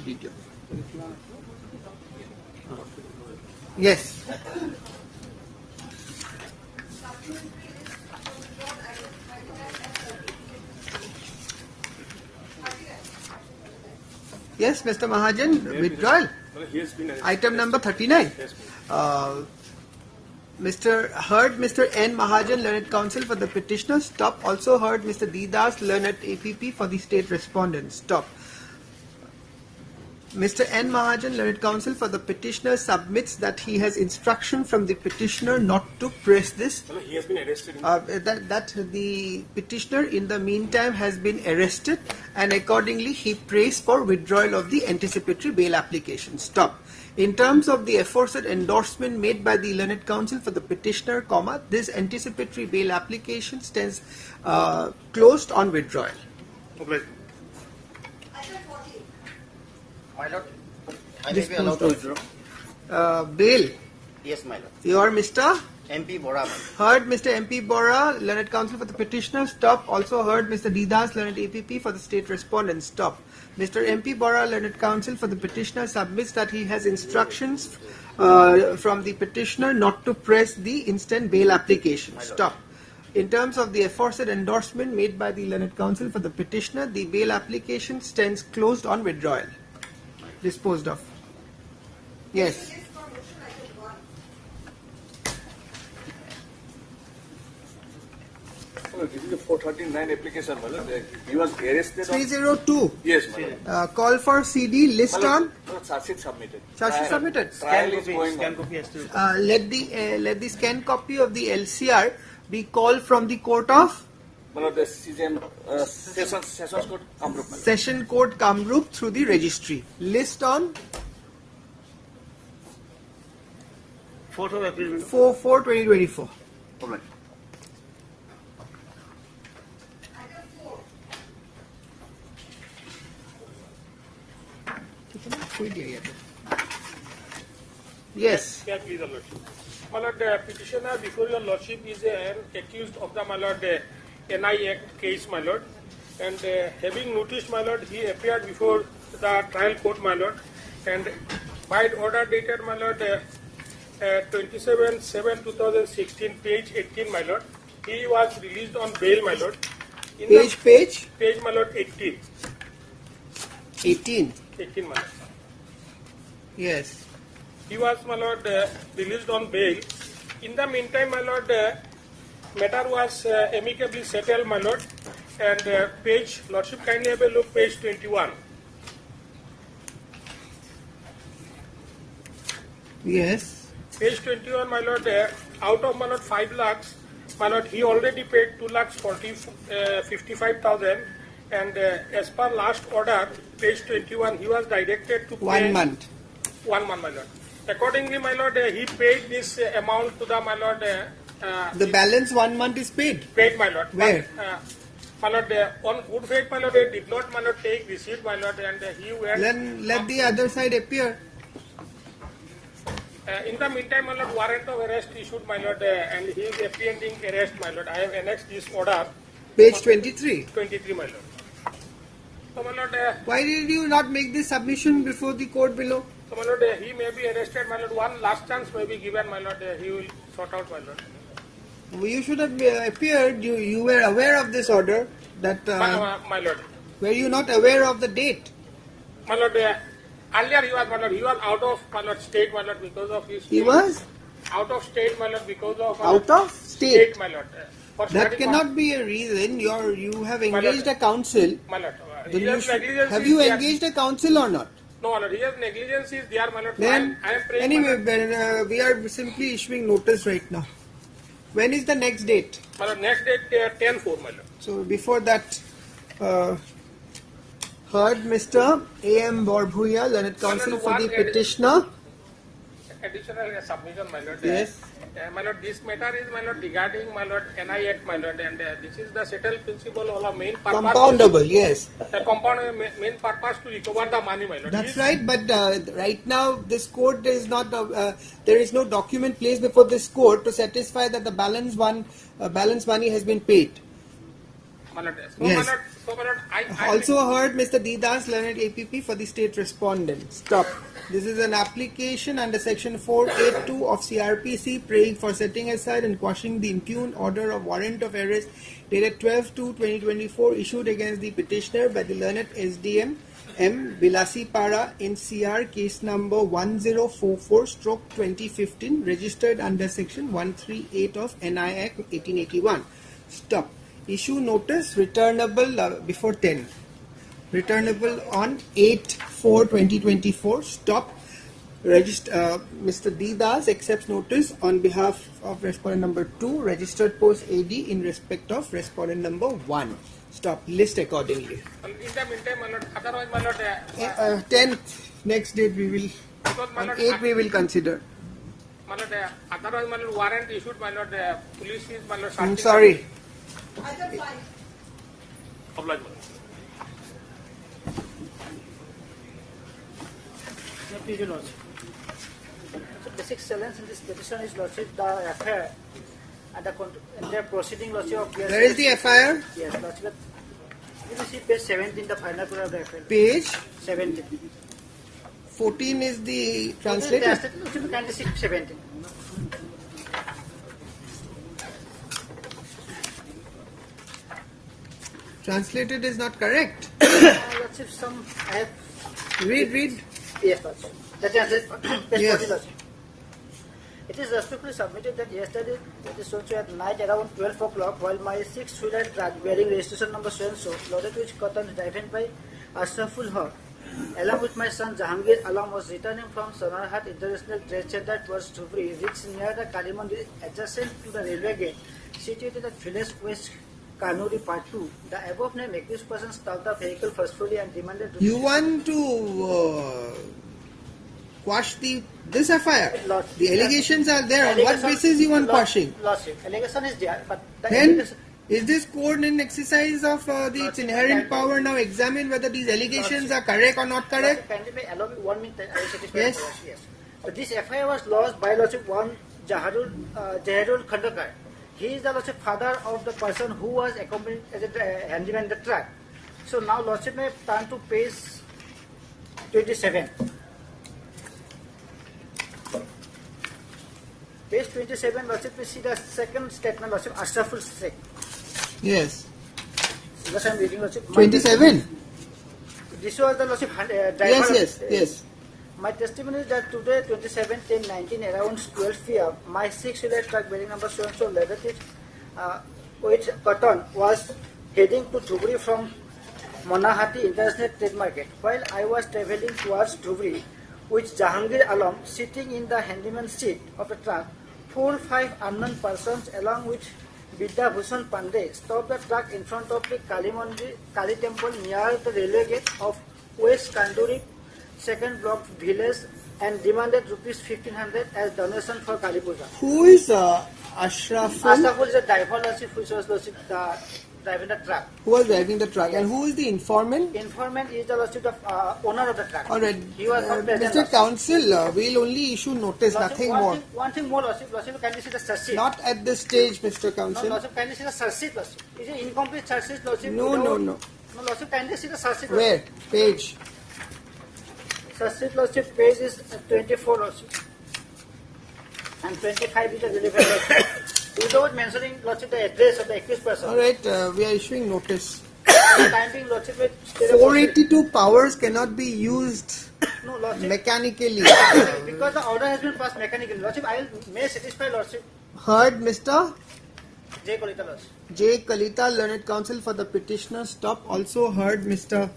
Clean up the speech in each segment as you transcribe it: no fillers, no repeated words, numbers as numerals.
video. Yes. Yes, Mr. Mahajan, withdrawal. Item number 39. Mr. N. Mahajan, learned counsel for the petitioner, stop. Also heard Mr. D. Das, learned APP for the state respondent, stop. Mr. N. Mahajan, learned counsel for the petitioner, submits that he has instruction from the petitioner not to press this. He has been arrested. That the petitioner in the meantime has been arrested, and accordingly he prays for withdrawal of the anticipatory bail application. Stop. In terms of the aforesaid endorsement made by the learned counsel for the petitioner, comma, this anticipatory bail application stands closed on withdrawal. Okay. My lord, I may be allowed to withdraw. Bail. Yes, my lord. You are Mr. MP Bora. Heard Mr. MP Bora, learned counsel for the petitioner, stop. Also heard Mr. Didas, learned APP for the state respondent, stop. Mr. MP Bora, learned counsel for the petitioner, submits that he has instructions from the petitioner not to press the instant bail application. Stop. In terms of the aforesaid endorsement made by the learned counsel for the petitioner, the bail application stands closed on withdrawal. Disposed of. Yes. This is a 439 application. He was arrested. 302. Yes, madam. Call for CD, list on. No, charge sheet submitted. Charge sheet submitted. Trial is going on. Copy has to. Let the scan copy of the LCR be called from the court of The Sessions Court, Kamrup. Session Court Kamrup through the registry. List on 4th of April. 4/4/2024. Alright. Yes. Yeah, please, Your Lordship. My Lord, the petitioner before Your Lordship is accused of the, my Lord, NI Act case, my Lord. And having noticed, my Lord, he appeared before the trial court, my Lord. And by order dated, my Lord, 27/7/2016, page 18, my Lord. He was released on bail, my Lord. In Page, Page, my Lord, 18. 18. 18, my Lord. Yes. He was, my Lord, released on bail. In the meantime, my Lord, matter was amicably settled, my Lord. And page, Lordship, kindly have a look, page 21. Yes. Page 21, my Lord, out of, my Lord, 5 lakhs, my Lord, he already paid 2,55,000. And as per last order, page 21, he was directed to pay 1 month. 1 month, my Lord. Accordingly, my Lord, he paid this amount to the, my Lord, The balance 1 month is paid. paid, my Lord. Where? But, my Lord, on good faith, my Lord, he did not, my Lord, take receipt, my Lord, and he went. Then let the other side appear. In the meantime, my Lord, warrant of arrest issued, my Lord, and he is apprehending arrest, my Lord. I have annexed this order. Page 23. 23, my Lord. So, my Lord, Why did you not make this submission before the court below? so, my Lord, he may be arrested, my Lord. One last chance may be given, my Lord. He will sort out, my Lord. You should have appeared. You were aware of this order. That My Lord. were you not aware of the date? My Lord, earlier he was, my Lord, he was out of, my Lord, state, my Lord, because of his. He was Out of state, my Lord, because of. out of state. my Lord. For That study cannot be a reason. You have engaged a council. My Lord. Then He you has negligence have is you there. engaged a council or not? No, my Lord. He has negligence is there, my Lord. Then I am praying. anyway, we are simply issuing notice right now. When is the next date? My Lord, next date 10/4, my Lord. So before that, heard Mr. A.M. Borbhuya, learned counsel for the petitioner. Additional submission, my Lord. Yes. My Lord, this matter is, my Lord, regarding, my Lord, NI Act, my Lord, and this is the settled principle of our main purpose. Compoundable, yes. The compound main purpose to recover the money, my Lord. That's This- right, but right now this court is not. There is no document placed before this court to satisfy that the balance money has been paid. My Lord, so, Yes. my Lord, So, my lord, I Also heard Mr. Didas, learned APP for the state respondent. Stop. This is an application under section 482 of CRPC praying for setting aside and quashing the impugned order of warrant of arrest dated 12/2/2024 issued against the petitioner by the learned SDM M. Bilasi Para in CR case number 1044/2015 registered under section 138 of NI Act 1881. Stop. Issue notice returnable before 10. Returnable on 8/4/2024. Stop. Mr. Didas accepts notice on behalf of respondent number 2, registered post AD in respect of respondent number 1. Stop. List accordingly. in the meantime, my lord, otherwise, my lord, 10th, next date we will, because, my on lord, 8 we will consider. my lord, otherwise, my lord, warrant issued, my lord, police is, my lord, I'm searching- sorry. Oblige, my lord. Please, your lordship. So basic challenge in this petition is lordship the affair and the proceeding lordship of Where is the FIR? Yes, lordship. You will see page 17, the final part of the affair. Page 17. 14 is the Translated. translated. Lordship, kindly see 17. Translated is not correct. Lordship, some I have. Read. Yes, lordship. That is page Yes. 40, lordship. It is respectfully submitted that yesterday, that is so at night around 12 o'clock, while my 6-wheeler truck bearing registration number so loaded with cotton driven by Ashraful Haq, along with my son Jahangir Alam, was returning from Sonarhat International Trade Center towards Dhubri, reached near the Kalimandi adjacent to the railway gate, situated at village West Kanuri Part 2. The above named accused person stopped the vehicle forcefully and demanded You want to quash this FIR? Lordship. The allegations are there. On what basis you want quashing? Lordship. Allegation is there, but the Then, allegation- is this court in exercise of its inherent power now examine whether these allegations are correct or not correct? Kindly may allow me 1 minute. I will satisfy Yes. the question. Yes. So this FIR was lodged by Lordship one Jaharul Khandakar. He is the Lordship father of the person who was accompanied as a handyman in the truck. So now Lordship may turn to page 27. Page 27, Lordship, we see the second statement, Lordship, Ashraful Sheikh. Yes. Thus I am reading, Lordship. 27. This was the Lordship driver. Yes. My testimony is that today, 27/10/19, around 12 p.m., my 6-wheeler truck bearing number so-and-so loaded with cotton was heading to Dhubri from Monahati International Trade Market. While I was traveling towards Dhubri with Jahangir Alam sitting in the handyman seat of the truck, 4 or 5 unknown persons along with Vidya Bhushan Pandey stopped the truck in front of the Kali temple near the railway gate of West Kanduri second block village and demanded rupees 1500 as donation for Kali Puja. Who is Ashraful? Ashraful is a driver, Lordship, which was Lordship, driving the truck. Who was driving the truck? And who is the informant? Informant is the Lordship of owner of the truck. Alright. He was not present. Mr. Counsel, we'll only issue notice, Lordship, nothing more. One thing more, Lordship, kindly see the search sheet. Not at this stage, Mr. No, Counsel. Lordship, kindly see the search sheet, Lordship. Is it incomplete search sheet, Lordship? No. No, Lordship, kindly see the search sheet. Where? Page. Search sheet, Lordship, page is 24, Lordship. And 25 is the relevant, Lordship. Without mentioning, Lordship, the address of the accused person. Alright, we are issuing notice. For the time being, Lordship, with 482 powers cannot be used No, Lordship. mechanically. Because the order has been passed mechanically. Lordship, may satisfy Lordship. Heard Mr. J. Kolita, Lordship. J. Kalita, learned counsel for the petitioner. Stop. Also heard Mr.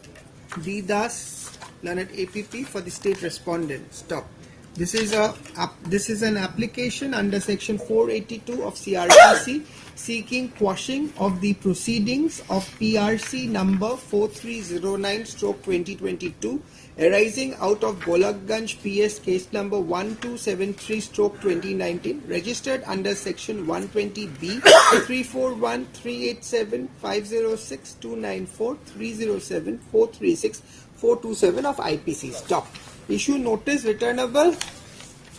Didas, learned APP for the state respondent. Stop. This is an application under section 482 of CRPC seeking quashing of the proceedings of PRC number 4309/2022 arising out of Golakganj PS case number 1273/2019 registered under section 120B 341 387 506 294 307 436 427 of IPC. Stop. Issue notice returnable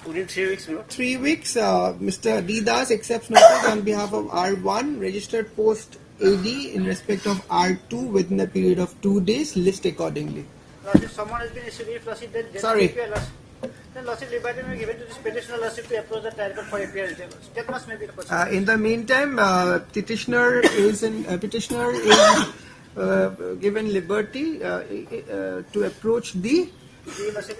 Within 3 weeks, Lord. 3 weeks. Mr. Didas accepts notice on behalf of R1, registered post AD in respect of R2 within a period of 2 days, list accordingly. Lordship, someone has been issued Lordship, then Sorry. Then Lordship, liberty may be given to this petitioner Lordship to approach the trial court for appearance. That must may be the person. In the meantime, petitioner is given liberty to approach the Lordship,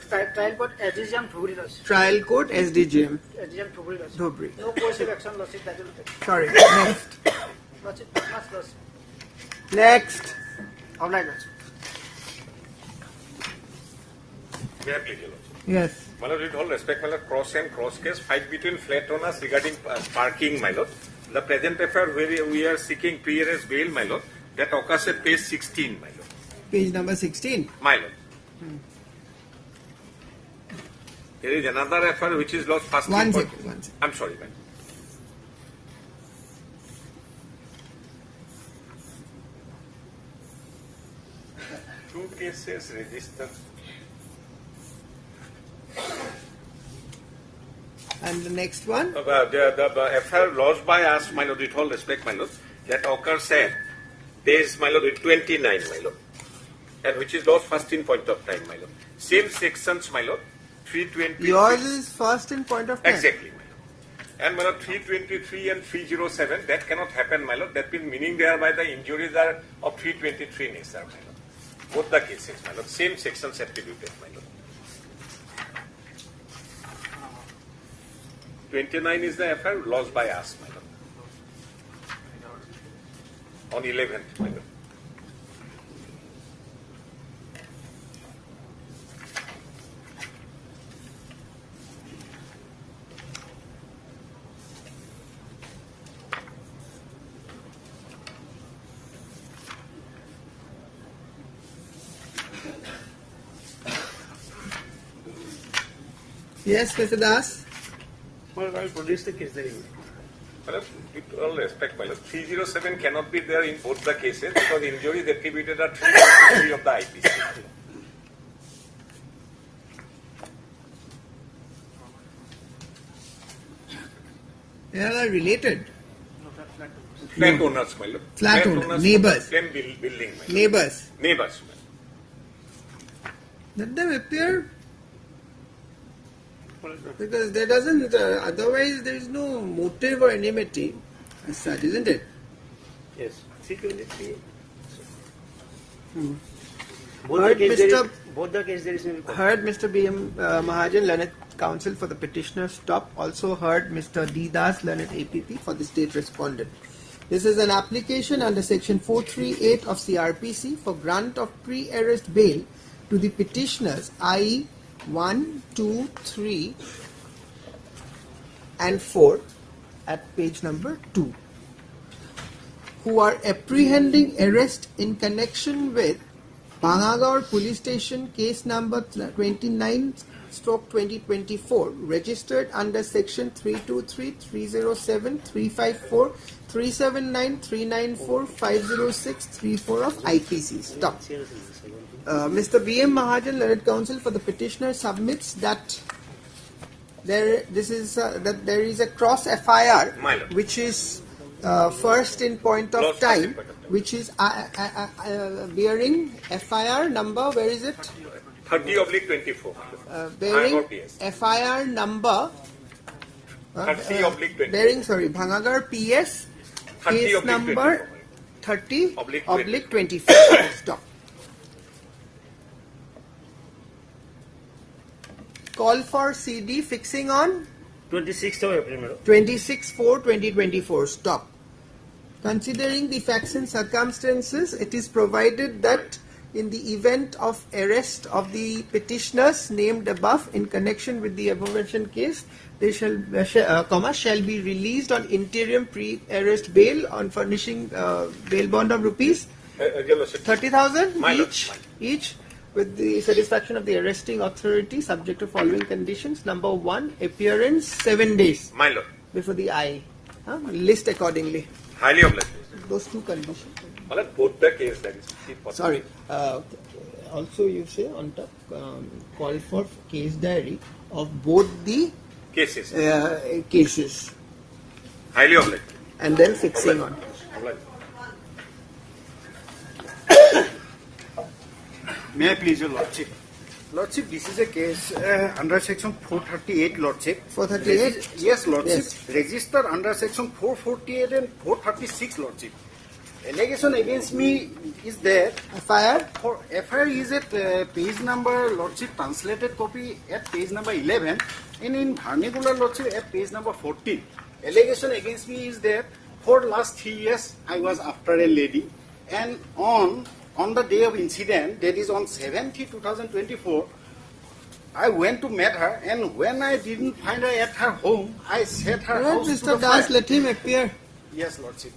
trial court SDGM Dhubri Lordship. trial court SDGM SDGM Dhubri Lordship. Dhubri. No coercive action Lordship that will take. Sorry, next. Lordship, must Lordship. Next. Online Lordship. May I please, Your Lordship? Yes. My Lord, with all respect, my Lord, cross and cross case, fight between flat owners regarding parking, my Lord. The present affair where we are seeking pre-arrest bail, my Lord, that occurs at page 16, my Lord. Page number 16. My Lord. There is another affair which is lost first. One second. I'm sorry, ma'am. Two cases registered. And the next one. The affair lost by us, my Lord, with all respect, my Lord, that occurs at page, my Lord, 29, my Lord, and which is lost first in point of time, my Lord. Same sections, my Lord, 320. Yours is first in point of time. Exactly, my Lord. And my Lord, 323 and 307, that cannot happen, my Lord. That means meaning thereby the injuries are of 323 nature, my Lord. Both the cases, my Lord, same sections attributed, my Lord. 29 is the affair lost by us, my Lord. On 11th, my Lord. Yes, Mr. Das. Well, I'll produce the case diary. My Lord, with all respect, my Lord, 307 cannot be there in both the cases because injuries attributed are 323 of the IPC. They are related. Flat owners, my Lord. Flat owners, neighbors. Same building, my Lord. Neighbors. Neighbors, my Lord. Let them appear. Because there doesn't, otherwise there is no motive or enmity as such, isn't it? Yes. 323. Heard Mr. Both the case there is no Heard Mr. B.M. Mahajan, learned counsel for the petitioner, stop. Also heard Mr. D. Das, learned APP for the state respondent. This is an application under section 438 of CRPC for grant of pre-arrest bail to the petitioners, i.e. 1, 2, 3 and 4 at page number 2, who are apprehending arrest in connection with Bangagaur Police Station case number 29/2024 registered under section 323, 307, 354, 379, 394, 506, 34 of IPC. Stop. Mr. B.M. Mahajan, learned counsel for the petitioner, submits that there is a cross FIR which is first in point of time, which is bearing FIR number. Where is it? 30/24. Bearing FIR number. 30/24. Bearing Bhangagar PS case number 30/24. Stop. Call for CD fixing on 26th of April, madam. 26/4/2024. Stop. Considering the facts and circumstances, it is provided that in the event of arrest of the petitioners named above in connection with the above-mentioned case, they shall be released on interim pre-arrest bail on furnishing bail bond of rupees 30,000 each with the satisfaction of the arresting authority subject to following conditions. Number 1, appearance 7 days My Lord. before the eye. List accordingly. Highly obliged. Those two conditions. My Lord, both the case, that is possible. Sorry. Also, you say on top, call for case diary of both the Cases. cases Highly obliged. and then fixing on. Obliged. May I please your Lordship? Lordship, this is a case under section 438, Lordship. 438? Yes, Lordship. Yes. Registered under section 448 and 436, Lordship. Allegation against me is there. FIR? For FIR is at page number, Lordship, translated copy at page number 11, and in vernacular, Lordship, at page number 14. Allegation against me is there. For last 3 years, I was after a lady, and on the day of incident, that is on 7/2024, I went to meet her, and when I didn't find her at her home, I set her Alright, house to Mr. the Das, fire. let him appear. Yes, Lordship.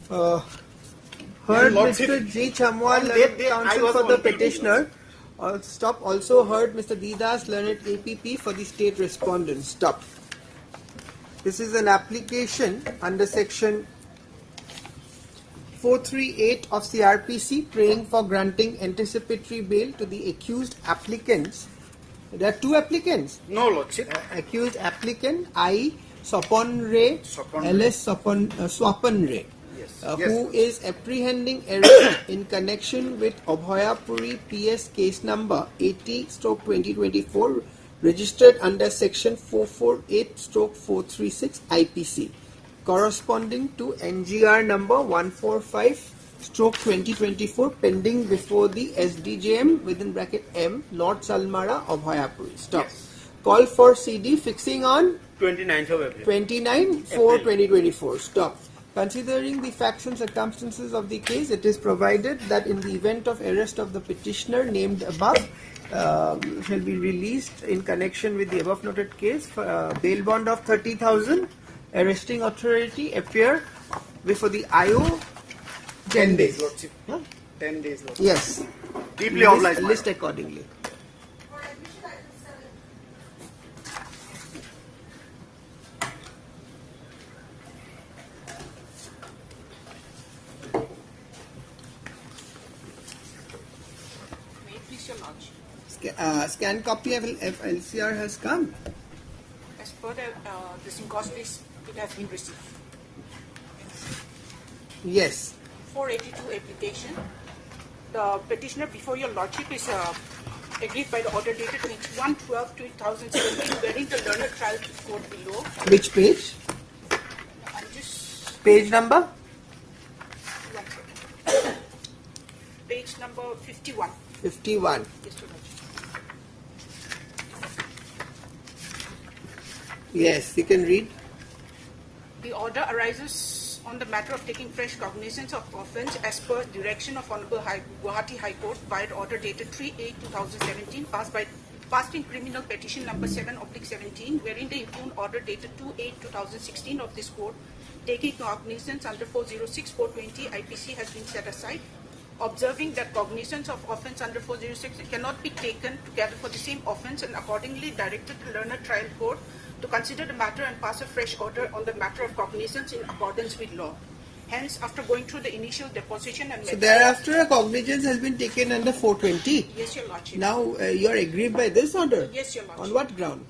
Heard Lordship, Mr. G. Chamwal, on learned that day I counsel was for the on duty, petitioner. Stop. Also heard Mr. Didas, learned APP for the state respondent. Stop. This is an application under section 438 of CRPC, praying for granting anticipatory bail to the accused applicants. There are two applicants. No, Lordship. Accused applicant I. Sopon Ray, Sopon LS Swapan Ray. Yes. Who is apprehending arrest in connection with Abhayapuri PS case number 80/2024 registered under section 448/436 IPC corresponding to NGR number 145/2024 pending before the SDJM within bracket M Lord Salmara Abhayapuri. Stop. Yes. Call for CD fixing on 29th of April. 29/4/2024. Stop. Considering the facts and circumstances of the case, it is provided that in the event of arrest of the petitioner named above, shall be released in connection with the above noted case, bail bond of 30,000, arresting authority appear before the IO 10 days. Lordship. Huh? 10 days, Lordship. Yes. Deeply obliged. List accordingly. Scan copy of LCR has come. As per the cost list, it has been received. Yes. 482 application. The petitioner before your lordship is agreed by the order dated 21/12/2017, wherein the learner trial court below. Which page? I'm just Page number? page number 51. 51. Yes, Your Lordship. Yes, you can read. The order arises on the matter of taking fresh cognizance of offence as per direction of Honorable Guwahati High Court by the order dated 3/8/2017 passed in criminal petition number 7/17, wherein the impugned order dated 2/8/2016 of this court taking cognizance under 406/420 IPC has been set aside. Observing that cognizance of offence under 406 cannot be taken together for the same offence, and accordingly directed the learner trial court to consider the matter and pass a fresh order on the matter of cognizance in accordance with law. Hence, after going through the initial deposition and So thereafter a cognizance has been taken under 420. Yes, Your Lordship. Now you are aggrieved by this order? Yes, Your Lordship. On what ground?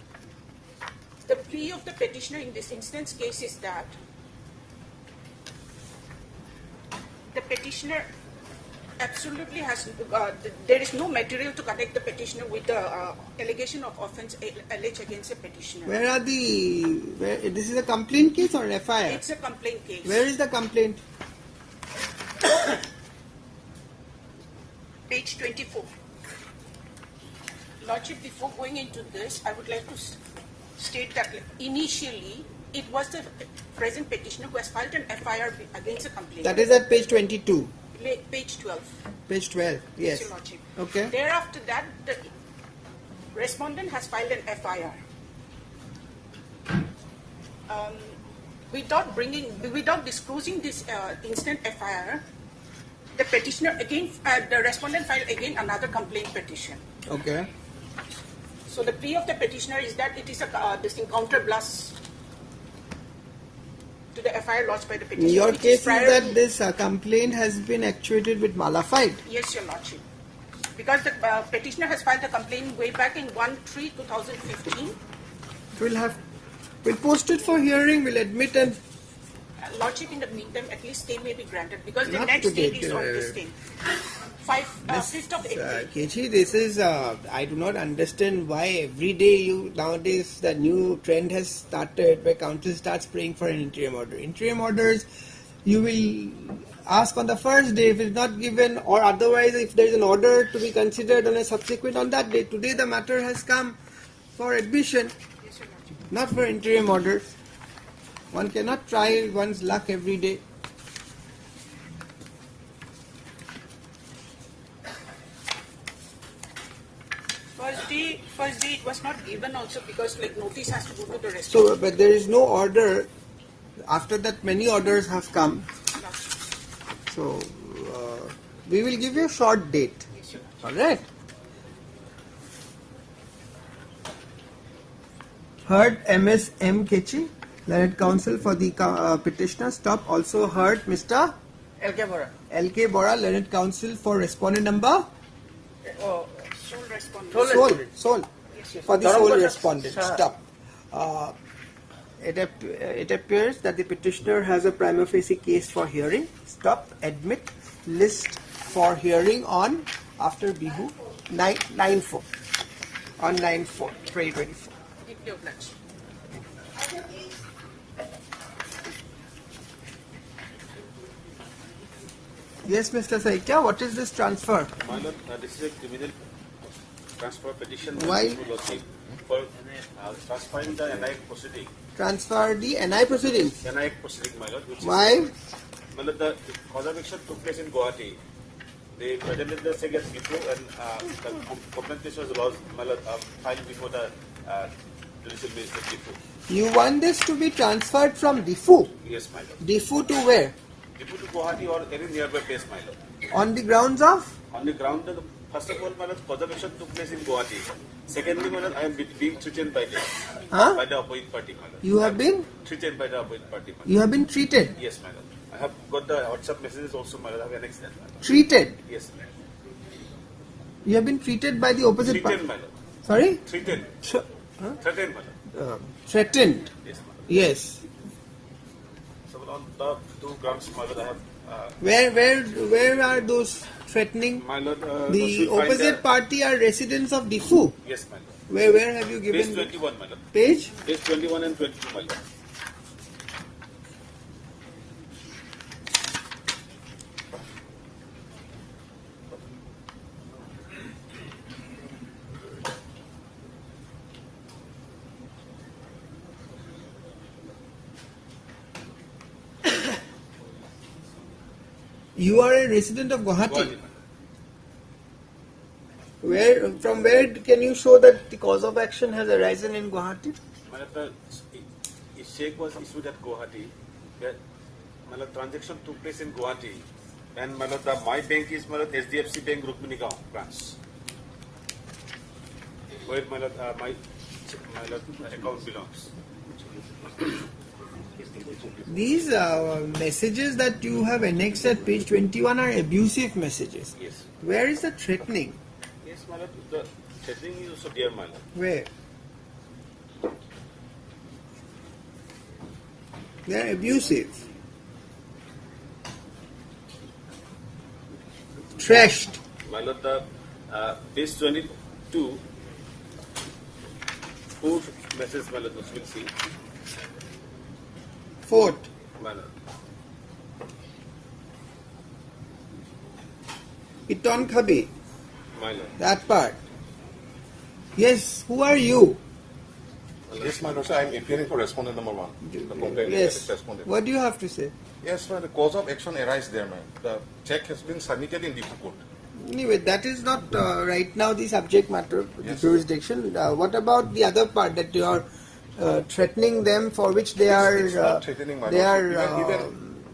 The plea of the petitioner in this instance case is that the petitioner absolutely has, there is no material to connect the petitioner with the allegation of offence alleged against the petitioner. This is a complaint case or an FIR? It's a complaint case. Where is the complaint? Page 24. Lordship, before going into this, I would like to state that initially it was the present petitioner who has filed an FIR against the complaint. That is at page 22. Page 12. Page 12, yes. Your Lordship. Okay. Thereafter that, the respondent has filed an FIR. Without disclosing this instant FIR, the petitioner again, the respondent filed again another complaint petition. Okay. So the plea of the petitioner is that it is this encounter blast to the FIR lodged by the petitioner. Your which case is prior that to- this complaint has been actuated with malafide. Yes, Your Lordship. Because the petitioner has filed the complaint way back in 1/3/2015. We'll post it for hearing, we'll admit and Lordship, in the meantime, at least stay may be granted because the Not next today, date is on this day. 5th of April. Kechi, this is, I do not understand why every day nowadays the new trend has started where council starts praying for an interim order. Interim orders, you will ask on the first day if it's not given, or otherwise if there is an order to be considered on a subsequent on that day. Today the matter has come for admission, Yes, Your Lordship. not for interim orders. One cannot try one's luck every day. First day it was not given also because like notice has to go to the rest. So, but there is no order. After that, many orders have come. So, we will give you a short date. Yes, Your Lordship. All right. Heard Ms. M. Kechi, Learned Counsel for the petitioner. Stop. Also heard Mr. LK Bora. L.K. Bora, Learned Counsel for respondent number. Oh, Sole respondent. Sole. For the sole respondent. Stop. It appears that the petitioner has a prima facie case for hearing. Stop. Admit. List for hearing on after Bihu 9/4 on 9/4/2024. Deeply obliged. Yes, Mr. Saikya, what is this transfer? My Lord, this is a criminal transfer petition Why? for transferring the NIA proceeding. Transfer the NI proceedings. NIA proceeding, my Lord. Which Why? Is, my Lord, the cause of action took place in Guwahati. They presented the second before and the complaint was lodged, my Lord, filed before the judicial magistrate before. You want this to be transferred from Diffu? Yes, my Lord. Diffu to where? Before to Guwahati or any nearby place, my Lord. On the grounds of? On the ground, first of all, my Lord, cause of action took place in Guwahati. Secondly, my Lord, I am being threatened by them, Huh? by the opposite party, my Lord. You have been? Threatened by the opposite party, my Lord. You have been treated. Yes, my Lord. I have got the WhatsApp messages also, my Lord. I have annexed that, my Lord. Treated. Yes, my Lord. You have been treated by the opposite Threatened, party. my Lord. Sorry? Threatened. Huh? Threatened, my Lord. Threatened. Yes, my Lord. Yes. So on the two grounds, my Lord, I have, Where are those threatening? my Lord, The opposite party are residents of Diffu. Yes, my Lord. Where have you Page given 21, my Lord. page? Page 21 and 22, my Lord. You are a resident of Guwahati. Guwahati, From where can you show that the cause of action has arisen in Guwahati? my Lord, the check was issued at Guwahati. My Lord, transaction took place in Guwahati. And my Lord, my bank is my Lord, HDFC Bank Rukmini Gaon branch. Where my Lord, my Lord, account belongs. These messages that you have annexed at page 21 are abusive messages. Yes. Where is the threatening? Yes, my Lord, the threatening is also there, my Lord. Where? They are abusive. Trashed. My Lord, the page 22, fourth message, my Lord, which we'll see. Fourth. My Lord. Iton Khabi. My Lord. That part. Yes, who are you? Yes, my Lord, sir, I am appearing for respondent number 1. The complaint Yes. respondent. What do you have to say? Yes, sir, the cause of action arises there, ma'am. The check has been submitted in Diffu court. Anyway, that is not right now the subject matter of the Yes. jurisdiction. What about the other part that you are threatening them, for which they It's are not threatening, my they Lord. are Even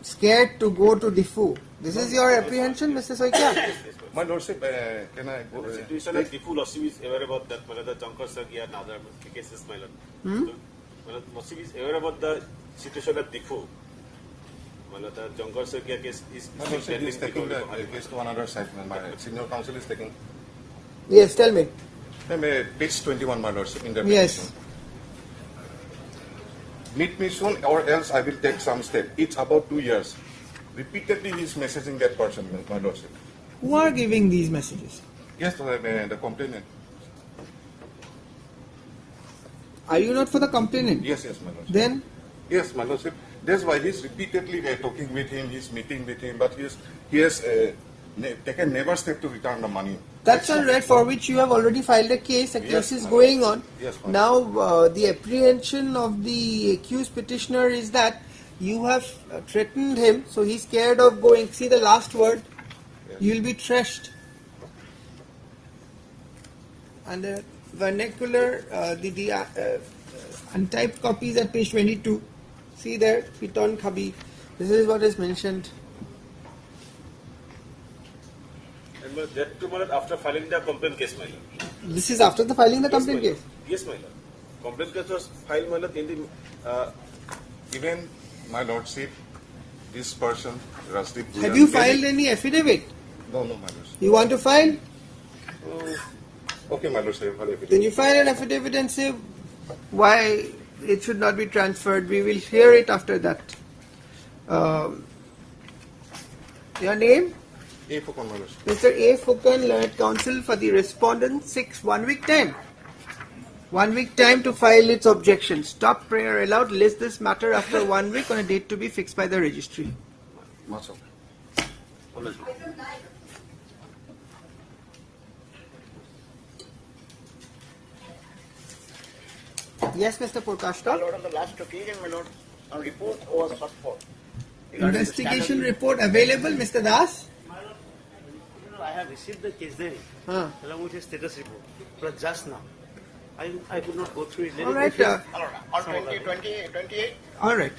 scared to go to Diffu? This is your apprehension, Mr. Soikia? my lordship, can I go? The situation like Diffu Lordship is aware about that, my Lord, the Jankar Sargi and other cases, my Lord. So, my Lord, Lordship is aware about the situation at Diffu. My Lord, the Jankar Sargi case is My lordship is taking the pending. case to another side. My senior counsel is taking. Yes, tell me. Ma'am, page 21, my lordship, in the Yes. petition. Meet me soon or else I will take some step. It's about 2 years. Repeatedly he is messaging that person, my lordship. Who are giving these messages? Yes, the complainant. Are you not for the complainant? Yes, my lordship. Then Yes, my lordship. That's why he's repeatedly talking with him, he's meeting with him, but he has taken never step to return the money. that's all right, for which you have already filed a case. A case Yes, is ma'am. going on. Yes, ma'am. Now, the apprehension of the accused petitioner is that you have threatened him, so he's scared of going. See the last word. Yes. You will be thrashed. And the vernacular, the untyped copies at page 22. See there, Piton Khabi. This is what is mentioned. And that too, my lord, after filing the complaint case, my lord. This is after the filing the complaint Yes, my case. lord. Yes, my lord. Complaint case was filed, my lord, in the Even my lordship, this person, Rasdeep Bhuyan, Have you filed any affidavit? No, my lordship. You want to file? Okay, my lordship, I'll Then you file an affidavit and say why it should not be transferred. We will hear it after that. Your name? A for my lordship. Mr. A. Fukan, Learned Counsel for the respondent, 1 week time. 1 week time to file its objection. Stop prayer allowed. List this matter after 1 week on a date to be fixed by the registry. Much of Yes, Mr. My Purkashta. lord, on the last occasion, my lord, a report was sought for. regarding the Investigation standard- report available, Mr. Das? I have received the case diary Huh. along with a status report, but just now. I could not go through it. Let All it right. go My lord, on 28, All right.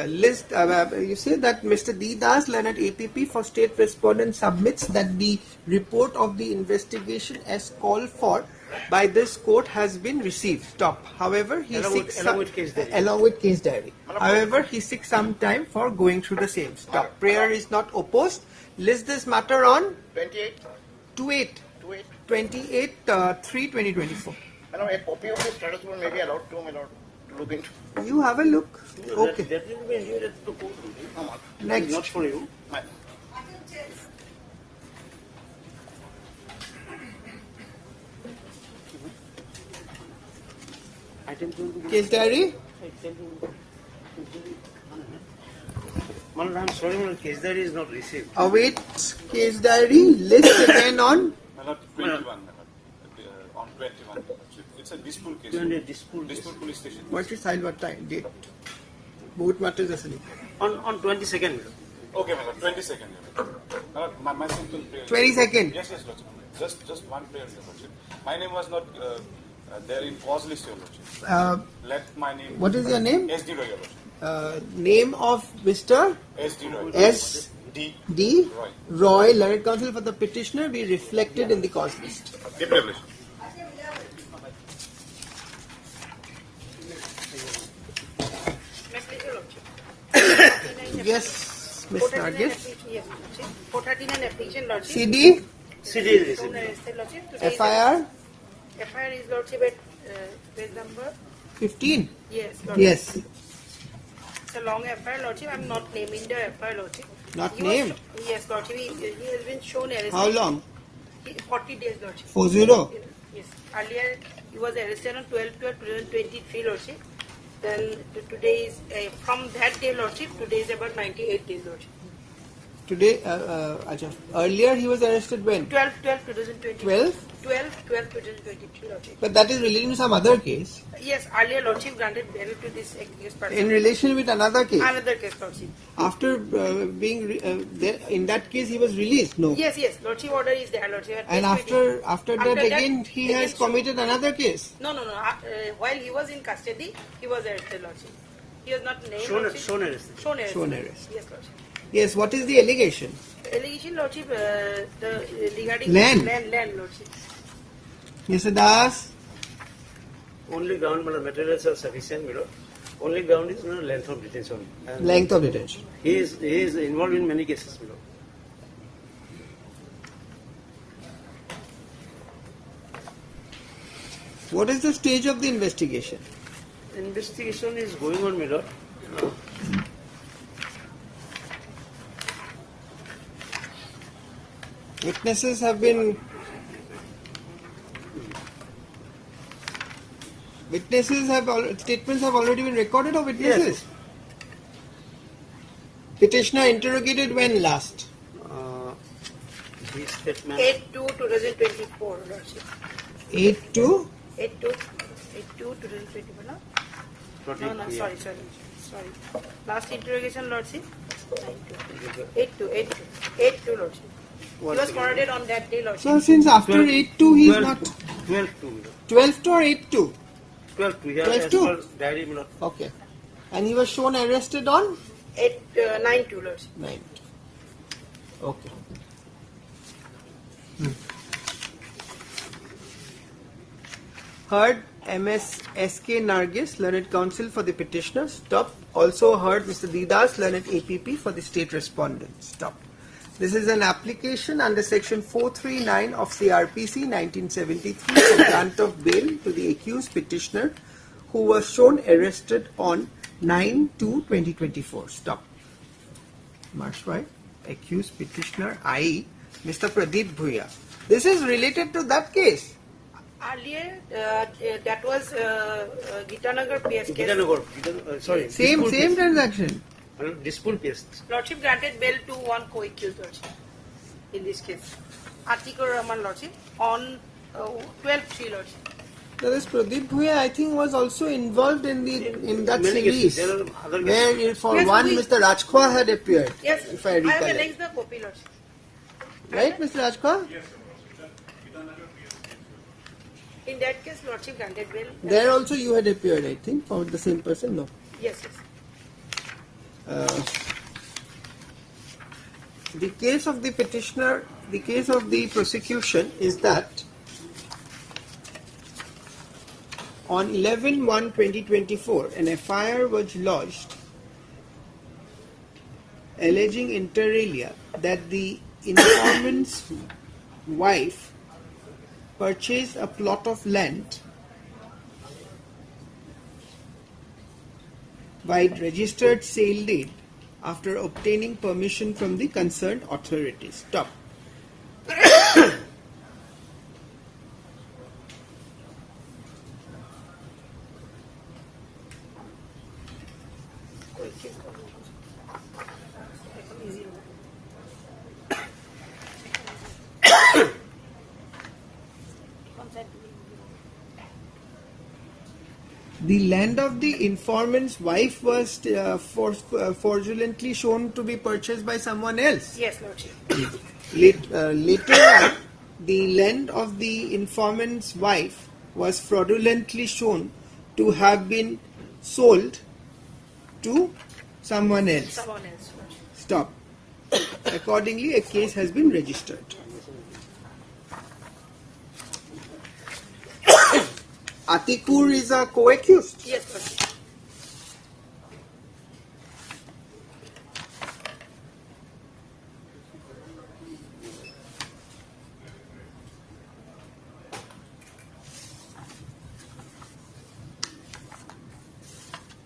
List. You say that Mr. D. Das, Learned APP for state respondent submits that the report of the investigation as called for by this court has been received. Stop. However, he Along with- seeks along with case diary. along with case diary. However, he seeks some time for going through the same. Stop. Prayer is not opposed. List this matter on 28, 28 28. 28 3 2024. My lord, a copy of the status report may be allowed to, my lord, to look into. You have a look. through. Okay. That will be endured to court only. No, my lord. Next. Not for you. My- Item 20. Case diary. Malad, I'm sorry, Malad, case diary is not received. Await case diary. List again on My lord, 21, my lord. On 21. It's a dispute case. 20 dispute case. Dispute police station. what is filed, what time, date. Both matters asali. On 22nd. Malad. Okay, my lord, 22nd. My lord, my simple prayer. 22nd. Yes, Lordship. Just one prayer, Your Lordship. My name was not there in cause list, Your Lordship. Let my name. What is your name? S.D. Roy, Your Lordship. Name of Mr. S.D. Roy. S. D. D. Roy. Roy, Learned Counsel for the petitioner, be reflected in the cause list. Deep revelation. Yes, Ms. Nargis. Yes, Lordship. 439 application, Lordship. CD, CD is Shown received. arrested, Lordship. Today is FIR FIR is, Lordship, at page number. 15. Yes, Lordship. Yes, It's a long FIR, Lordship. I'm not naming the FIR, Lordship. Not He was named? Yes, Lordship. He has been shown arrested. How long? 40 days, Lordship. 40. Yes. Earlier, he was arrested on 12/12/2023, Lordship. Then today is, from that day, Lordship, today is about 98 days, Lordship. Today, earlier he was arrested when? 12/12/2023. 12? 12/12/2023, Lordship. But that is relating to some other case. Yes, earlier, Lordship granted bail to this accused person. In relation with another case. Another case, Lordship. After being there, in that case he was released. No. Yes, Lordship order is there, Lordship. And after that again he has committed another case. No. While he was in custody, he was arrested, Lordship. He was not named. Shown Lordship. arrested. Shown arrested. Shown arrested. Yes, Lordship. Yes, what is the allegation? Allegation, Lordship, regarding Land. land, Lordship. Mr. Das, Only ground, Malad, materials are sufficient, Malad. Only ground is length of detention. And length of detention. He is involved in many cases, Malad. What is the stage of the investigation? Investigation is going on, Malad. Witnesses have been... Statements have already been recorded of witnesses? Yes. Petitioner interrogated when last? His statement. 8/2/2024, Lordship. 8/2? 8/2/2024, no? No, sorry. Last interrogation, Lordship. 8/2, Lordship. He was murdered on that day, Lordship. So since after 8/2 he is not... 12/2. 12/2 or 8/2? 12/2. Yeah, 12/2? as per diary, my lord. Okay. And he was shown arrested on? 9/2, Lordship. 9/2. Okay. Heard MS SK Nargis, learned counsel for the petitioner. Stop. Also heard Mr. Didas, learned APP for the state respondent. Stop. This is an application under section 439 of CRPC 1973 for grant of bail to the accused petitioner who was shown arrested on 9/2/2024. Stop. March right. Accused petitioner, i.e. Mr. Pradeep Bhuya. This is related to that case. Earlier, that was Gitanagar PS case. Gitanagar, sorry. Same transaction. Dispute case. Lordship granted bail to one co-accused, Lordship, in this case. Atikur Rahman, Lordship, on 12/3, Lordship. So this Pradeep Bhuya, I think, was also involved in that Many series, cases. There are other where cases. for Yes, one we- Mr. Rajkhwa had appeared. Yes, if I I have recollect. annexed the copy, Lordship. Right, Mr. Rajkhwa? Yes, sir. In that case, Lordship granted bail. There also you had appeared, I think, for the same person. No. Yes. The case of the petitioner, the case of the prosecution is that on 11/1/2024, an FIR was lodged alleging inter alia that the informant's wife purchased a plot of land by registered sale deed after obtaining permission from the concerned authorities. Stop. The land of the informant's wife was fraudulently shown to be purchased by someone else. Yes, Lordship. Later on, the land of the informant's wife was fraudulently shown to have been sold to someone else. Someone else, Lordship. Stop. Accordingly, a case has been registered. Atikur is a co-accused. Yes, Lordship.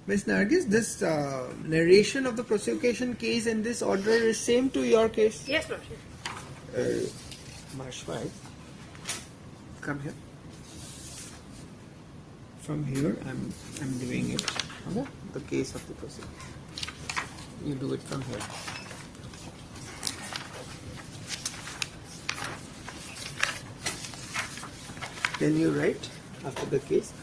Ms. Nargis, this narration of the prosecution case in this order is same to your case? Yes, Lordship. Marshwai, come here. From here, I'm doing it. Okay? The case of the prosecution. You do it from here. Then you write after the case.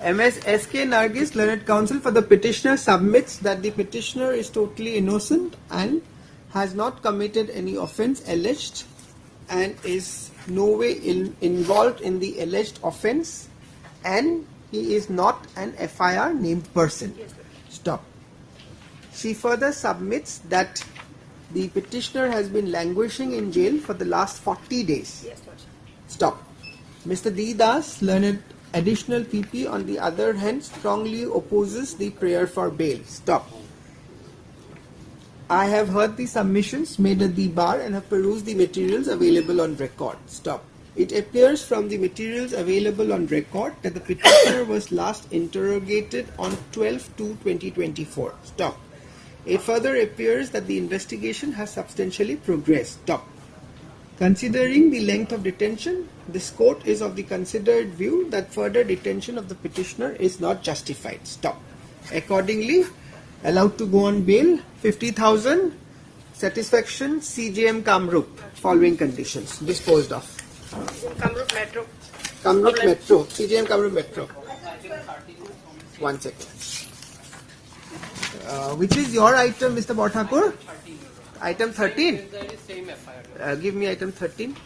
MS SK Nargis, learned counsel for the petitioner, submits that the petitioner is totally innocent and has not committed any offence alleged and is no way involved in the alleged offence, and he is not an FIR named person. Stop. She further submits that the petitioner has been languishing in jail for the last 40 days. Yes, Lordship. Stop. Mr. Didas, learned additional PP, on the other hand, strongly opposes the prayer for bail. Stop. I have heard the submissions made at the bar and have perused the materials available on record. Stop. It appears from the materials available on record that the petitioner was last interrogated on 12/2/2024. Stop. It further appears that the investigation has substantially progressed. Stop. Considering the length of detention, this court is of the considered view that further detention of the petitioner is not justified. Stop. Accordingly, allowed to go on bail, 50,000, satisfaction, CJM Kamrup, following conditions, disposed of. Kamrup Metro. Kamrup Metro, CJM Kamrup Metro. 1 second. Which is your item, Mr. Borthakur? Item 13. Give me item 13.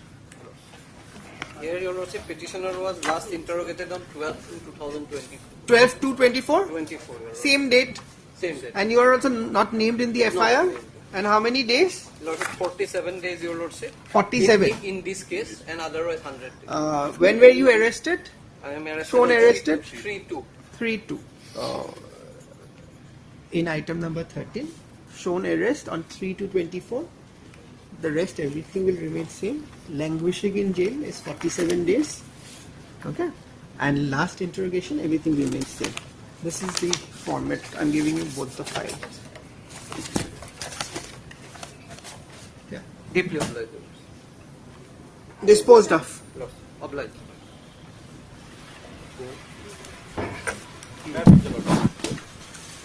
Here, Your Lordship, petitioner was last interrogated on 12/2/2024. 12/2/24? 24. Same date. Same date. And you are also not named in the FIR? named. And how many days? Lordship, 47 days, Your Lordship. 47. In this case, and otherwise 100 days. When were you arrested? I am arrested. Shown arrested? 3-2. 3-2. In item number 13, shown arrest on 3/2/24. The rest, everything will remain same. Languishing in jail is 47 days. Okay. And last interrogation, everything remains same. This is the format. I'm giving you both the files. Yeah. Deeply obliged. Disposed of. Obliged.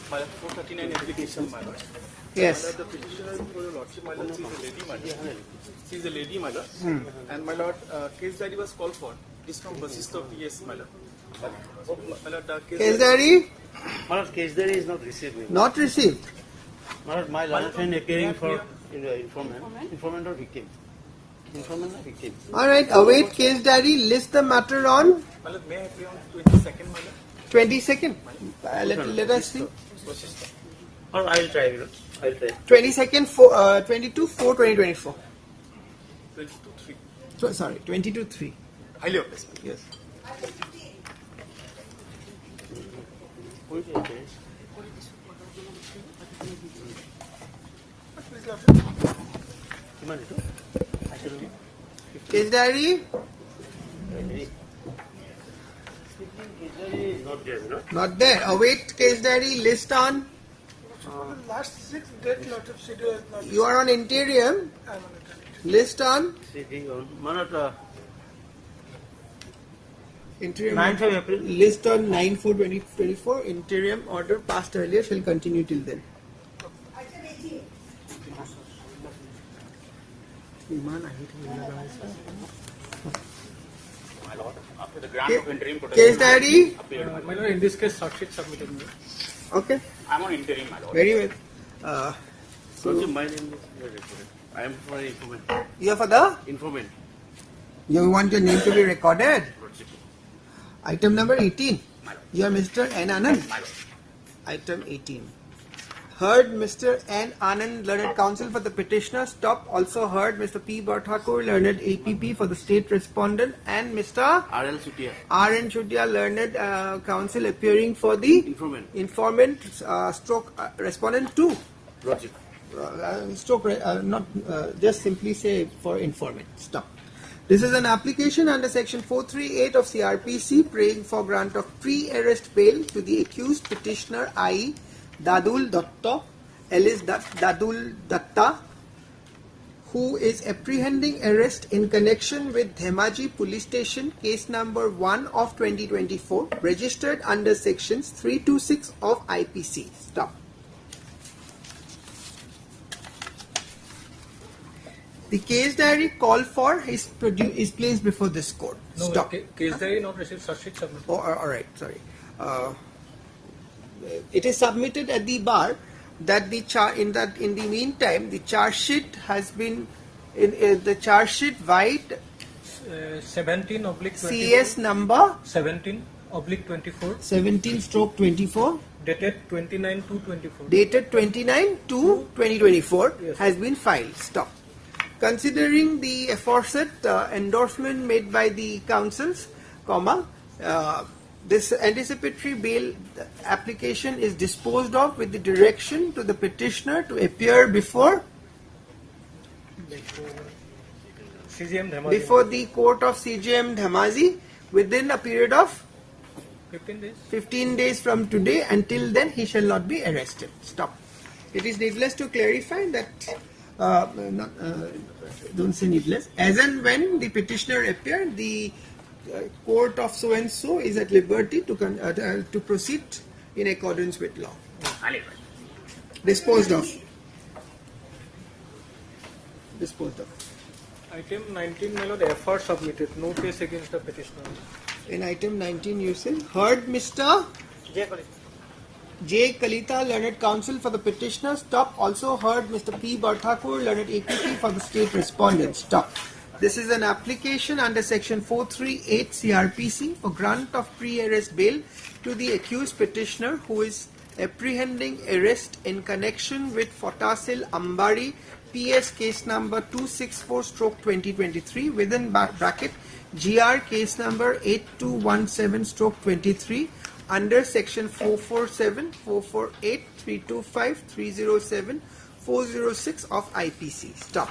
My 439 application, my lord. Yes. The petitioner for your lordship, my lord, she is a lady, my lord. She is a lady, my lord. And my lord, case diary was called for. This from Vasistha PS, my lord. My lord, Case diary? My lord, case diary is not received. Not received. My lord, my learned friend appearing for informant or victim. Informant or victim. Alright, await case diary. List the matter on my lord, may I appear on 22nd, my lord? 22nd. Let us see. Or I'll try, you know. I'll try. 22nd, 22/4/2024. 22-3. So, sorry, 22/3. Highly obliged. Yes. Who is it? Case diary? Not there, no? Not there. Await case diary. List on. Last 6 date lot of schedule is not. You are on interim. I'm on it. List on. Sitting on. Manat, Interim. 9th of April. List on 9/4/2024. Interim order passed earlier shall continue till then. My lord, after the grant of interim protection. Case diary. My lord, in this case, subject submitted. Okay. I'm on interim, my lord. Very well. So, my name is I am for informant. You are for the? Informant. You want your name to be recorded? Item number 18. You are Mr. N. Anand. Item 18. Heard Mr. N. Anand, Learned Counsel for the petitioner. Stop. Also heard Mr. P. Borthakur, Learned APP for the state respondent, and Mr. R.L. Sutia. R.N. Shudia, Learned Counsel, appearing for the informant stroke respondent 2. Logic. Just simply say for informant. Stop. This is an application under section 438 of CRPC praying for grant of pre-arrest bail to the accused petitioner, i.e. Dadul Datta, alias Dadul Datta, who is apprehending arrest in connection with Dhemaji Police Station, case number 1 of 2024, registered under sections 326 of IPC. Stop. The case diary called for is placed before this court. No, Stop. case diary not received, subject submitted. Oh, all right, sorry. It is submitted at the bar that in the meantime the charge sheet has been the charge sheet white 17/24. CS number 17/24. 17/24 dated 29/2/24. dated 29/2/2024 Yes. has been filed. Stop. Considering the aforesaid endorsement made by the councils, this anticipatory bail application is disposed of with the direction to the petitioner to appear before CJM Dhemaji. before the court of CJM Dhemaji within a period of 15 days. 15 days from today. Until then, he shall not be arrested. Stop. It is needless to clarify that don't say needless. As and when the petitioner appeared, the court of so and so is at liberty to proceed in accordance with law. Disposed of. Disposed of. Item 19, my lord, FR submitted. No case against the petitioner. In item 19, you say, heard Mr. J. Kalita, learned counsel for the petitioner. Stop. Also heard Mr. P. Barthakur, learned APP for the state respondent. Stop. This is an application under section 438 CRPC for grant of pre-arrest bail to the accused petitioner who is apprehending arrest in connection with Fotasil Ambari PS case number 264/2023 within bracket GR case number 8217/23 under section 447, 448, 325, 307, 406 of IPC. Stop.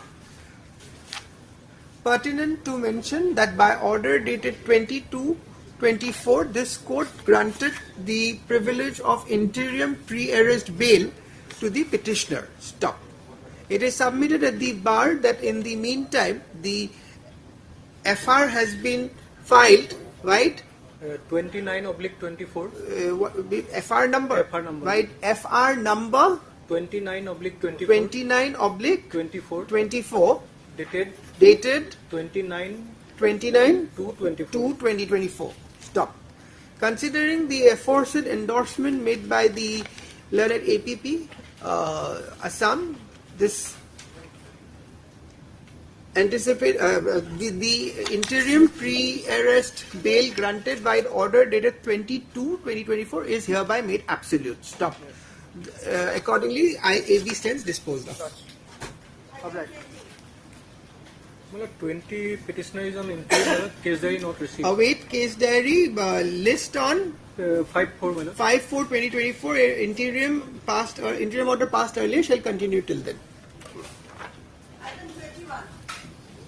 Pertinent to mention that by order dated 22/24, this court granted the privilege of interim pre-arrest bail to the petitioner. Stop. It is submitted at the bar that in the meantime, the FR has been filed, right? 29/24. FR number? FR number. Right, FR number? 29/24. 29/24. 24. Dated 29 to 2024. Stop. Considering the aforesaid endorsement made by the learned APP, Assam, this the interim pre-arrest bail granted by the order dated 22/2024 is hereby made absolute. Stop. Accordingly, IAB stands disposed of. Alright. 20 petitioner is on interim case diary not received. Await case diary list on 5/4. 5/4/2024. Interim order passed earlier shall continue till then.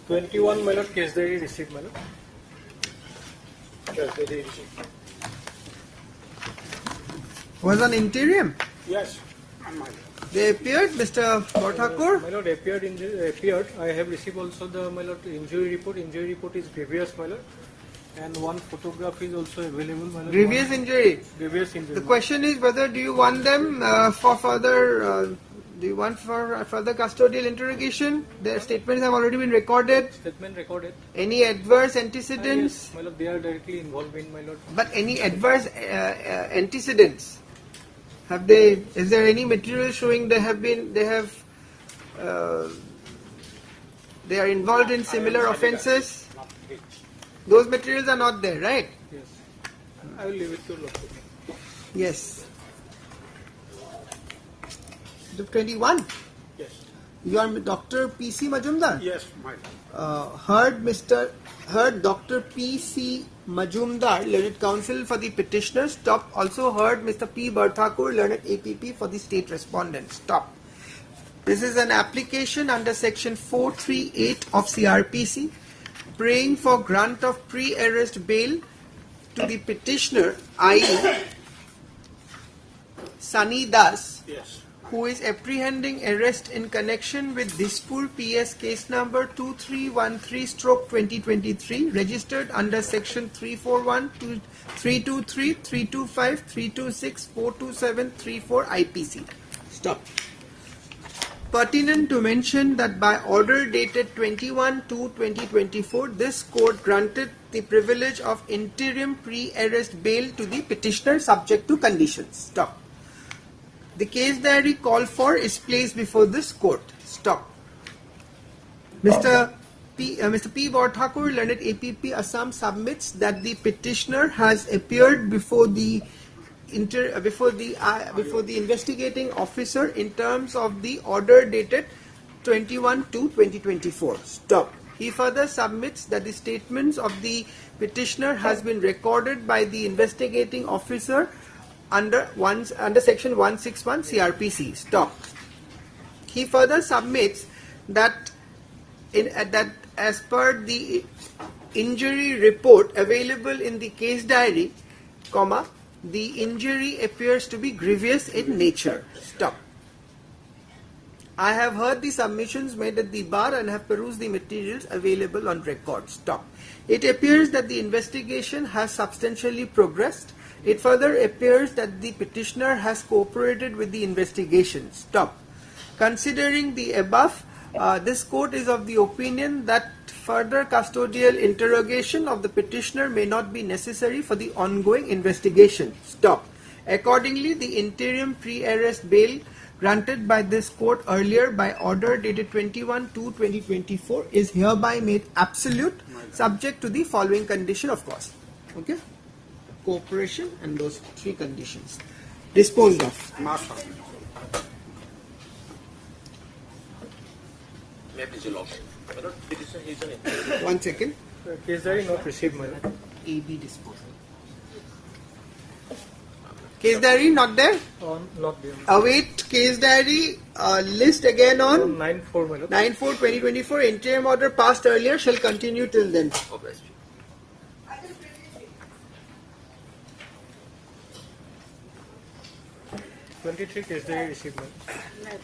21, my lord, case diary received, my lord. Was on interim. Yes. They appeared, Mr. Barthakur. My lord, appeared. I have received also the, my lord, injury report. Injury report is grievous, my lord. And one photograph is also available, my lord. Grievous injury. Grievous injury. The question is whether do you want them for further custodial interrogation? Their statements have already been recorded. Statement recorded. Any adverse antecedents? Yes, my lord, they are directly involved in, my lord. But any adverse antecedents? Is there any material showing they are involved in similar offences? Those materials are not there, right? Yes. I will leave it to Lord. Yes. 21. Yes. You are Dr. P.C. Majumdar? Yes, my Heard Dr. P.C. Majumdar, learned counsel for the petitioner. Stop. Also heard Mr. P. Barthakur, learned APP for the state respondent. Stop. This is an application under section 438 of CRPC, praying for grant of pre-arrest bail to the petitioner, i.e. Sunny Das, yes, who is apprehending arrest in connection with Dispur PS case number 2313/2023 registered under section 341, 323, 325, 326, 427, 34 IPC. Stop. Pertinent to mention that by order dated 21/2/2024, this court granted the privilege of interim pre-arrest bail to the petitioner subject to conditions. Stop. The case diary called for is placed before this court. Stop. Mr. P. Barthakur, learned APP Assam, submits that the petitioner has appeared before the investigating officer in terms of the order dated 21/2/2024. Stop. He further submits that the statements of the petitioner has been recorded by the investigating officer under section 161 CRPC. Stop. He further submits that as per the injury report available in the case diary, the injury appears to be grievous in nature. Stop. I have heard the submissions made at the bar and have perused the materials available on record. Stop. It appears that the investigation has substantially progressed. It further appears that the petitioner has cooperated with the investigation. Stop. Considering the above, this court is of the opinion that further custodial interrogation of the petitioner may not be necessary for the ongoing investigation. Stop. Accordingly, the interim pre-arrest bail granted by this court earlier by order dated 21/2/2024 is hereby made absolute, subject to the following condition, of course. Okay? Cooperation and those three conditions. Disposed of. One second. Case diary not received, my lord. AB disposal. Case diary not there? Not there. Await case diary list again on 9/4, my lord. 9/4/2024. Interim order passed earlier shall continue till then. 23 case diary received, my lord.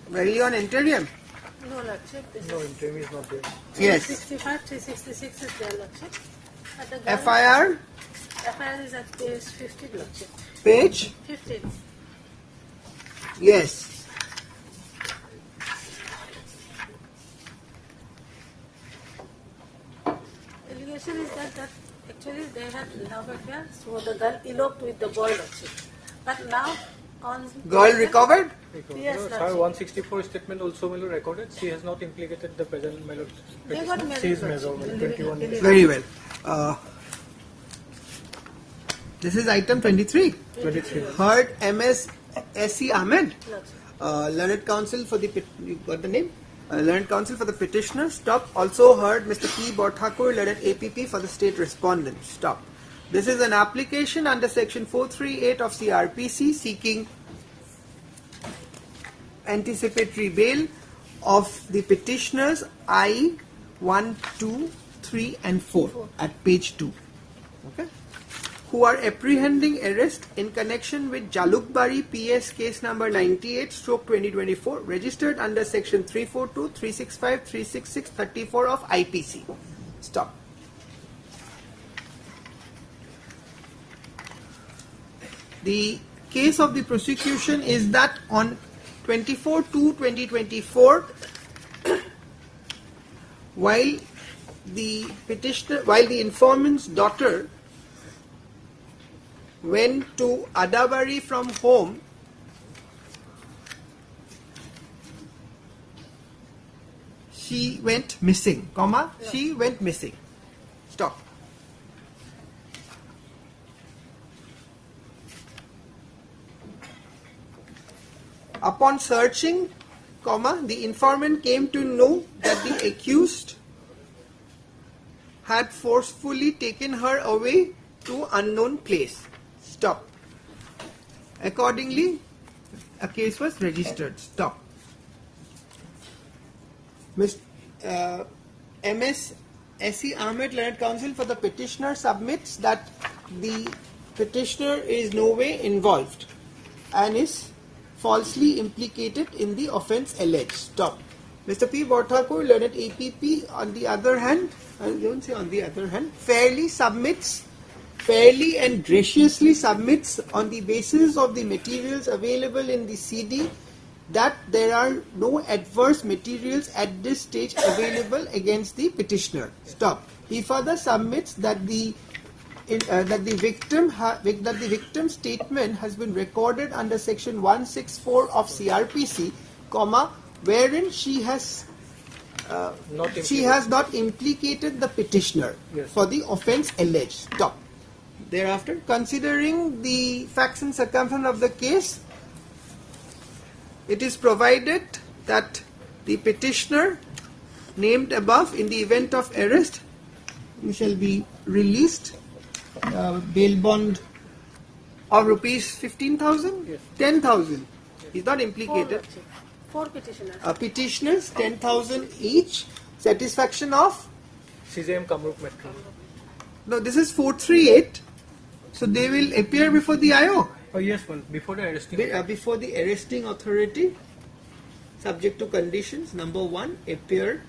Very on interim. No, Lordship. No, interim is not there. Yes. 365, 366 is there, Lordship. But the FIR? FIR is at page 15, Lordship. Page? 15. Yes. Allegation is that actually they had love affair, so the girl eloped with the boy, Lordship. But now on... Girl recovered? Yes, Sir, Lordship. 164 statement also, my lord, recorded. She has not implicated the present, my lord. They got married, She is Lordship. measured, 21. Very well. This is item 23. 23. Heard MS S.C. Ahmed, learned counsel for the you got the name? Learned counsel for the petitioner. Stop. Also heard Mr. P. Borthakur, learned APP for the state respondent. Stop. This is an application under section 438 of CRPC seeking anticipatory bail of the petitioners I, 1, 2, 3 and 4 at page 2. Okay? Who are apprehending arrest in connection with Jalukbari PS case number 98/2024 registered under section 342, 365, 366, 34 of IPC. Stop. The case of the prosecution is that on 24/2/2024, while the informant's daughter went to Adabari from home, she went missing, she went missing. Stop. Upon searching, the informant came to know that the accused had forcefully taken her away to unknown place. Stop. Accordingly, a case was registered. Stop. MS S.E. Ahmed, learned counsel for the petitioner, submits that the petitioner is no way involved and is falsely implicated in the offence alleged. Stop. Mr. P. Borthakur, learned APP, on the other hand, I don't say on the other hand, fairly and graciously submits on the basis of the materials available in the CD that there are no adverse materials at this stage available against the petitioner. Stop. He further submits that the victim's statement has been recorded under section 164 of CRPC, wherein she has not implicated the petitioner for the offence alleged. Stop. Thereafter, considering the facts and circumstances of the case, it is provided that the petitioner named above, in the event of arrest, shall be released, bail bond of rupees 15,000? 10,000. He is not implicated. Four petitioners. Petitioners, 10,000 each. Satisfaction of? CJM Kamrup Metro. No, this is 438. So they will appear before the IO. Oh yes, well, before the arresting. Before the arresting authority. subject to conditions. Number 1, appear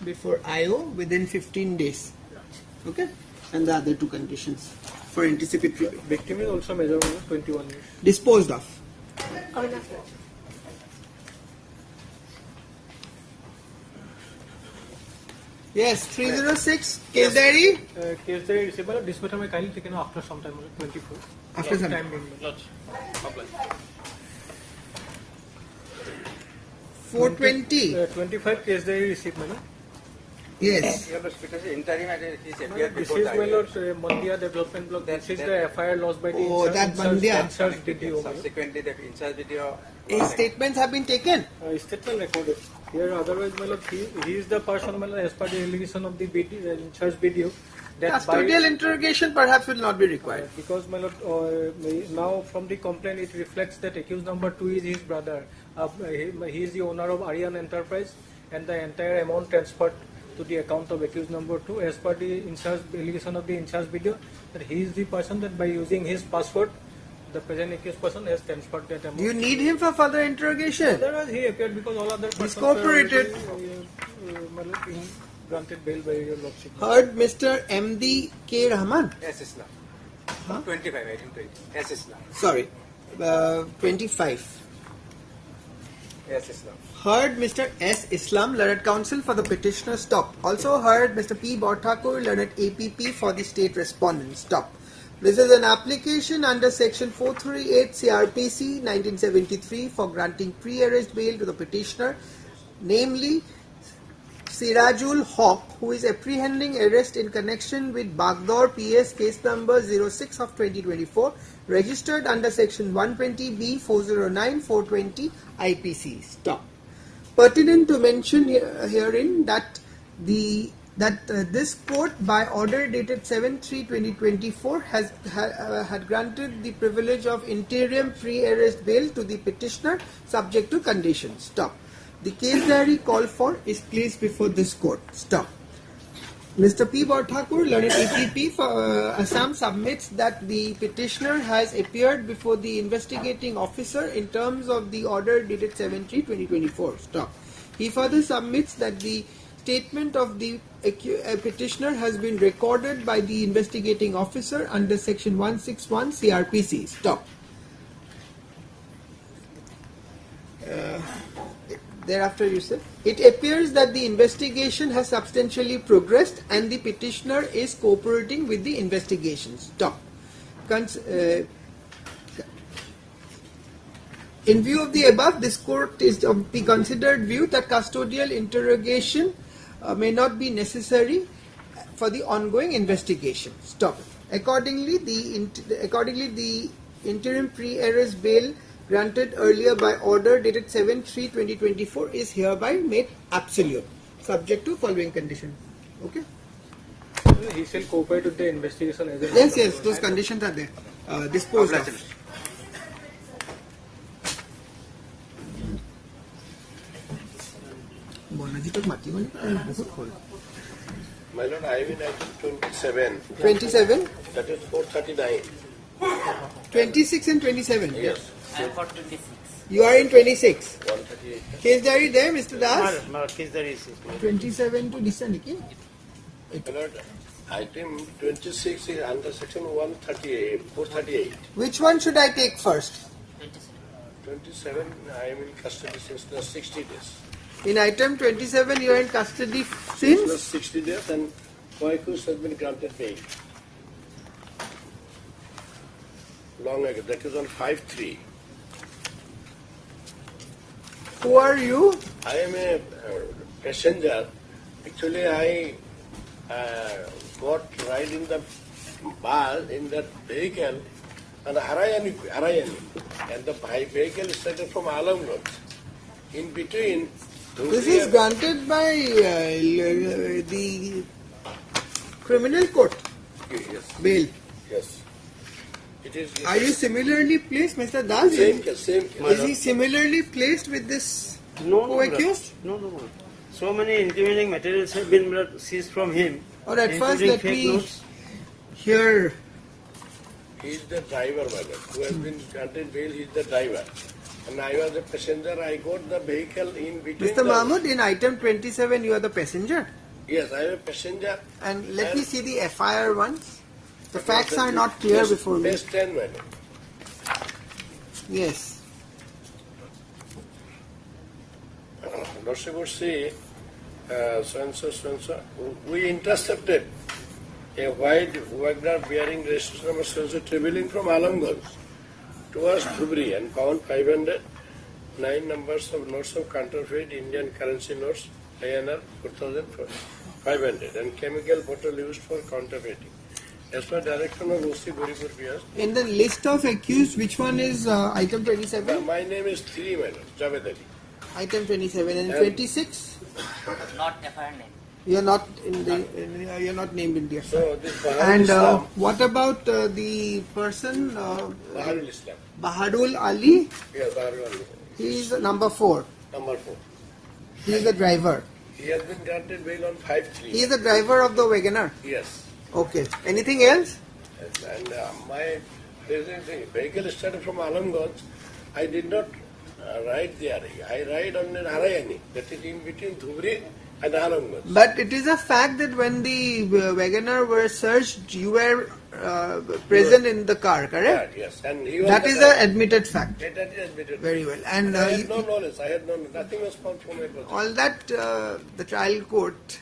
before IO within 15 days. Okay? And the other 2 conditions for anticipatory bail. Victim is also measured 21 years. Disposed of. Yes, 306, case diary. Case diary receivable. This matter may kindly taken after some time, 24. After some time. Lodge. 420. 25 case diary received, madam. Yes. This is my lord, Mandia development block. This is the FIR lost by the Mandia. Subsequently, the in-charge DDO. His statements have been taken. Statement recorded. Here, otherwise, my lord, he is the person, my lord, as per the allegation of the in-charge video. Custodial interrogation perhaps will not be required. Because, my lord, now from the complaint, it reflects that accused number 2 is his brother. He is the owner of Aryan Enterprise, and the entire amount transferred to the account of accused number 2 as per the allegation of the in-charge video, that he is the person that by using his password, the present accused person has transferred that amount. You need him for further interrogation. Otherwise, he appeared because all other persons cooperated. Granted bail by your lordship. Heard Mr. M.D. K. Rahman. Yes, Islam. 25, I think 20. Yes, Islam. Sorry, 25. Yes, Islam. Heard Mr. S. Islam, learned counsel for the petitioner, stop. Also heard Mr. P. Borthakur, learned APP for the state respondent, stop. This is an application under section 438 CRPC 1973 for granting pre-arrest bail to the petitioner, namely Sirajul Haq, who is apprehending arrest in connection with Baghdor PS case number 06 of 2024, registered under section 120B 409 420 IPC. Stop. Pertinent to mention herein that this court, by order dated 7/3/2024, had granted the privilege of interim pre-arrest bail to the petitioner, subject to conditions. Stop. The case diary called for is placed before this court. Stop. Mr. P. Borthakur, learned APP for Assam, submits that the petitioner has appeared before the investigating officer in terms of the order dated 7/3/2024. Stop. He further submits that the statement of the petitioner has been recorded by the investigating officer under section 161 CRPC. Stop. Thereafter you said, it appears that the investigation has substantially progressed and the petitioner is cooperating with the investigation. Stop. In view of the above, this court is of the considered view that custodial interrogation may not be necessary for the ongoing investigation. Stop. Accordingly, the interim pre-arrest bail granted earlier by order dated 7/3/2024 is hereby made absolute, subject to following conditions. Okay? He shall cooperate with the investigation as a Yes, those conditions are there. Disposed of. My lord, I am in item 27. 27? That is 439. 26 and 27? Yes. I am for 26. You are in 26. 138. Case diary there, Mr. Das? Case diary is 27 to December. My lord, item 26 is under section 138, 438. Which one should I take first? 27, I am in custody since the 60 days. In item 27, you are in custody since? 60 days, and Koikus has been granted bail. Long ago, that is on 5/3. Who are you? I am a passenger. Actually, I got ride in the bus, in that vehicle, and Arayani, and the vehicle started from Alamganj. In between, this is granted by the criminal court. Yes. Bail. Yes. It is. Are you similarly placed, Mr. Das? Same case, same case. Is he similarly placed with this co-accused? No. So many incriminating materials have been seized from him. Or at first, let me hear. He is the driver, my lord, who has been granted bail. He is the driver. and I was a passenger. I got the vehicle in between. Mr. Mahmood, in item 27, you are the passenger. Yes, I am a passenger. And let me see the FIR ones. The facts are not clear before me. Page 10, madam. Yes. Lordship would say, so and so, we intercepted a white Wagner bearing registration number so and so traveling from Alamganj towards Dhubri and found 509 numbers of notes of counterfeit Indian currency notes, INR 4,500, and chemical bottle used for counterfeiting. As per direction of OC Goripur PS. In the list of accused, which one is item 27? My name is 3, madam, Javed Ali. Item 27 and 26? Not FIR name. You are not in the. You are not named in the. So this And what about the person? Baharul Islam. Baharul Ali. Yes, Baharul Ali. He is number 4. Number 4. He is the driver. He has been granted bail on 5-3. He is the driver of the Wagoner. Yes. Okay. Anything else? And my vehicle started from Alamganj. I did not ride there. I ride on Narayani. That is in between Dhubri and Alamganj. But it is a fact that when the Wagoner were searched, you were present in the car, correct? Yes. And he was that is an admitted fact. That is admitted. Very well. And I had no knowledge. I had nothing was found from my possession. all that the trial court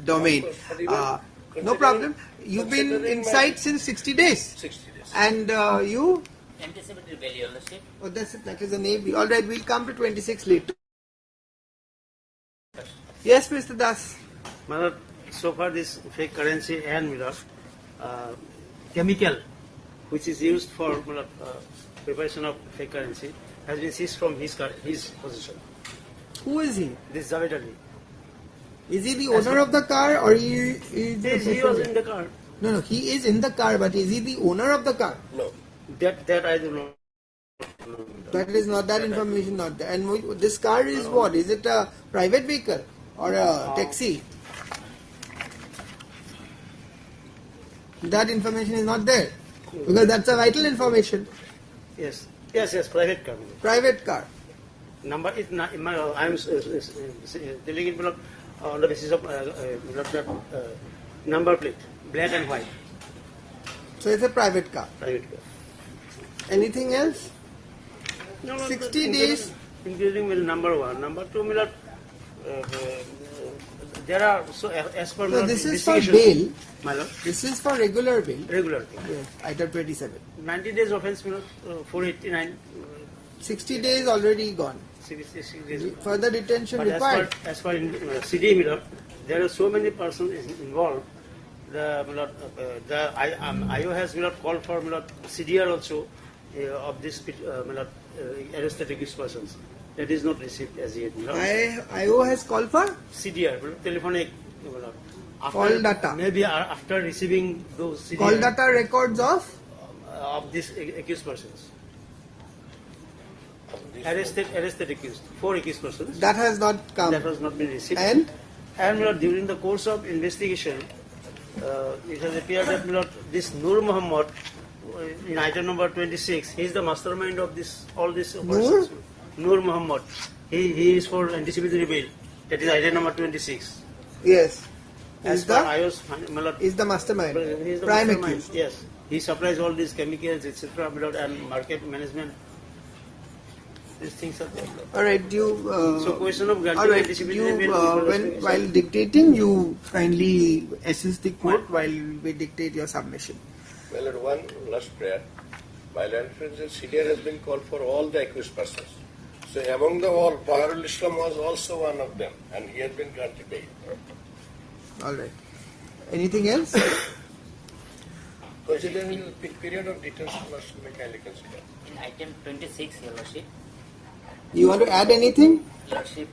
domain. No problem. You've been inside since 60 days. 60 days. And you? Anticipated bail, Your Lordship. Oh, that's it. That is the name. All right, we'll come to 26 later. Yes, Mr. Das. So far this fake currency and chemical which is used for preparation of fake currency has been seized from his possession. Who is he? This Javed Ali. Is he the owner of the car or he is He was in the car. No, he is in the car, but is he the owner of the car? No. That I do not know. That is not, that information not there. And this car is what? Is it a private vehicle or a taxi? That information is not there. Because that's a vital information. Yes, private car. Private car. Number is not. I am dealing it on the basis of number plate, black and white. So it's a private car. Private car. Anything else? No, 60 days. Including will number 1. Number 2, there are, so as per So this is for bail. My lord. This is for regular bail. Regular bail. Yes, item 27. 90 days offence, 489. 60 days already gone. 60 days. Further detention But required. as per CD, there are so many persons involved. The IO has called for CDR also of this arrested accused persons. That is not received as yet. IO has called for? CDR, telephonic. Call data. Maybe after receiving those CDR. Call data records of? Of these accused persons. Arrested accused. 4 accused persons. That has not come. That has not been received. And during the course of investigation, it has appeared that this Nur Muhammad, in item number 26, he is the mastermind of all these persons. Nur Muhammad. He is for anticipatory bail. That is item number 26. Yes. As per IOS, is the mastermind. He is the Prime mastermind. accused. Yes. He supplies all these chemicals, etc., and market management. These things are there. All right, you. So question of granting all right, anticipatory you, bail. while dictating, you kindly assist the court while we dictate your submission. My lord, one last prayer. My lord, CDR has been called for all the accused persons. So among the all, Baharul Islam was also one of them, and he has been granted bail. All right. Anything else? Considering the period of detention must be kindly considered. In item 26, Your Lordship. You want to add anything? Lordship,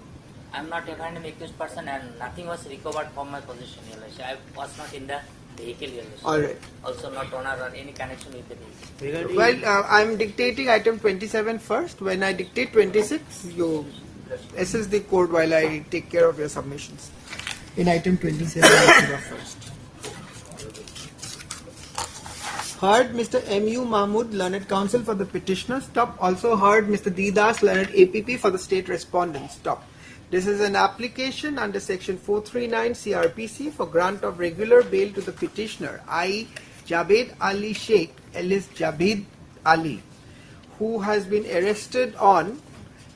I am not a random accused person and nothing was recovered from my possession, Your Lordship. I was not in the vehicle, Your Lordship. All right. Also not owner or any connection with the vehicle. Well, I'm dictating item 27 first. When I dictate 26, you assist the court while I take care of your submissions. In item 27, I first. heard Mr. M.U. Mahmood, learned counsel for the petitioner. Stop. Also heard Mr. D. Das, learned APP for the state respondent. Stop. This is an application under section 439 CRPC for grant of regular bail to the petitioner, i.e. Javed Ali Sheikh, alias Javed Ali, who has been arrested on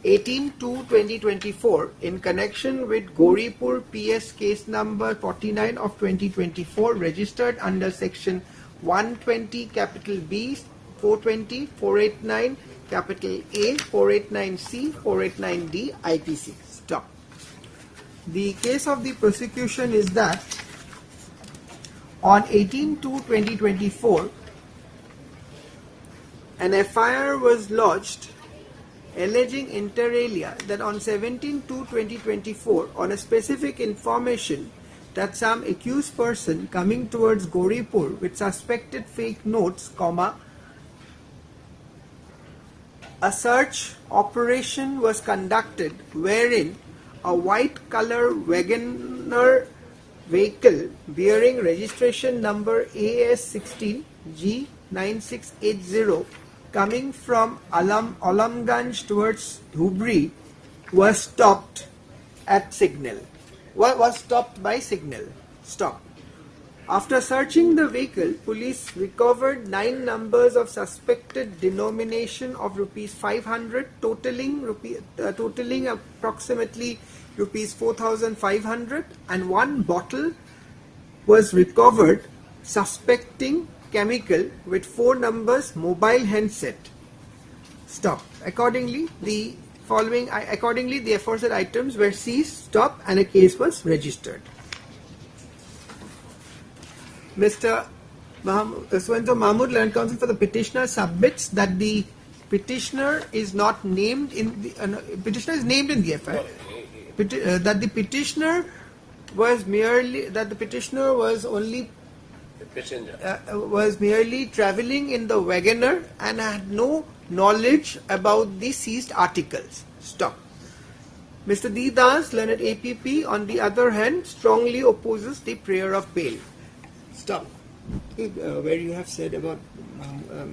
18/2/2024 in connection with Gauripur PS case number 49 of 2024, registered under section 120 capital B, 420, 489 capital A, 489C, 489D IPC. Stop. The case of the prosecution is that on 18/2/2024 an FIR was lodged alleging inter alia that on 17/2/2024 on a specific information that some accused person coming towards Gauripur with suspected fake notes, a search operation was conducted wherein a white color Wagoner vehicle bearing registration number AS16 G9680 coming from Alamganj towards Dhubri was stopped at signal. Was stopped by signal. Stop. After searching the vehicle, police recovered 9 numbers of suspected denomination of rupees 500, totaling approximately rupees 4,500, and 1 bottle was recovered suspecting chemical with 4 numbers mobile handset. Stop. Accordingly, the aforesaid items were seized, stopped, and a case was registered. Mr. Suwento Mahmood, learned counsel for the petitioner, submits that the petitioner is not named in the petitioner is named in the FIR. That the petitioner was merely merely travelling in the Wagoner and had no knowledge about the seized articles. Stop. Mr. D. Das, learned APP, on the other hand, strongly opposes the prayer of bail. Stop. Where you have said about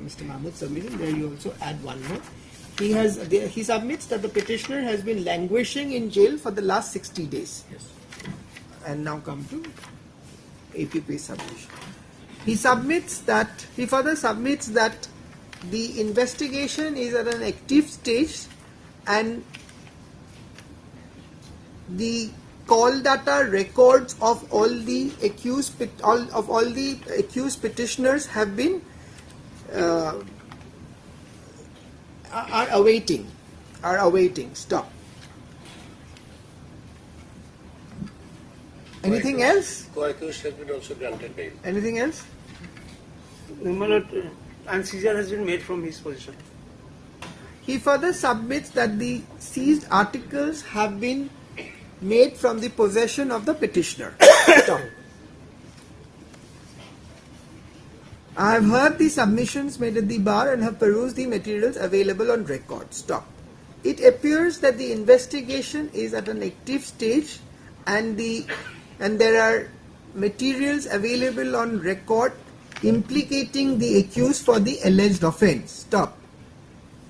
Mr. Mahmood's submission, there you also add one more. He submits that the petitioner has been languishing in jail for the last 60 days. Yes. And now come to APP submission. He further submits that the investigation is at an active stage and the call data records of all the accused petitioners have been are awaiting. Stop. Anything else? Co-accused has been also granted bail. Anything else? And seizure has been made from his position. He further submits that the seized articles have been made from the possession of the petitioner. Stop. I have heard the submissions made at the bar and have perused the materials available on record. Stop. It appears that the investigation is at an active stage and there are materials available on record implicating the accused for the alleged offence. Stop.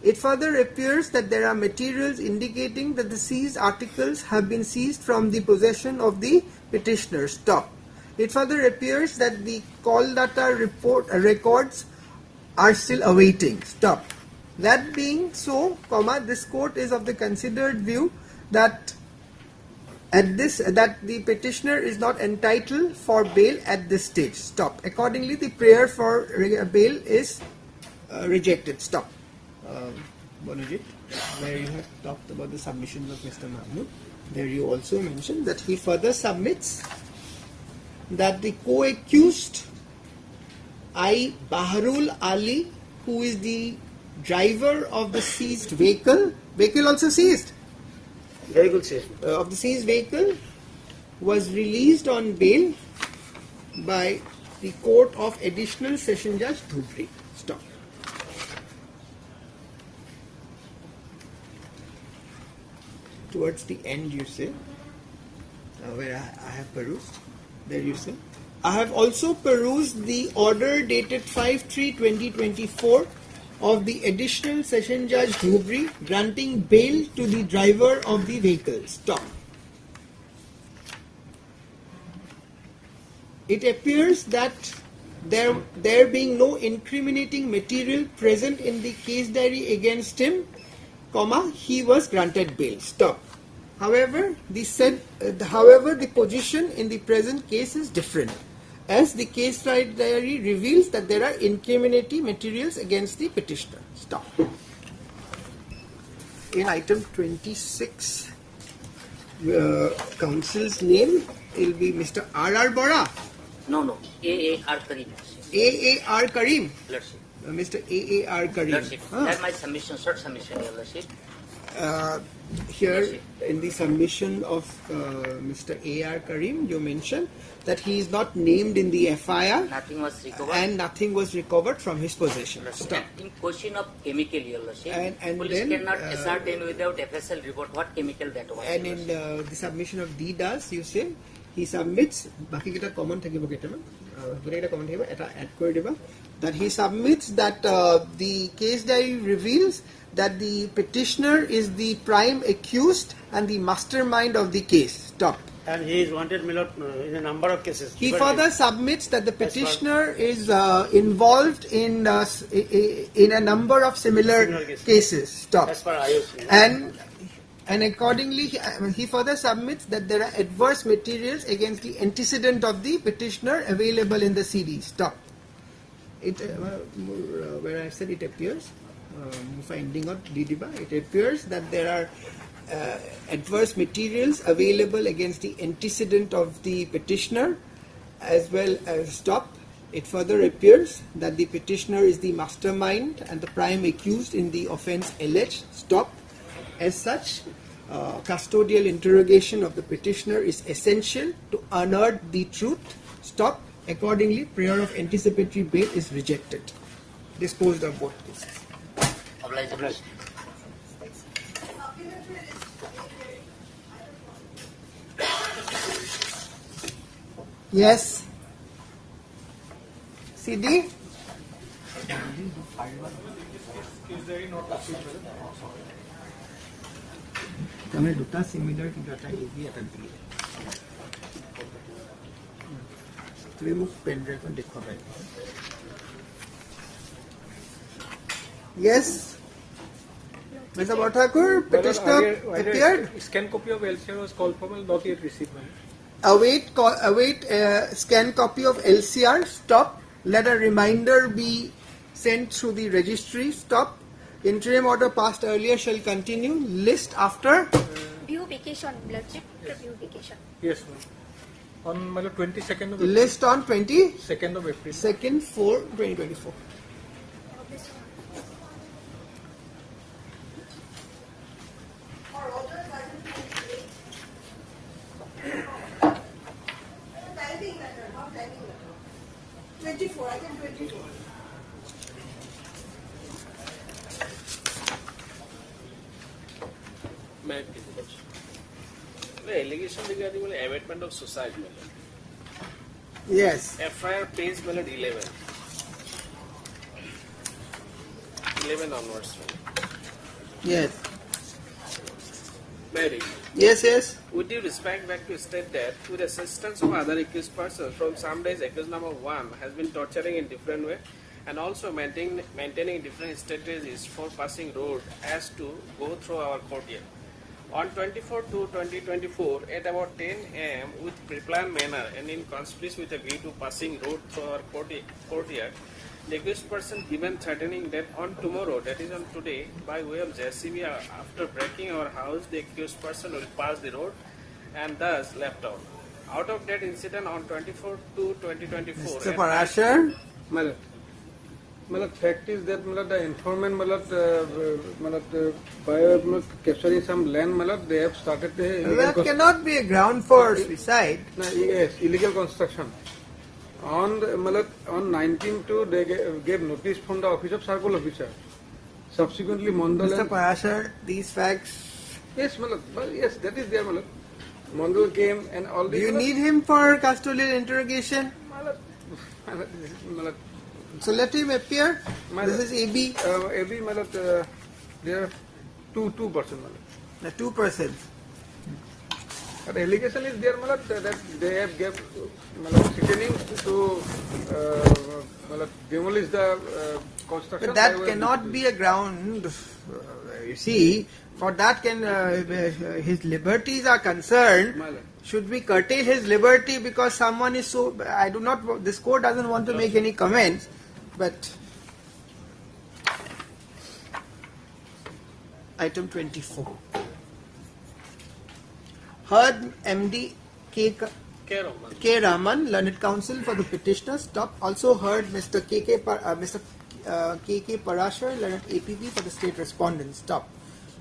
It further appears that there are materials indicating that the seized articles have been seized from the possession of the petitioner. Stop. It further appears that the call data records are still awaiting. Stop. That being so, this court is of the considered view that that the petitioner is not entitled for bail at this stage. Stop. Accordingly, the prayer for bail is rejected. Stop. Bonajit, where you have talked about the submissions of Mr. Mahmood, there you also mentioned that he further submits that the co-accused Baharul Ali, who is the driver of the seized vehicle also seized, of the seized vehicle, was released on bail by the Court of Additional Session Judge Dhubri. Stop. Towards the end you say, where I have perused, there you say, I have also perused the order dated 5/3/2024 of the Additional Session Judge Dhubri granting bail to the driver of the vehicle. Stop. It appears that there being no incriminating material present in the case diary against him, he was granted bail. Stop. However, the position in the present case is different, as the case diary reveals that there are incriminating materials against the petitioner. Stop. In item 26, counsel's name will be Mr. R.R. Bora. No. A.A.R. Karim. A.A.R. Karim. Lordship. Mr. A.A.R. Karim. Lordship. That's my submission, short submission, Your Lordship. Here in the submission of Mr. A.R. Karim, you mentioned that he is not named in the FIR. Nothing was recovered. And nothing was recovered from his possession. Stop. In question of chemical, Your Lordship, and police then, cannot ascertain without FSL report what chemical that was. And in the submission of D does, you say, he submits, that he submits that the case diary reveals that the petitioner is the prime accused and the mastermind of the case. Stop. And he is wanted, my lord, in a number of cases. He further submits that the petitioner is involved in a number of similar cases. Stop. As per IOC. And accordingly, he further submits that there are adverse materials against the antecedent of the petitioner available in the CD. Stop. Where I said it appears, finding out Didiba, it appears that there are adverse materials available against the antecedent of the petitioner as well as stop. It further appears that the petitioner is the mastermind and the prime accused in the offence alleged. Stop. As such, custodial interrogation of the petitioner is essential to unearth the truth. Stop. Accordingly, prayer of anticipatory bail is rejected. Disposed of both cases. Obliged. Yes. CD? Tamil duta similar to data AB at B. We move pen drive and decover. Yes. Mr. Bhattakur, petitioner appeared. Scan copy of LCR was called for, not yet received. Await scan copy of LCR. Stop. Let a reminder be sent through the registry. Stop. Interim order passed earlier shall continue. List after. Due vacation, Lordship. Due vacation. Yes, ma'am. On 22nd of April. List on 2nd of April. 2nd 4/2024. The allegation regarding abatement of suicide. Yes. FIR page 11. 11 onwards. Yes. Mary. Yes. With due respect, back to state that with assistance of other accused persons, from some days accused number 1 has been torturing in different way and also maintaining different strategies for passing road as to go through our courtyard. On 24/2/2024 at about 10 am with pre-planned manner and in conspiracy with a view to passing road through our courtyard, the accused person given threatening that on tomorrow, that is on today, by way of JCB after breaking our house, the accused person will pass the road and thus left out. Out of that incident on 24/2/2024. Mr. Parashar. Fact is that the informant by capturing some land they have started that cannot be a ground for suicide. Yes, illegal construction. On 19/2 they gave notice from the office of circle officer. Subsequently, Mondal. Mr. Parashar, these facts. Yes, yes, that is there. Mondal came and all. Do you need him for custodial interrogation? So let him appear. This is AB. AB, there are two person. The 2%. The allegation is there, that they have gave threatening to demolish the construction. But that cannot be a ground. You see, for that his liberties are concerned. Should we curtail his liberty because someone is so? I do not. This court doesn't want to make any comments, but item 24. Heard MD K. Raman, Learned Counsel for the petitioner, stop. Also heard Mr. K.K. Parashar, Learned APP for the state respondent, stop.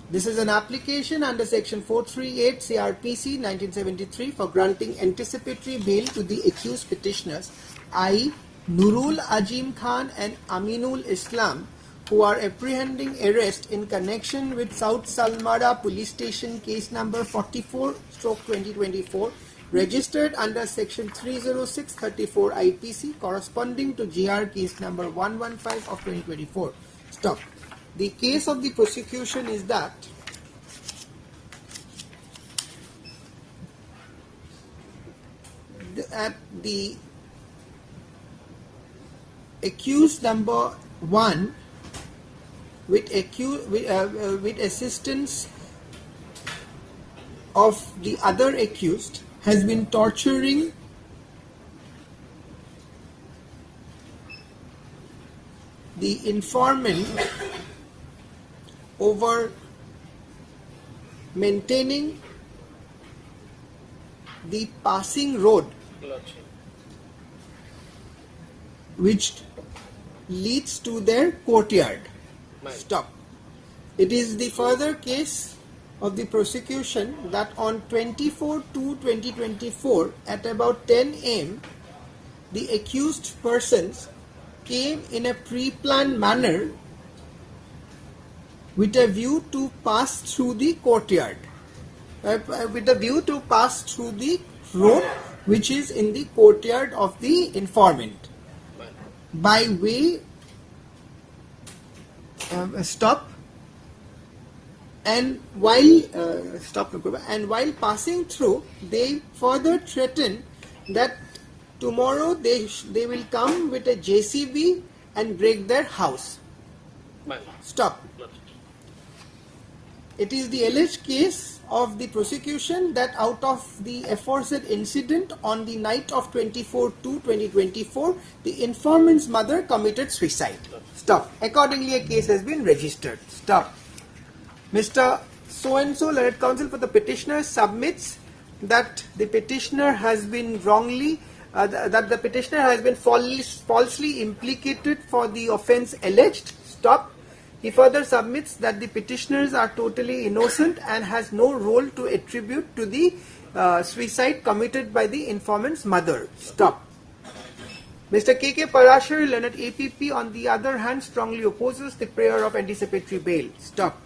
This is an application under section 438 CRPC 1973 for granting anticipatory bail to the accused petitioners, i.e. Nurul Azim Khan and Aminul Islam, who are apprehending arrest in connection with South Salmara Police Station case number 44/2024, registered under section 30634 IPC corresponding to GR case number 115 of 2024. Stop. The case of the prosecution is that the accused number 1 with assistance of the other accused has been torturing the informant over maintaining the passing road which leads to their courtyard. Stop. It is the further case of the prosecution that on 24/2/2024 at about 10 am the accused persons came in a pre-planned manner with a view to pass through the courtyard, with a view to pass through the road which is in the courtyard of the informant. By way, stop, and while passing through, they further threaten that tomorrow they will come with a JCB and break their house. Stop. It is the alleged case of the prosecution that out of the aforesaid incident on the night of 24/2/2024, the informant's mother committed suicide. Stop. Accordingly, a case has been registered. Stop. Mr. So-and-so, Learned Counsel for the petitioner, submits that the petitioner has been falsely falsely implicated for the offence alleged. Stop. He further submits that the petitioners are totally innocent and has no role to attribute to the suicide committed by the informant's mother. Stop. Mr. K.K. Parashar, Learned APP, on the other hand, strongly opposes the prayer of anticipatory bail. Stop.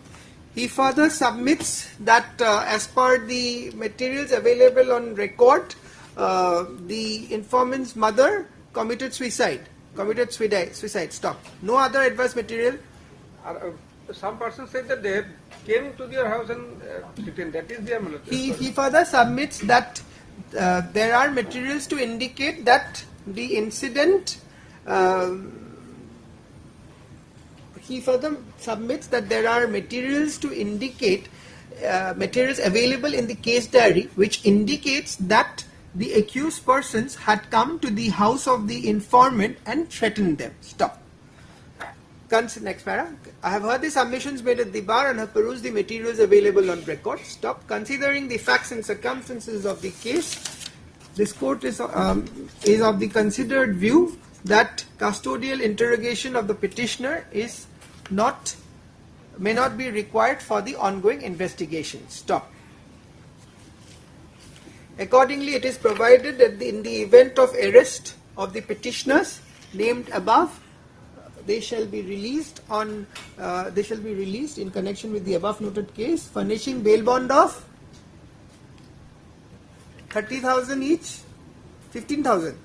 He further submits that as per the materials available on record, the informant's mother committed suicide. Stop. No other adverse material. Some persons said that they came to their house and that is their military. He further submits that there are materials to indicate that the incident. He further submits that there are materials to indicate materials available in the case diary which indicates that the accused persons had come to the house of the informant and threatened them. Stop. Next para. I have heard the submissions made at the bar and have perused the materials available on record. Stop. Considering the facts and circumstances of the case, this court is of the considered view that custodial interrogation of the petitioner may not be required for the ongoing investigation. Stop. Accordingly, it is provided that in the event of arrest of the petitioners named above, they shall be released in connection with the above noted case, furnishing bail bond of 30,000 each, 15,000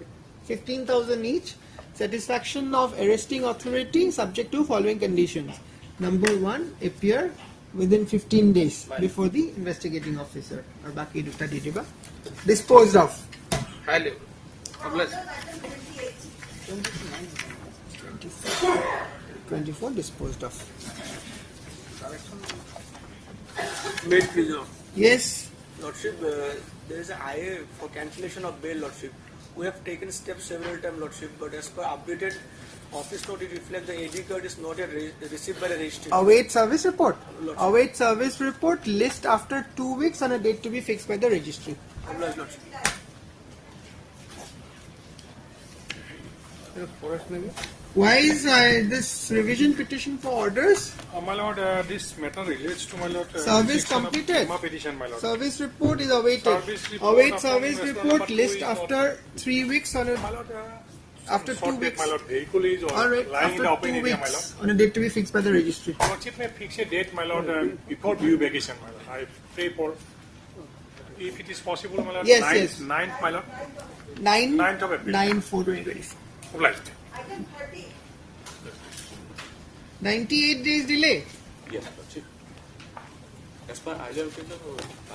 15,000 each. Satisfaction of arresting authority subject to following conditions. Number 1, appear within 15 days before the investigating officer. Or baki dutta dijiba. Disposed of. 24 disposed of. Wait, please. Yes. Lordship, there is an IA for cancellation of bail, Lordship. We have taken steps several times, Lordship, but as per updated office note, it reflects the AD card is not yet received by the registry. Await service report. Lordship. Await service report. List after 2 weeks on a date to be fixed by the registry. Obliged, Lordship. Why is this revision petition for orders? My lord, this matter relates to my lord. Service section of completed. Prima petition, my lord. Service report is awaited. Service report Await after service investor report. number List two is after 3 weeks on a. After 2 Short date, weeks. my lord. Vehicle is Alright, lying in the after open 2 area, my lord. weeks on a date to be fixed by the registry. Lordship may fix a date, my lord, before due vacation, my lord. I pray for, if it is possible, my lord. Yes, 9th, yes. 9th, my lord. 9th of April. 9/4/2024. Obliged. 98 days delay. Yes, Lordship. As per earlier occasion,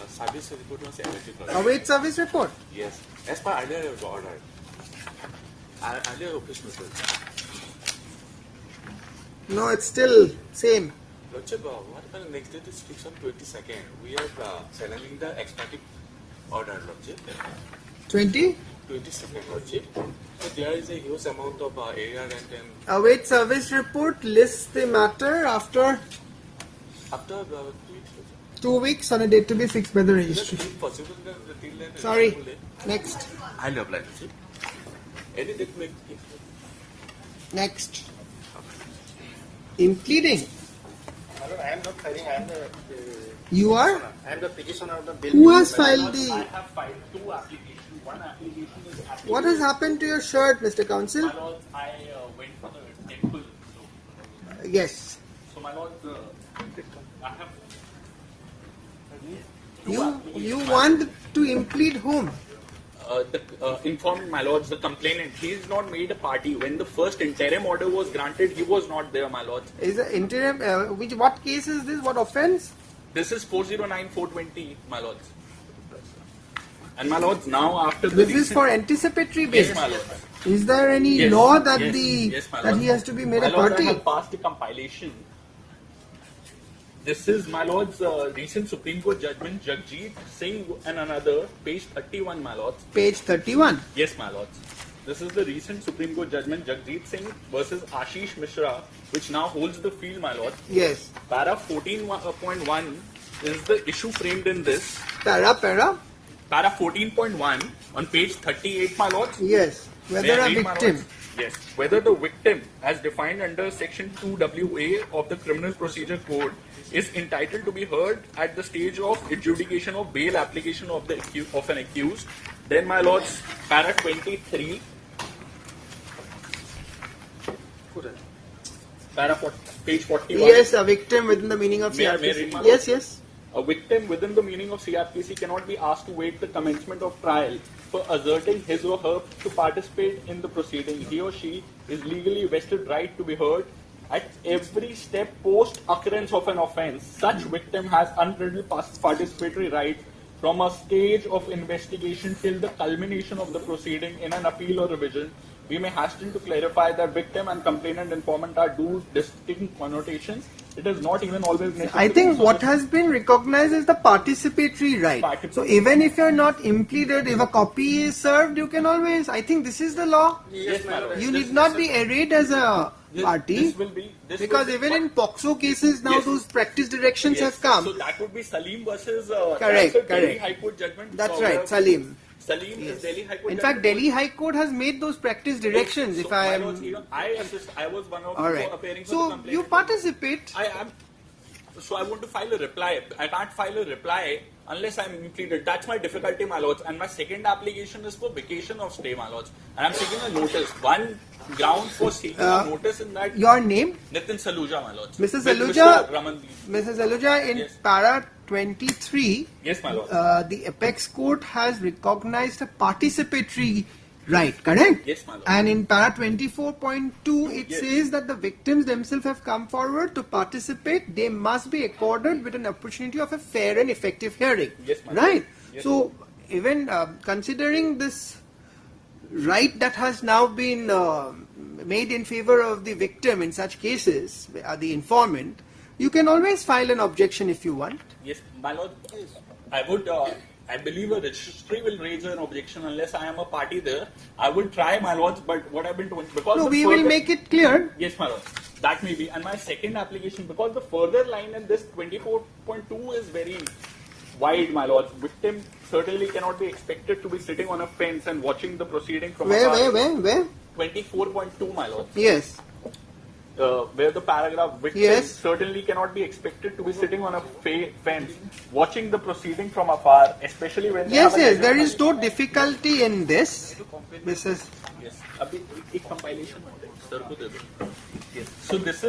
service report was awaited. Await service report. Yes. As per earlier order. Earlier office notice. No, it's still same. Lordship, what about the next date is fixed on 22nd? We are challenging the expiry order, Lordship. 22nd, Lordship. So there is a huge amount of area and then Await service report lists the matter after after 2 weeks on a date to be fixed by the is registry. it possible that the till then Sorry. Next. I'll apply, Lordship. Any date make Next. In pleading. I am not filing. I am the You are? I am the petitioner of the bill. Who has filed I the? have filed 2 applications. One application is application. What has happened to your shirt, Mr. Counsel? My lord, I went for the temple. Yes. So my lord, I have You want to implead whom? informed my lords, the complainant. He is not made a party. When the first interim order was granted, he was not there, my lords. Is the interim? What case is this? What offence? This is 409-420, my lords. And my lords, now after the This is recent- for anticipatory basis. Yes, my lord. Is there any Yes, law that yes, yes, my that lord. he has to be made My a lord, party? I have passed the compilation. This is my lord's recent Supreme Court judgment, Jagjit Singh and another, page 31, my lords. Page 31. Yes, my lords. This is the recent Supreme Court judgment, Jagjit Singh versus Ashish Mishra, which now holds the field, my lords. Yes. Para 14.1 is the issue framed in this. Para. Para 14.1 on page 38, my lords. Yes. Whether May I a read, my victim. lords? Yes. Whether the victim, as defined under section 2WA of the Criminal Procedure Code, is entitled to be heard at the stage of adjudication of bail application of an accused. Then, my lords, para 23. Page 41. Yes, a victim within the meaning of May I read, CRPC. my Yes, lords? yes. A victim within the meaning of CRPC cannot be asked to wait the commencement of trial for asserting his or her to participate in the proceeding. He or she is legally vested right to be heard at every step post occurrence of an offence. Such victim has unbridled participatory right from a stage of investigation till the culmination of the proceeding in an appeal or revision. We may hasten to clarify that victim and complainant informant are two distinct connotations. It is not even always necessary. I think what has been recognized is the participatory right. So even if you're not impleaded, if a copy is served, you can always. I think this is the law. Yes, my lord. You need not be arrayed as a party. This will be Because even in POXO cases now Yes. those practice directions Yes. have come. So that would be Salim versus Correct, that's a Delhi correct. High Court judgment. That's So, right, Salim. Salim is Delhi High Court. In fact, Delhi High Court has made those practice directions. So, If I my lords, am. even I assist. I was one of All right. appearing for So the complaint. you participate. I am. So I want to file a reply. I can't file a reply unless I'm impleaded. That's my difficulty, my lords. And my second application is for vacation of stay, my lords. And I'm seeking a notice. One ground for seeking a notice in that. Your name? Nitin Saluja, my lords. Mrs. With Saluja, Mr. Ramandeep. Mrs. Saluja, in para 23, Yes, my lord. the Apex Court has recognized a participatory Right, correct? Yes, my lord. And in para 24.2, it says that the victims themselves have come forward to participate. They must be accorded with an opportunity of a fair and effective hearing. Yes, my lord. Right? Yes, So, even considering this right that has now been made in favor of the victim in such cases, the informant, you can always file an objection if you want. Yes, my lord. I would. I believe a registry will raise an objection unless I am a party there. I will try, my lords, but what I've been doing because No, the we will make it clear. Yes, my lord. That may be. And my second application, because the further line in this 24.2 is very wide, my lords. Victim certainly cannot be expected to be sitting on a fence and watching the proceeding from Where? 24.2, my lord. Yes. Where the paragraph victim Yes. certainly cannot be expected to be sitting on a fence watching the proceeding from afar, especially when they Yes, have a yes, there legal is no difficulty in this. This is Yes. अभी एक compilation sir को दे दो. Yes. So this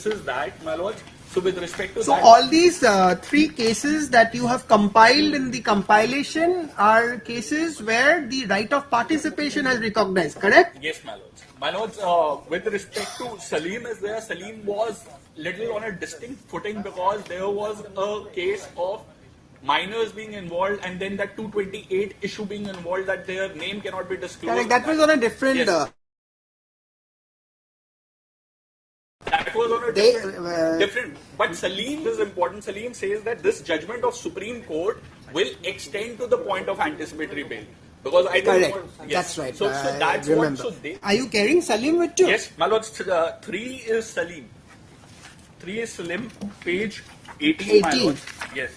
is that, my lord. So with respect to so that, all these three cases that you have compiled in the compilation are cases where the right of participation is recognized, correct? yes, my lords. My lords, with respect to Salim is there. Salim was little on a distinct footing because there was a case of minors being involved and then that 228 issue being involved that their name cannot be disclosed. Correct. That was on a different. Yes. That was on a different. But Salim is important. Salim says that this judgment of Supreme Court will extend to the point of anticipatory bail. Because I don't Correct. want- yes. That's right. So that's remember. what. So they, Are you carrying Salim with you? yes, my lords. 3 is Salim. 3 is Salim. Page 18. My 18. lords. Yes.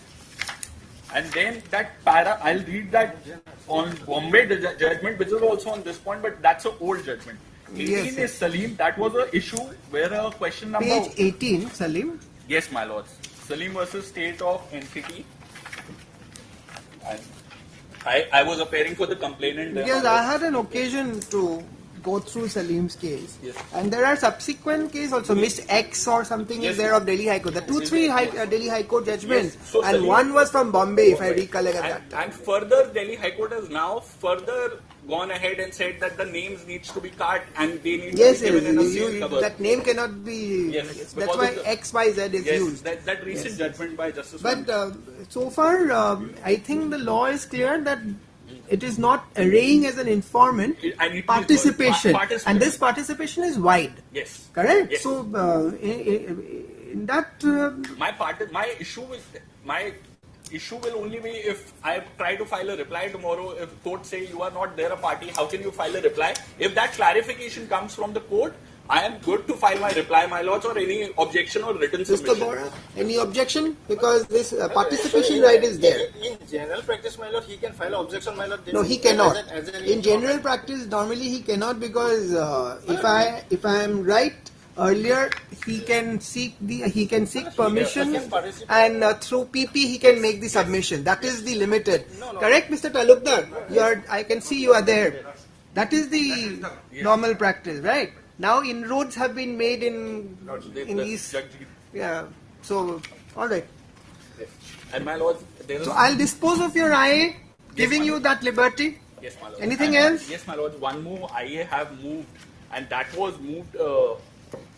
And then that para, I'll read that on Bombay judgment, which is also on this point, but that's an old judgment. 18 Yes, is Salim. That was an issue where a question number. Page 18, Salim. Yes, my lords. Salim versus State of NCT. And I was appearing for the complainant. Because I had an occasion to go through Salim's case. Yes. And there are subsequent cases also. Miss X or something Yes. is there of Delhi High Court. The 2-3 Delhi High Court judgments. Yes. So and Salim- one was from Bombay, if I recollect at that. And further, Delhi High Court has now further gone ahead and said that the names needs to be cut and they need Yes, to be given in a seal you, cover. that name cannot be. Yes, That's because why of the- XYZ is yes, used. that recent judgment by Justice. But so far, I think the law is clear that it is not arraying as an informant. I need to Participation. participation. And this participation is wide. Yes. Correct? Yes. So, in that. My issue will only be if I try to file a reply tomorrow. If court say you are not there a party, how can you file a reply? If that clarification comes from the court, I am good to file my reply, my lords, or any objection or written Mr. submission. Bora, any objection? Because this participation right is there. In general practice, my lord, he can file objection, my lord. No, he cannot. As an In general practice, normally he cannot because if I am right, earlier he can seek permission and through PP he can make the submission. That is the limited. Correct, Mr. Talukdar? I can see you are there. That is the normal practice, right? Now inroads have been made in these. Yeah. So all right. And my lords, there is. So I'll dispose of your IA, giving you that liberty. Yes, my lord. Anything And, else? Yes, my lord. One more IA have moved, and that was moved.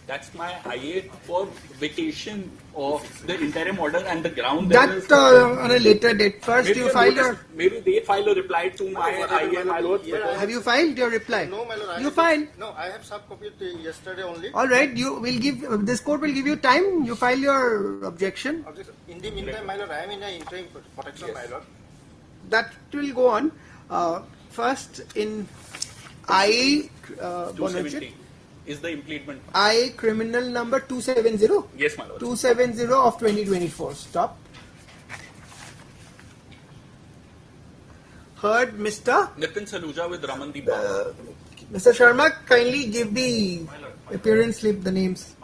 That's my IA for vacation of the interim order and the ground. there is- That on a later date. First, maybe you a file notice- your. Maybe they file a reply to my IA, my lord. because- Have you filed your reply? No, my lord. You filed. No, I have subcopied yesterday only. All right. You will give. This court will give you time. You file your objection. In the meantime, my lord, I am in an interim protection, my lord. That will go on. First in I. 270 is the implement. I criminal number 270. Yes, my lord. 270 of 2024. Stop. Heard, Mr. Nitin Saluja with Ramandeep Babu. Mr. Sharma, kindly give the appearance slip, the names.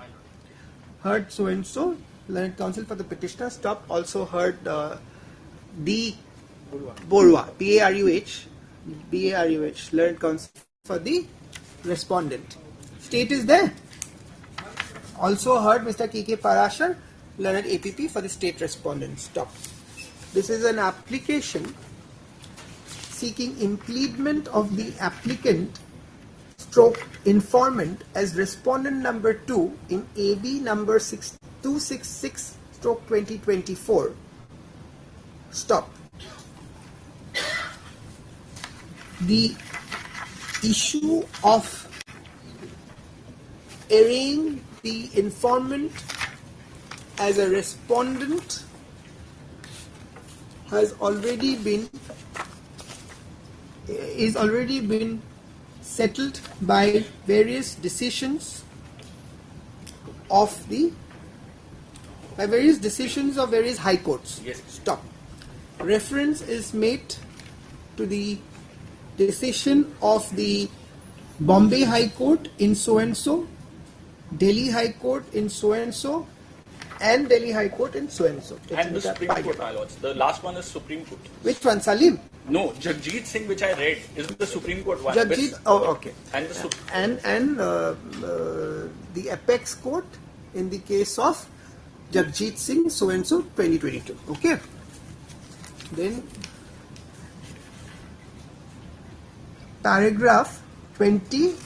Heard so and so. Learned counsel for the petitioner. Stop. Also heard D. Borua. Baruh. Baruh. Learned counsel for the respondent. State is there. Also heard Mr. K.K. Parashar, learned APP for the state respondent. Stop. This is an application seeking impleadment of the applicant stroke informant as respondent number 2 in AB number 266 stroke 2024. Stop. The issue of arraying the informant as a respondent is already been settled by various decisions of various high courts. Yes. Stop. Reference is made to the decision of the Bombay High Court in so and so, Delhi High Court in so and so, and Delhi High Court in so and so. And the Supreme Court, my lords. The last one is Supreme Court. Which one, Salim? No, Jagjit Singh, which I read, is the Supreme Court one. Jagjit, oh, okay. And the the apex court in the case of Jagjit Singh so and so 2022. Okay. Then paragraph 20.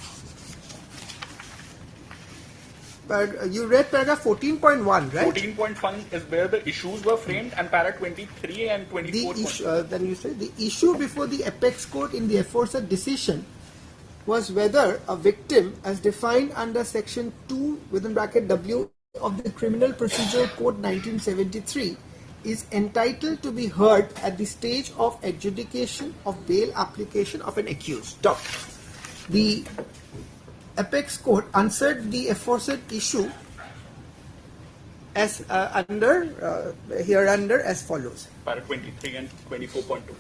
You read paragraph 14.1, right? 14.1 is where the issues were framed, and para 23 and 24. Then you say the issue before the apex court in the aforesaid decision was whether a victim, as defined under section 2 within bracket W of the Criminal Procedure Code 1973, is entitled to be heard at the stage of adjudication of bail application of an accused. Stop. The apex court answered the aforesaid issue as hereunder as follows. Para 23 and 24.2.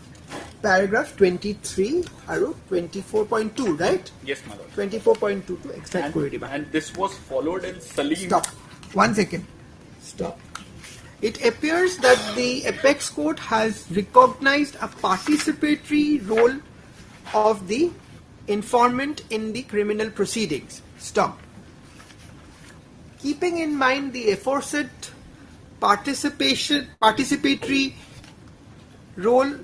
Paragraph 23 aru 24.2, right? Yes, my lord. 24.2 to exact Kuridiba. And this was followed in Salim. Stop. 1 second. Stop. It appears that the apex court has recognized a participatory role of the informant in the criminal proceedings. Stop. Keeping in mind the aforesaid participatory role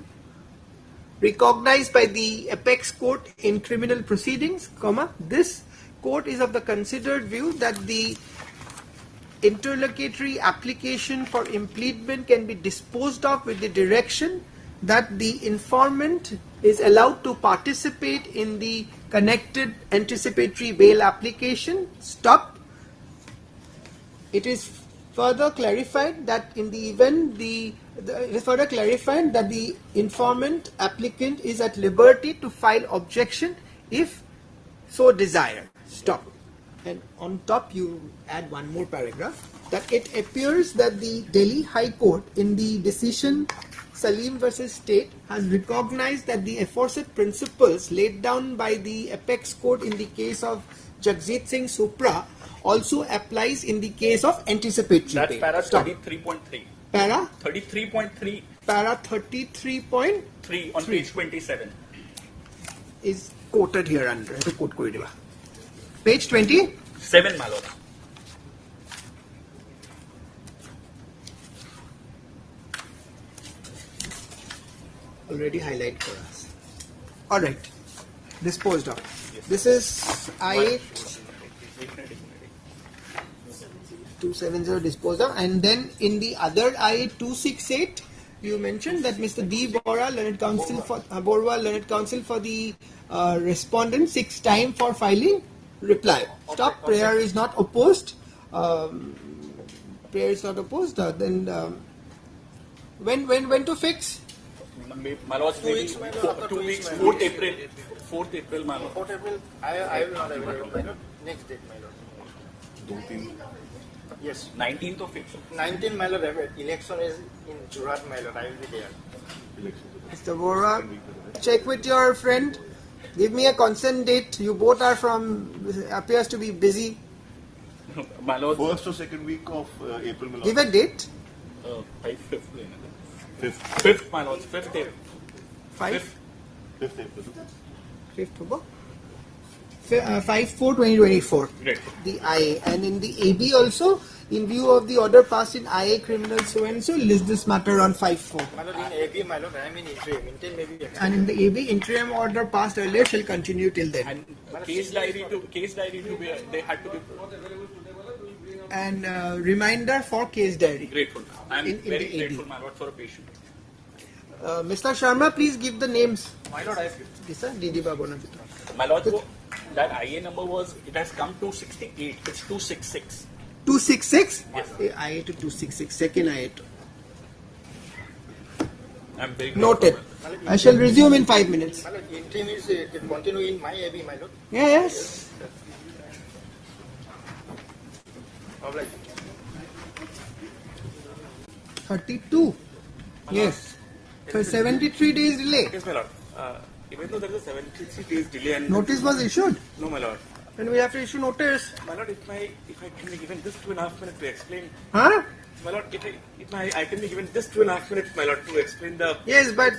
recognized by the apex court in criminal proceedings, this court is of the considered view that the interlocutory application for impleadment can be disposed of with the direction that the informant is allowed to participate in the connected anticipatory bail application. Stop. It is further clarified that in the event it is further clarified that the informant applicant is at liberty to file objection if so desired. Stop. And on top you add one more paragraph, that it appears that the Delhi High Court in the decision Salim versus State has recognized that the aforesaid principles laid down by the apex court in the case of Jagjit Singh Supra also applies in the case of anticipatory That's bail. para Stop. 33.3. Para? 33.3. Para 33.3 on page 27. is quoted here under. Page 7, my lord. Already highlight for us. Alright. Disposed of. This is I-8 270 disposed of, and then in the other I-8 268 you mentioned that Mr. D. Bora, Learned Counsel for the respondent, 6 time for filing reply. Stop. Prayer is not opposed. Prayer is not opposed. Then when to fix? My lord, 2 weeks, 2 weeks, 4th April. 4th April, my lord. 4th April, I will not available, my lord. Next date, my lord. Yes. 19th of April. 19th, my lord, election is in Jorhat, my lord. I will be there. Mr. Bora, check with your friend. Give me a consent date. You both are appears to be busy. My lord. First or second week of April. My lord. Give a date. 5th, my lord. 5th April. 5th April. 5th 5/4/2024. Great. The IA. And in the AB also, in view of the order passed in IA criminal so and so, list this matter on 5/4. My lord, in AB, my lord, I am in interim. Interim may be And in the AB, interim order passed earlier shall continue till then. And case diary to be, they had to be. And reminder for case diary. Grateful. I am In very the AB. grateful, my lord, for a patient. Mr. Sharma, please give the names. My lord, I have given. Yes, sir. DD Babona. My lord, that IA number it has come to 68. It's 266. 266? Yes. IA to 266. Second IA to. I'm very Noted. I shall resume in 5 minutes. My lord, interim is continue in my AB, my lord. Yes. All right. 32. Yes. For 73 days delay. Yes, my lord. Even though there is a 73 days delay and Notice was issued. No, my lord. Then we have to issue notice. My lord, if I can be given this 2.5 minutes to explain. Huh? My lord, I can be given this 2.5 minutes, my lord, to explain the. Yes, but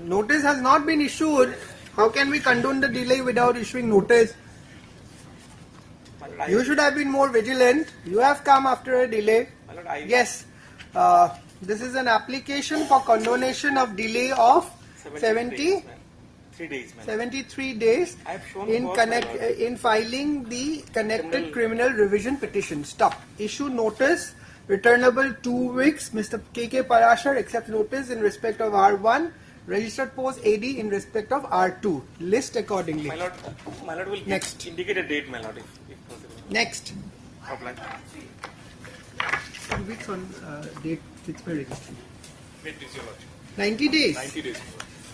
notice has not been issued. How can we condone the delay without issuing notice? You should have been more vigilant. You have come after a delay. My lord, Yes. This is an application for condonation of delay of 73 days, man. 73 days I have shown in cause, my lord. in filing the connected criminal revision petition. Stop. Issue notice. Returnable 2 weeks. Mr. K.K. Parashar accepts notice in respect of R1. Registered post AD in respect of R2. List accordingly. My lord will Next. indicate a date, my lord, if possible. Next. Outline. 2 weeks on date fixed by registry. Wait, please, your lordship. 90 days. 90 days.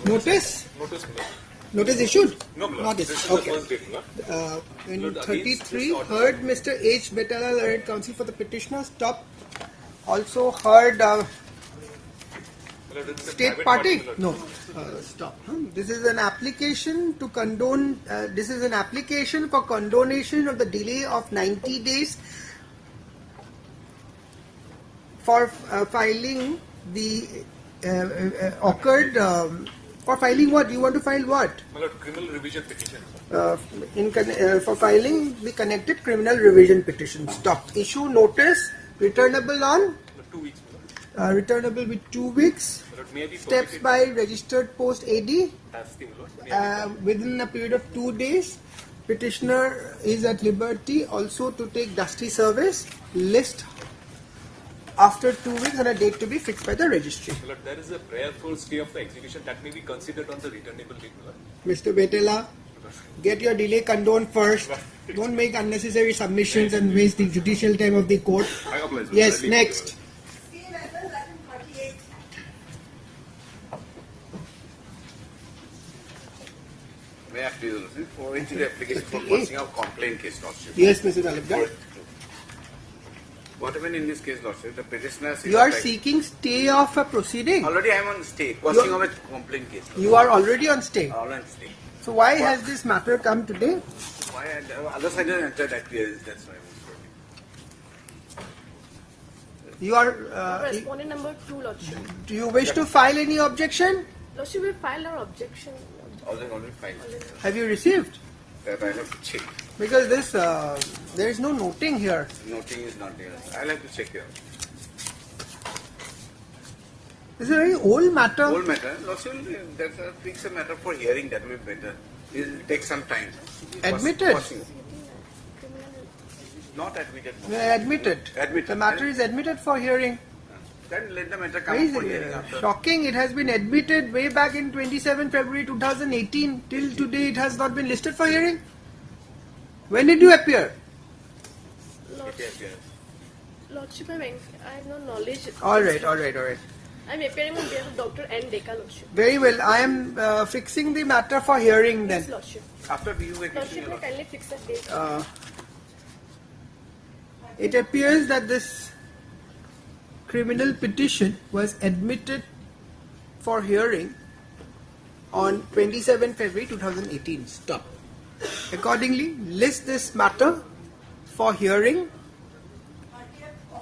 Notice. Notice, my lord. Notice issued? No, my lord. Not This issued. is Okay. the first date, my lord. In Lord, against 33, this order. heard Mr. H. Betala, learned counsel for the petitioner. Stop. Also heard My lord, this is a state private party. my lord. No. Stop. This is an application to condone. This is an application for condonation of the delay of 90 days for filing the occurred. For filing what? You want to file what? My lord, criminal revision petition. For filing the connected criminal revision petition. Stop. Issue notice. Returnable on? 2 weeks, my lord. Returnable with 2 weeks. My lord, may I be Steps permitted- by registered post AD. That's the, my lord. May I be Within a period of 2 days. Petitioner is at liberty also to take dusty service. List after 2 weeks and a date to be fixed by the registry. My lord, there is a prayer for stay of the execution that may be considered on the returnable date, my lord. Mr. Betela, get your delay condoned first. Don't make unnecessary submissions and waste the judicial time of the court. I oblige. Yes, next. May I please, Lordship, for which the application for passing of complaint case, Lordship. Yes, Mr. Talabgar. What happened in this case, Lordship? The petitioner says You are that seeking stay of a proceeding. already I am on stay, passing of a complaint case. You are already on stay. All on stay. So why has this matter come today? Why other side has entered that case? That's why I was You are. Respondent number 2, Lordship. Do you wish to file any objection? Lordship, we filed our objection. already filed. Have you received? That I have to check. Because this, there is no noting here. Noting is not there. I'll have to check here. This is a very old matter. Old matter. Lordship, that's a fix a matter for hearing. That will be better. It will take some time. Admitted. Passing. Not admitted. Admitted. Admitted. The matter is admitted for hearing. Then let the matter come Very for hearing after. shocking. It has been admitted way back in 27 February 2018. Till today, it has not been listed for hearing. When did you appear? Lordship, I have no knowledge. All right. I'm appearing on behalf of Dr. N. Deka, Lordship. Very well. I am fixing the matter for hearing then. Yes, Lordship. After you Lordship, may kindly fix that date. It appears that this criminal petition was admitted for hearing on 27 February 2018. Stop. Accordingly, list this matter for hearing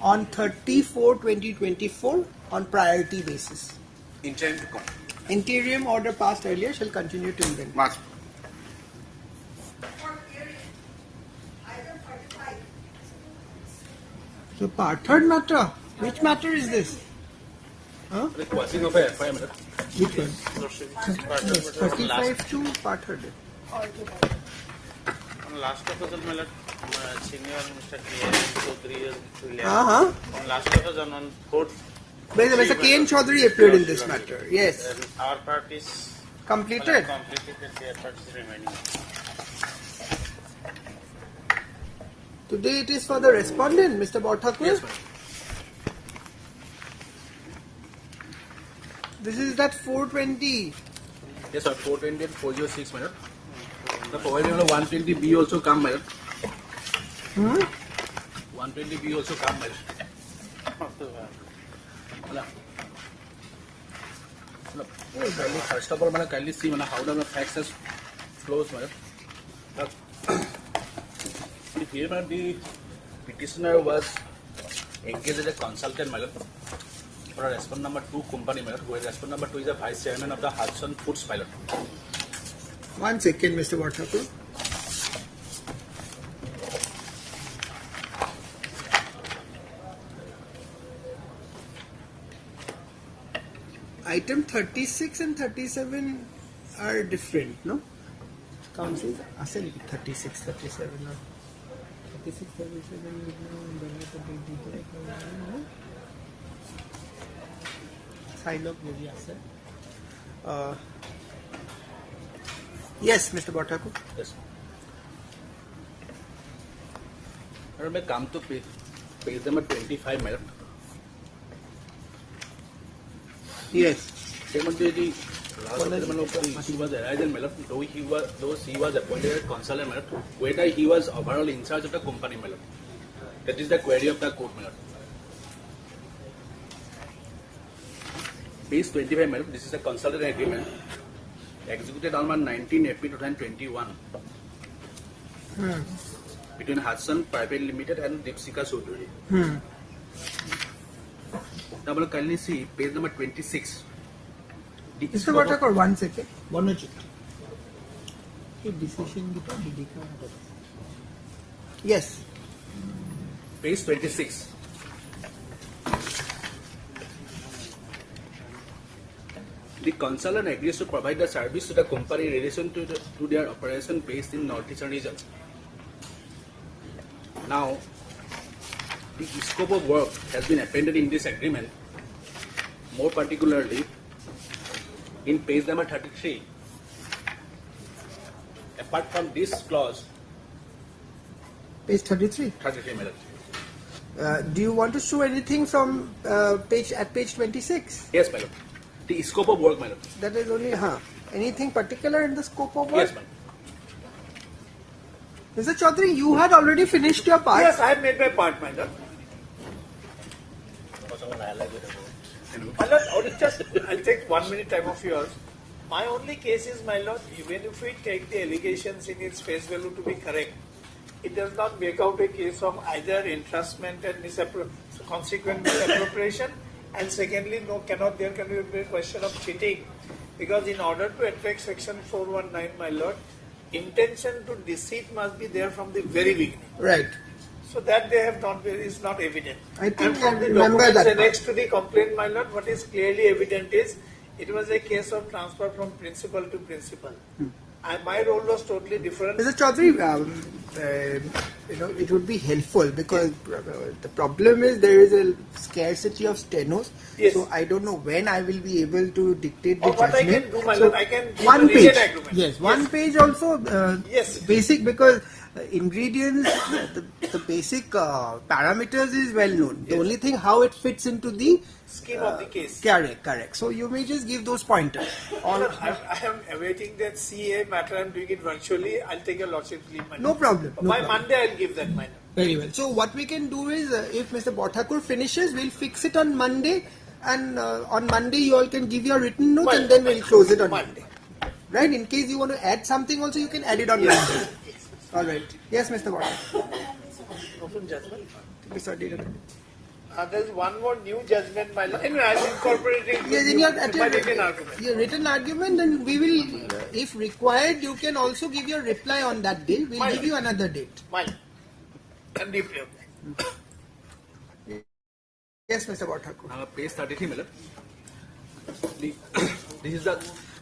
on 30/4/2024 on priority basis. Interim to come. Interim order passed earlier shall continue till then. March. So Parthard matter. Which matter is this? Huh? The quasi of a FI matter. Which one? Yes, 35 to Parthard. On last proposal, my lord, senior Mr. K.N. Chaudhary. On last proposal on 4th. Mr. K.N. Chaudhary appeared in this matter. Yes. Our part is completed. Their part is remaining. Today it is for the respondent, Mr. Borthakur. Yes, ma'am. This is that 420. Yes, sir. 420 and 406, madam. The provided 120B also come, madam. 120B also come, madam. First of all, madam, kindly see, madam, how the facts has flows, madam. Here, madam, the petitioner was engaged as a consultant, madam, for a respondent number 2 company, madam, where respondent number 2 is a vice chairman of the Hudson Foods pilot. 1 second, Mr. Borthakur. Item 36 and 37 are different, no? Council, 36, 37, no? 36, 37, sign up, yes, Mr. Borthakur. Yes. Madam, may come to page number 25, madam. Yes. Statement the last statement of the issue was arising, madam, though he was appointed as consultant, madam, whether he was overall in charge of the company, madam. That is the query of the court, madam. Page 25, madam, this is a consultant agreement executed on 19 April 2021 between Hudson Private Limited and Deepsika Chaudhary. Now, madam, kindly see page number 26. Mr. Borthakur, 1 second. One minute. Decision. Yes. Page 26. The consultant agrees to provide the service to the company in relation to their operation based in Northeastern region. Now, the scope of work has been appended in this agreement, more particularly in page number 33. Apart from this clause, page 33. 33, madam. Do you want to show anything from page 26? Yes, madam. The scope of work, madam. That is only, anything particular in the scope of work? Yes, madam. Mr. Chaudhary, you had already finished your part. Yes, I have made my part, madam. My lord, I'll take 1 minute time of yours. My only case is, my lord, even if we take the allegations in its face value to be correct, it does not make out a case of either entrustment and consequent misappropriation, and secondly, there can be a question of cheating, because in order to attract section 419, my lord, intention to deceit must be there from the very beginning. Right. So that they have not is not evident. I think and from the remember documents that annexed to the complaint, my lord, what is clearly evident is it was a case of transfer from principal to principal. And my role was totally different. Mr. Chaudhary, it would be helpful because the problem is there is a scarcity of stenos. Yes. So I don't know when I will be able to dictate the Or what judgment. I can do, my So lord, I can give one a page. written agreement. Yes, one page also Yes. basic because ingredients, the basic parameters is well known. The only thing how it fits into the Scheme of the case. Correct. So you may just give those pointers. I am awaiting that CA matter. I am doing it virtually. I'll take a lordship's leave. No problem. By Monday, I'll give that minor. Very well. So what we can do is, if Mr. Borthakur finishes, we'll fix it on Monday, and on Monday you all can give your written note, and then we'll close it on Monday. Right? In case you want to add something, also you can add it on Monday. All right. Yes, Mr. Borthakur. Open judgment. Mr. Director. There's one more new judgment, my lord. Anyway, I'll incorporate it Yes, in in my written argument. your written argument, then we will, if required, you can also give your reply on that day. We'll give you another date. Mine. And deeply of that. Yes, Mr. Bhattacharya. Now, page 33, madam. This is the.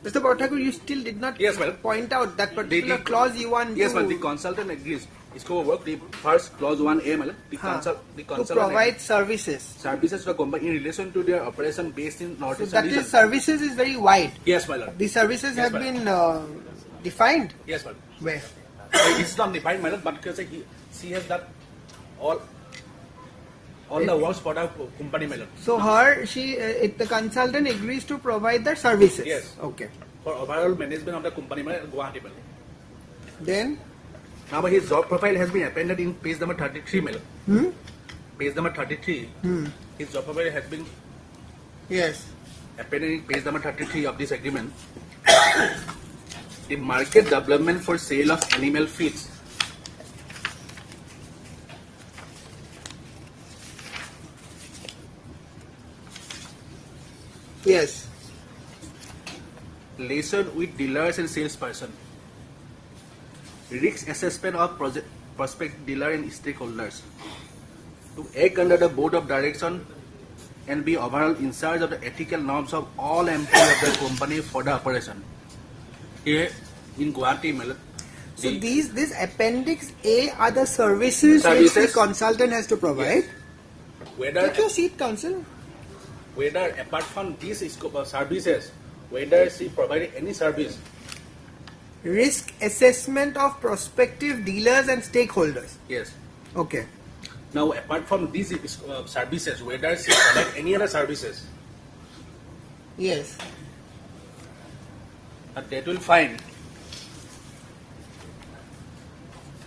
Mr. Bhattacharya, you still did not point out that particular clause you want yes, to... ma'am. The consultant agrees. Scope of work, the first clause 1A, madam. The consultant to provide services. Services to the company in relation to their operation based in Northeast. So that is, services is very wide. Yes, my lord. The services have been defined. Yes, madam. Where? It's not defined, madam, but because she has done all the works for the company, madam. So the consultant agrees to provide the services. Yes. Okay. For overall management of the company, madam, Guwahati, madam. Then? Now his job profile has been appended in page number 33, madam. Page number 33. His job profile has been appended in page number 33 of this agreement. The market development for sale of animal feeds. Yes. Liaison with dealers and salesperson. Risk assessment of prospective dealer and stakeholders. To act under the board of direction and be overall in charge of the ethical norms of all employees of the company for the operation. Here in Guwahati, so this appendix A are the services which the consultant has to provide. Whether take your seat, counsel. Whether apart from this scope of services, whether she provided any service. Risk assessment of prospective dealers and stakeholders. Yes. Okay. Now, apart from these services, whether she provide any other services. Yes. That will find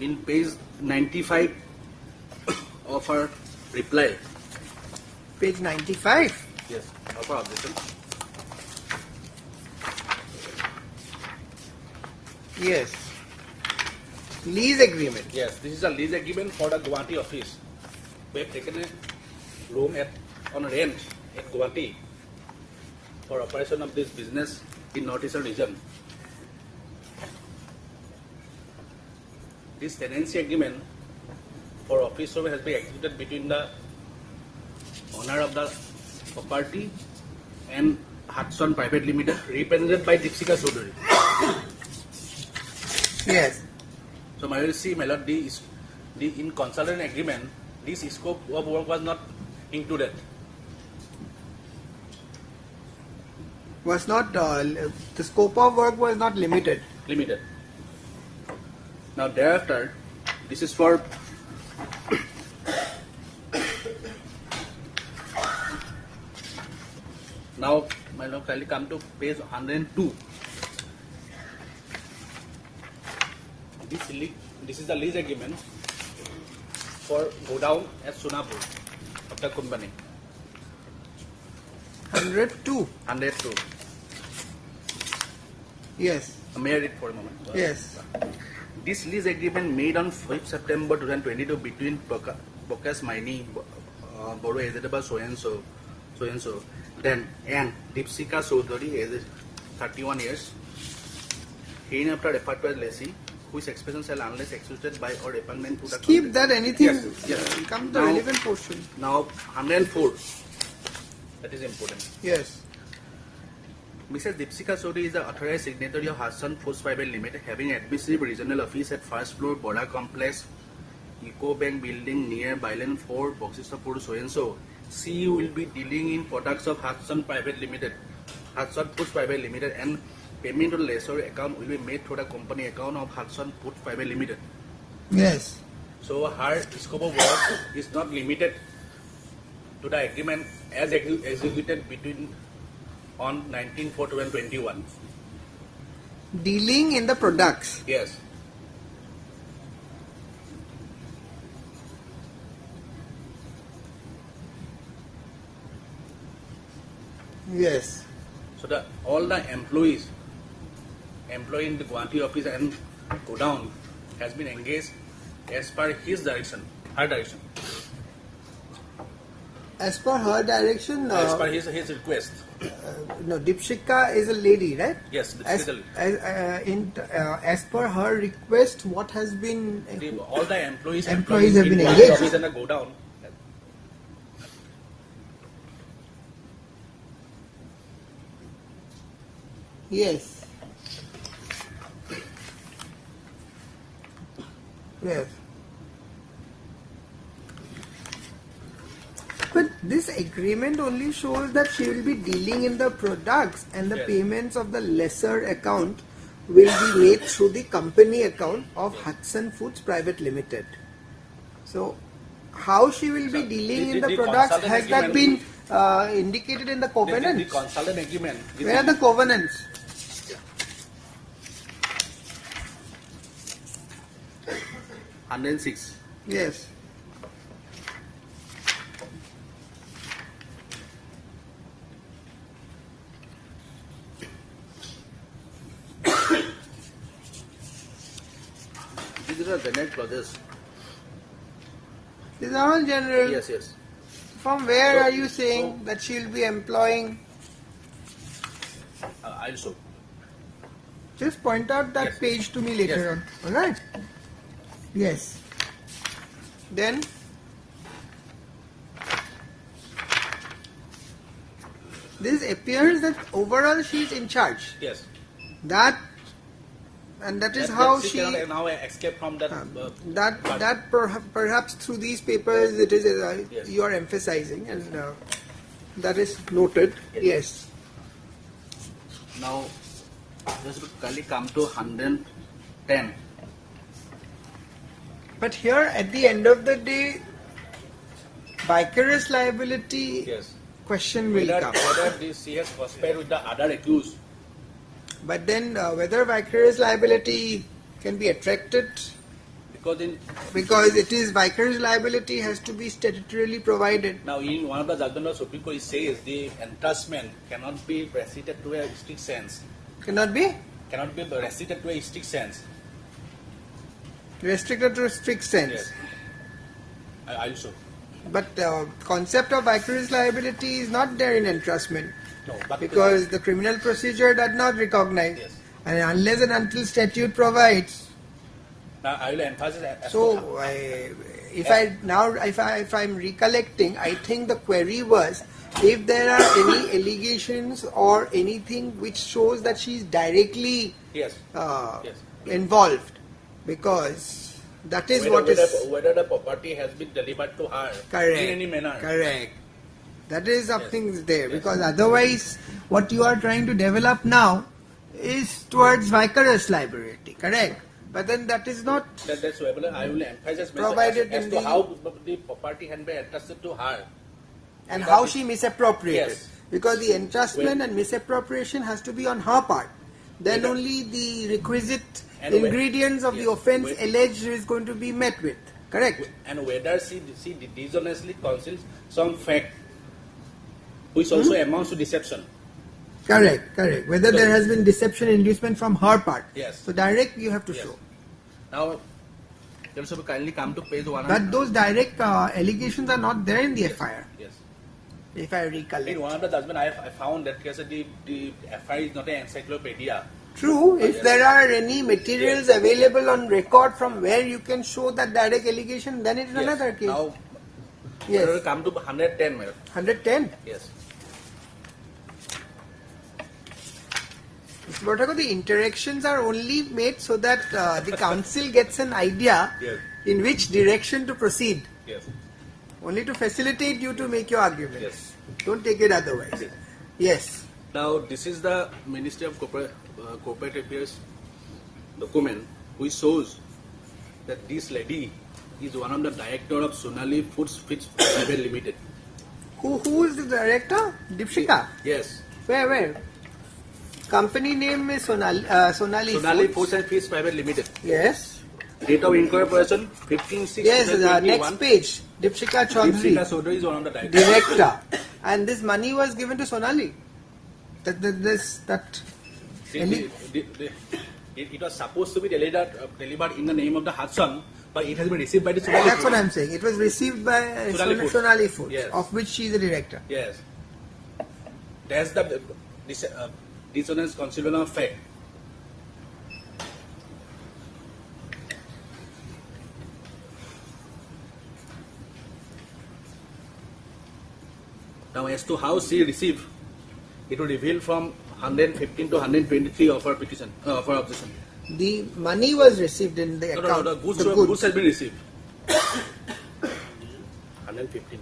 in page 95 of her reply. Page 95? Yes, of her objection. Yes. Lease agreement. Yes, this is a lease agreement for the Guwahati office. We have taken a room on rent at Guwahati for operation of this business in Northeastern region. This tenancy agreement for office service has been executed between the owner of the property and Hudson Private Limited, represented by Deepsika Chaudhary. Yes. So, my see, my lord, in consultant agreement, this scope of work was not included. Was not the scope of work was not limited. Limited. Now thereafter, this is for now. My lord, kindly come to page 102. This is the lease agreement for godown at Sonapur of the company. 102. 102. Yes. May I read for a moment? Yes. This lease agreement made on 5th September 2022 between Bokas Maini, Boro Ezedaba so and so, then and Deepsika Chaudhary, age 31 years. Hereinafter referred to as lessee, whose expression shall unless executed by or repugnant to the keep that anything. Yes. Come to the relevant portion. Now 104. That is important. Yes. Mrs. Deepsika Chaudhary is the authorized signatory of Hudson Foods Private Limited, having administrative regional office at first floor, Bora Complex, Eco Bank building near Byland 4, Boxistapur, so and so. She will be dealing in products of Hudson Private Limited, Hudson Foods Private Limited, and payment to lessor account will be made through the company account of Hudson Foods Private Limited. Yes. So her scope of work is not limited to the agreement as executed between on 19/4/2021. Dealing in the products. Yes. Yes. So all the employees employed in the Guwahati office and godown has been engaged as per his direction, her direction. As per her direction. As per his request. No, Deepsika is a lady, right? Yes, Deepsika. As per her request, what has been? All the employees have been in engaged. office and the godown Yes. Yes. But this agreement only shows that she will be dealing in the products and the Yes. payments of the lesser account will be made through the company account of Hudson Foods Private Limited. So, how she will be dealing in the products, consultant has that agreement- been indicated in the The covenants? consultant agreement. Where are the covenants? 106. Yes. These are the general clauses. These are all general. Yes, yes. From where are you saying that she will be employing? I'll show. Just point out that page to me later on. Alright? Yes. Then this appears that overall she is in charge. Yes. That and that is That how she she cannot now escape from that. that perhaps through these papers it is Yes. you are emphasizing, and that is noted. Yes. Now, just kindly come to 110. But here at the end of the day, vicarious liability Yes. question will Whether, come. whether this she has conspired with the other accused. But then whether vicarious liability can be attracted, because it is vicarious liability has to be statutorily provided. Now, in one of the judgment of Supreme Court, it says the entrustment cannot be restricted to a strict sense. Cannot be Restricted to a strict sense. restricted to a strict sense. Yes. I'll show. But concept of vicarious liability is not there in entrustment. No, but Because the criminal procedure does not recognize. And unless and until statute provides. Now, I will emphasize as So, to if I'm recollecting, I think the query was if there are any allegations or anything which shows that she is directly yes. involved, because that is what is whether the property has been delivered to her correct. in any manner. Correct. That is something there, because otherwise, what you are trying to develop now is towards vicarious liability. Correct. But then that is not That's why I will emphasize Provided as in to the- how the property can be entrusted to her. and Because how it- she misappropriated. Yes. Because the entrustment When- and misappropriation has to be on her part. Then When- only the requisite And when- ingredients of the yes, offence when- alleged is going to be met with. Correct? And whether she dishonestly conceals some fact which also amounts to deception. Correct, correct. Whether there has been deception, inducement from her part. Yes. So direct you have to Yes. show. Now, also kindly come to page 100. But those direct allegations are not there in the FIR. Yes. If I recollect. In one of the judgment, I found that the FIR is not an encyclopedia. True, if Yes. there are any materials available on record from where you can show that direct allegation, then it is Yes. another case. Now, Yes. we will come to 110. madam. 110. Yes. Mr. Bhattacharya, the interactions are only made so that the council gets an idea Yes. in which direction to proceed. Yes. Only to facilitate you to make your argument. Yes. Don't take it otherwise. Yes. Now, this is the Ministry of Corporate Affairs document which shows that this lady is one of the director of Sonali Foods Private Limited. Who is the director? Dipshika. Yes. Where? Company name is Sonali Sonali Foods. Foods and Feeds Private Limited. Yes. Date of incorporation 15/6/2021. Yes, next page. Dipshika Chaudhary. Dipshika Chaudhary is one of the directors. Director. And this money was given to Sonali. It was supposed to be delivered in the name of the Hudson, but it has been received by the Sonali That's what Foods. I'm saying. It was received by Sonali Foods, Yes. of which she is the director. Yes. That's the dishonest concealment of fact. Now, as to how she received, it will reveal from 115 to 123 of our petition, of our objection. The money was received in the account. No, the goods has been received. 115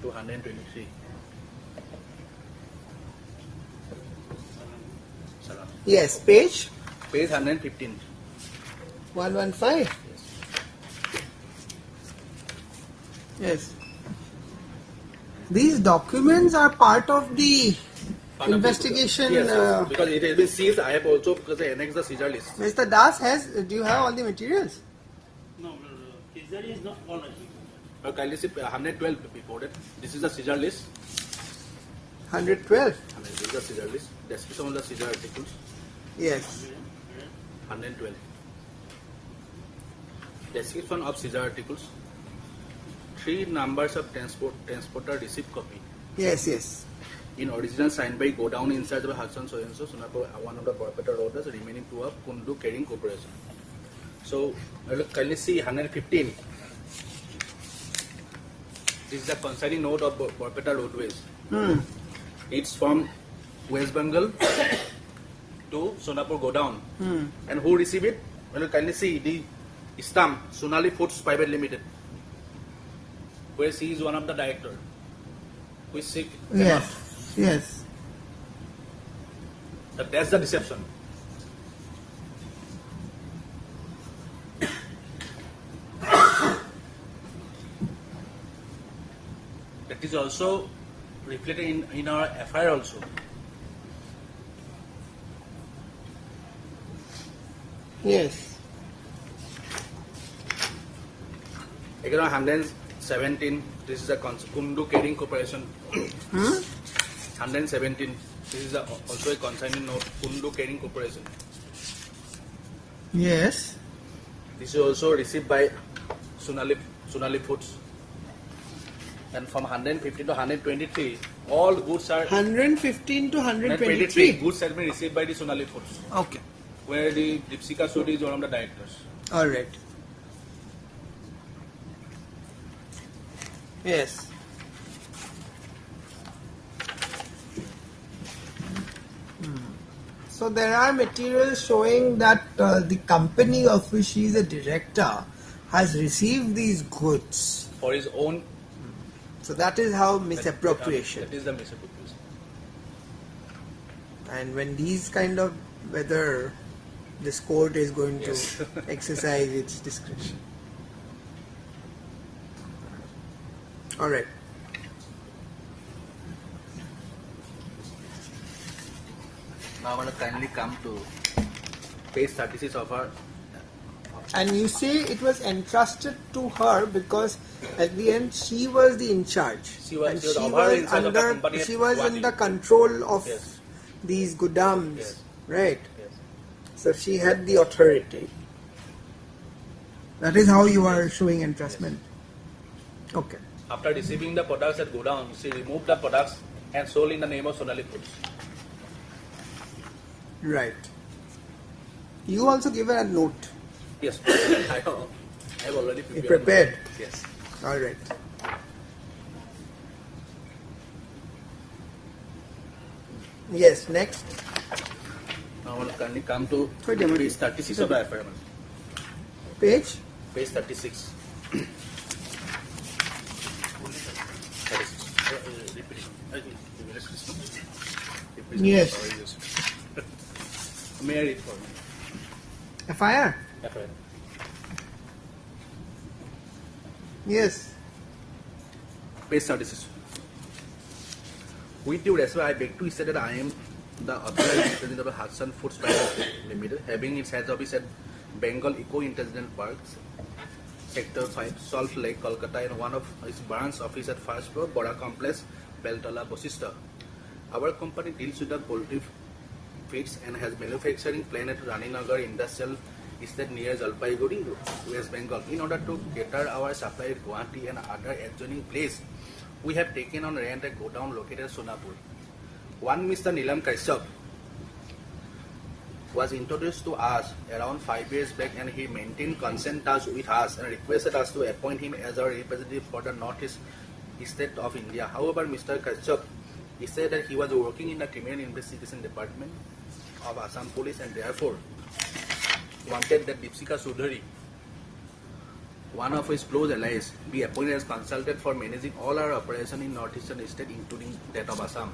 to 123. Yes, page? Page 115. 115? Yes. These documents are part of the investigation. Yes, because it has been seized. I have also, because I annexed the seizure list. Mr. Das do you have all the materials? No, seizure is not on it. Kindly see 112 reported. This is the seizure list. 112? This is the seizure list. Description of the seizure articles. Yes. 112. Description of seizure articles. 3 numbers of transporter receipt copy. Yes, yes. In original signed by go down in charge of Hudson so and so, Sonapur, one of the Borpeta roaders, remaining 2 of Kundu Carrying Corporation. So, kindly see 115. This is the consigning note of Borpeta Roadways. It's from West Bengal to Sonapur go down. And who received it? Well, kindly see the stamp Sonali Foods Private Limited, where she is one of the director. Who is sick? Yes. Yes. That's the deception. That is also reflected in our FIR also. Yes. Again, 117. This is a Kundu Carrying Corporation. 117. This is also a consigning note. Kundu Carrying Corporation. Yes. This is also received by Sonali Foods. And from 115 to 123, all goods are 115 to 123. Goods have been received by the Sonali Foods. Okay. Where the Dipsika Suri is one of the directors. All right. Yes. So there are materials showing that the company of which he is a director has received these goods for his own. So that is how misappropriation. That is the misappropriation. And when these kind of, whether this court is going to exercise its discretion. All right. Now I want to kindly come to page 36 of our. And you say it was entrusted to her because at the end she was the in charge. She was in the control of these Godams, right? Yes. So she had the authority. That is how you are showing entrustment. Yes. Okay. After receiving the products at Godown, she removed the products and sold in the name of Sonali Foods. Right. You also give her a note. Yes, I have already prepared. You prepared? Yes. All right. Yes, next. Now I will kindly come to page 36 of the FIR. Page? Page 36. Yes. May I read for me? FIR? FIR. Yes. Page 36. With due respect, I beg to say that I am the authorized representative of Hudson Foods Private Limited, having its head office at Bengal Eco-Intelligent Parks, Sector 5, Salt Lake, Kolkata, and one of its branch office at first floor, Bora Complex, Beltala, Bosista. Our company deals with the poultry feeds and has manufacturing plant at Raninagar Industrial Estate near Jalpaiguri, West Bengal. In order to cater our supply at Guwahati and other adjoining place, we have taken on rent a godown located at Sonapur. One Mr. Nilam Kashyap was introduced to us around 5 years back, and he maintained consent touch with us and requested us to appoint him as our representative for the Northeast State of India. However, Mr. Kashyap He said that he was working in the criminal investigation department of Assam Police and therefore wanted that Deepsika Chaudhary, one of his close allies, be appointed as consultant for managing all our operations in northeastern state, including that of Assam.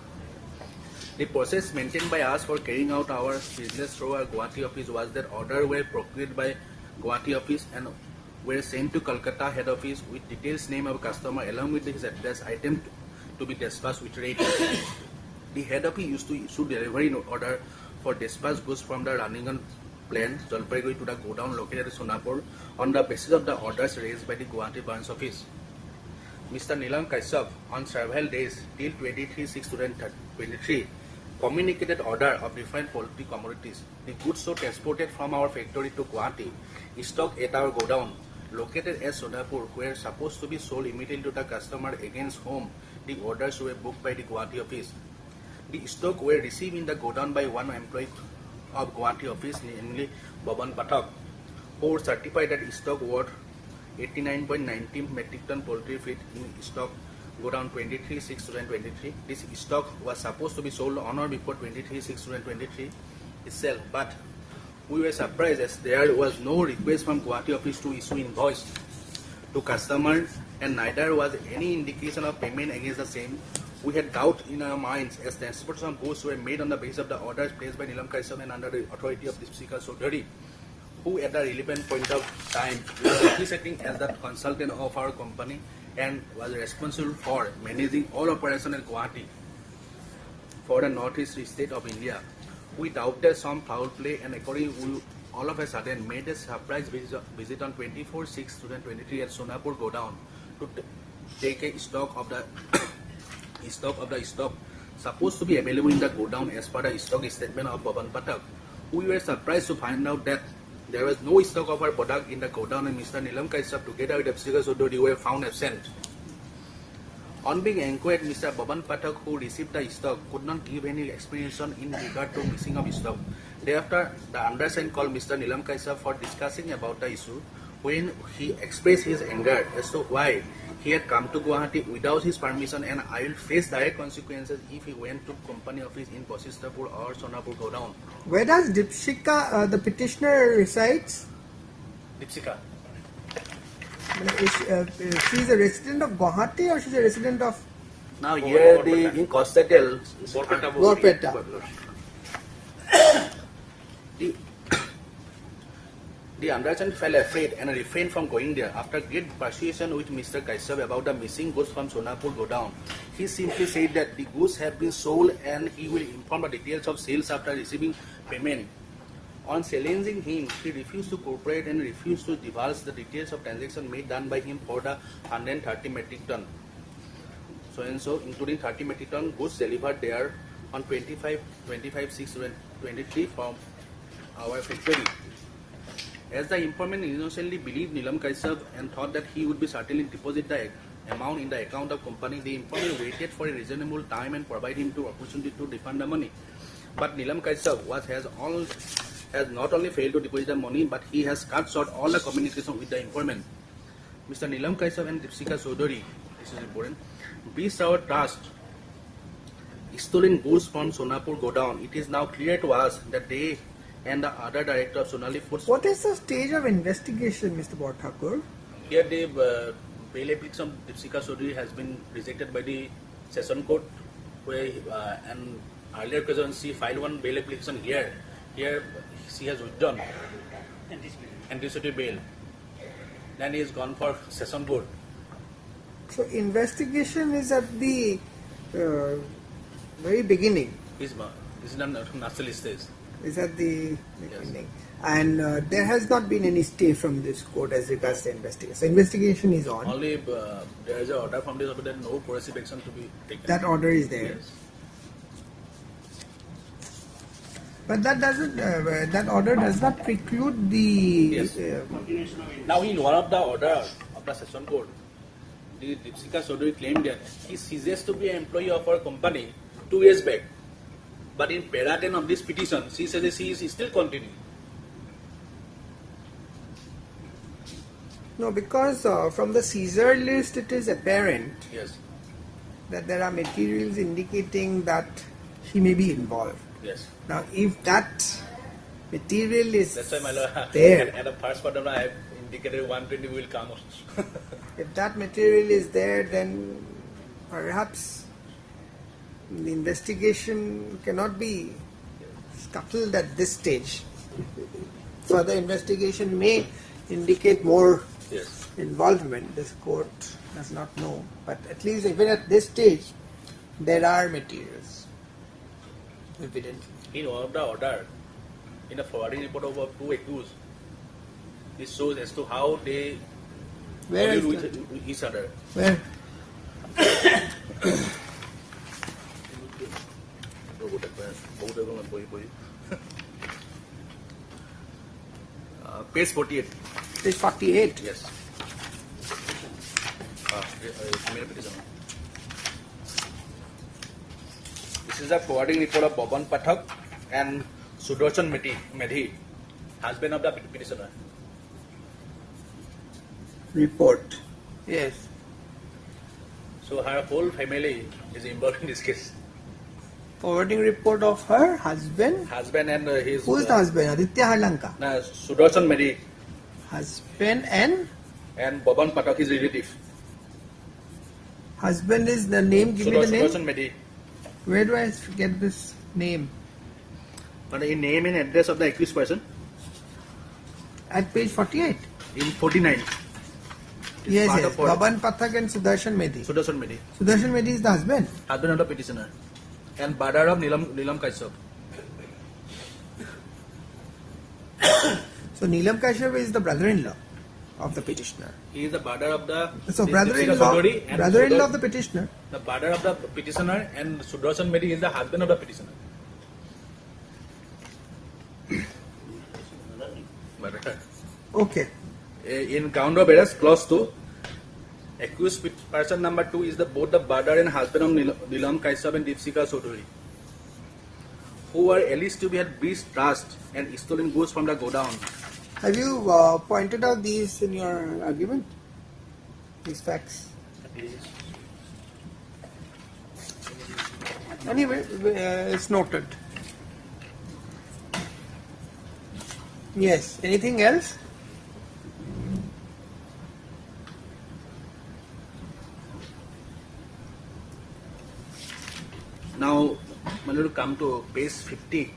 The process maintained by us for carrying out our business through our Guwahati office was that orders were procured by Guwahati office and were sent to Kolkata head office with details name of customer along with his address item to be dispatched with rate. The head office used to issue delivery order for dispatch goods from the Raningad plant, Jalpaiguri, to the godown located at Sonapur on the basis of the orders raised by the Guwahati branch office. Mr. Nilam Kashyap on several days till 23/6/2023 communicated order of different poultry commodities. The goods so transported from our factory to Guwahati, stocked at our godown located at Sonapur, were supposed to be sold immediately to the customer against whom the orders were booked by the Guwahati office. The stock were received in the godown by one employee of Guwahati office, namely Baban Pathak, who certified that stock worth 89.19 metric ton poultry feed in stock godown 23/6/2023. This stock was supposed to be sold on or before 23/6/2023 itself, but we were surprised as there was no request from Guwahati office to issue invoice to customer and neither was any indication of payment against the same. We had doubt in our minds as transportation of goods were made on the basis of the orders placed by Nilam Kashyap and under the authority of Deepsika Chaudhary, who at the relevant point of time was representing as the consultant of our company and was responsible for managing all operations at Guwahati for the northeast state of India. We doubted some foul play and accordingly we all of a sudden made a surprise visit on 24/6/2023 at Sonapur godown to take a stock of the stock supposed to be available in the godown as per the stock statement of Baban Pathak. We were surprised to find out that there was no stock of our product in the godown and Mr. Nilam Kashyap together with Deepsika Chaudhary were found absent. On being inquired, Mr. Baban Pathak, who received the stock, could not give any explanation in regard to missing of stock. Thereafter, the undersigned called Mr. Nilam Kashyap for discussing about the issue, when he expressed his anger as to why he had come to Guwahati without his permission and I will face direct consequences if he went to company office in Basistapur or Sonapur godown. Where does Deepsika, the petitioner, resides? Deepsika. She is a resident of Guwahati or she is a resident of? Now here in Kostatel, Borpeta. The undersigned felt afraid and refrained from going there. After great persuasion with Mr. Kashyap about the missing goods from Sonapur godown, he simply said that the goods have been sold and he will inform the details of sales after receiving payment. On challenging him, he refused to cooperate and refused to divulge the details of transaction made done by him for the 130 metric ton. So and so, including 30 metric ton goods delivered there on 25/6/2023 from our factory. As the informant innocently believed Nilam Kashyap and thought that he would be certainly deposit the amount in the account of company, the informant waited for a reasonable time and provided him the opportunity to refund the money. But Nilam Kashyap has not only failed to deposit the money, but he has cut short all the communication with the informant. Mr. Nilam Kashyap and Deepsika Chaudhary, this is important, breached our trust, stolen goods from Sonapur godown. It is now clear to us that they and the other director of Sonali Foods. What is the stage of investigation, Mr. Borthakur? Here the bail application of Deepsika Chaudhary has been rejected by the session court, where and earlier occasion she filed one bail application here. Here she has withdrawn anticipated bail. Then he is gone for session court. So investigation is at the very beginning. This is the national stage. Is at the beginning. And there has not been any stay from this court as regards the investigation. So investigation is on. Only there is an order from this, but there is no coercive action to be taken. That order is there. Yes. But that doesn't. That order does not preclude the. Yes. Now in one of the order of the session court, the Deepsika Chaudhary claimed that he ceases to be an employee of our company 2 years back. But in para 10 of this petition, she says that she is still continuing. No, because from the seizure list it is apparent. Yes. that there are materials indicating that she may be involved. Yes. Now, if that material is That's why, my lord, there, at the first part I have indicated 120 will come. if that material is there, then perhaps the investigation cannot be scuttled at this stage. Further investigation may indicate more Yes. involvement. This court does not know, but at least even at this stage, there are materials, evidently. In one of the order, in the forwarding report of 2 accused, it shows as to how they Where is collude that? with each other. Where? Page 48. Page 48. Yes. This is the forwarding report of Bhavan Pathak and Sudarshan Medhi, husband of the petitioner. Report. Yes. So her whole family is involved in this case. Forwarding report of her husband. Husband and his... Who is the husband? Aditya Harlanka. Sudarshan Medhi. Husband and? And Bhavan Pathak, his relative. Husband is the name, give me the name. Sudarshan Medhi. Where do I get this name? But in name and address of the accused person. At page 48. In 49. Yes, part yes. of what? Bhavan Pathak and Sudarshan Medhi. Sudarshan Medhi. Sudarshan Medhi is the husband. Husband of the petitioner. And brother of Neelam Kashyap. So Neelam Kashyap is the brother-in-law of the petitioner. He is the brother of the... So Deepsika brother-in-law Sodori and of the petitioner. The brother of the petitioner and Sudarshan Medhi is the husband of the petitioner. Okay. In count of errors, clause 2, accused person number 2 is both the brother and husband of Neelam Kashyap and Deepsika Sodori, who were alleged to be had breached trust and stolen goods from the godown. Have you pointed out these in your argument? These facts? Anyway, it's noted. Yes. Anything else? Now, when you come to page 50,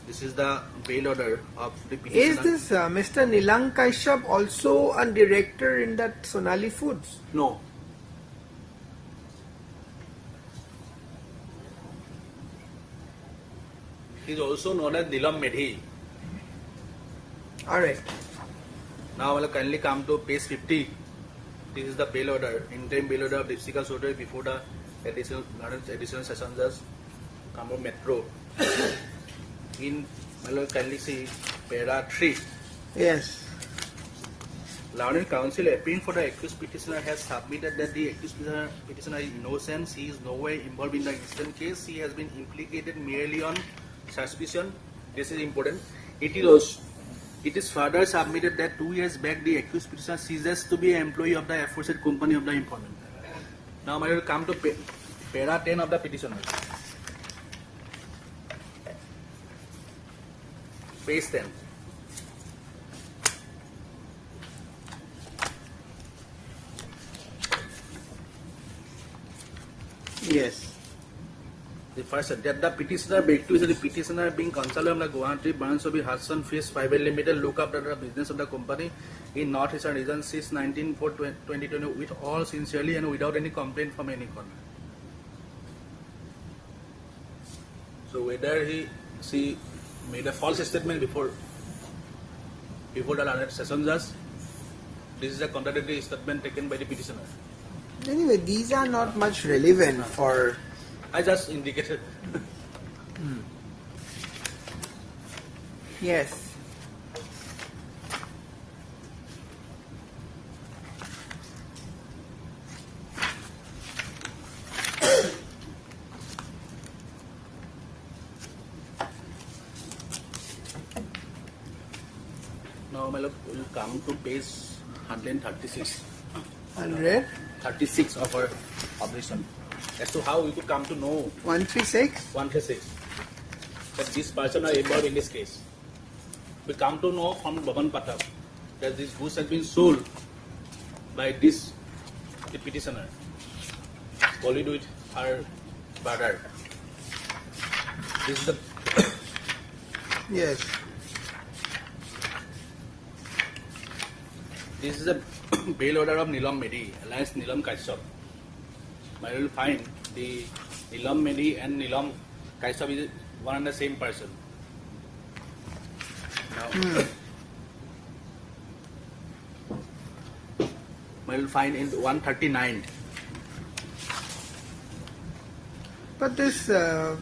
this is the bail order of the petitioner. Is this Mr. Neelam Kashyap also a director in that Sonali Foods? No. He is also known as Neelam Medhi. Alright. Now I will kindly come to page 50. This is the bail order, interim bail order of Deepsika Sodori before the additional session judge, Kamrup Metro. In, I will kindly see para 3. Yes. Learned Counsel appealing for the accused petitioner has submitted that the accused petitioner is innocent. He is no way involved in the instant case. He has been implicated merely on suspicion. This is important. It is further submitted that 2 years back the accused petitioner ceases to be an employee of the aforesaid company of the informant. Now I will come to para 10 of the petitioner. Page 10. Yes. The first that the petitioner begged to is the petitioner being consulted on the Guwahati branch of the Hudson Fish Private Limited look after the business of the company in Northeastern region since 2020 with all sincerely and without any complaint from any corner. So whether she made a false statement before the learned session judge, this is a contradictory statement taken by the petitioner. Anyway, these are not much relevant for... I just indicated. Yes. Now, my lord, we will come to page 136. 136 of our objection. As to how we could come to know 136 that this person are involved in this case. We come to know from Bhavan Pathak that this goods has been sold by the petitioner, colleagued with her brother. This is the yes. This is a bail order of Nilam Medi, Alliance Nilam Kaisap. I will find the Nilam Medi and Nilam Kaisap is one and the same person. Now, I will find in 139. But these are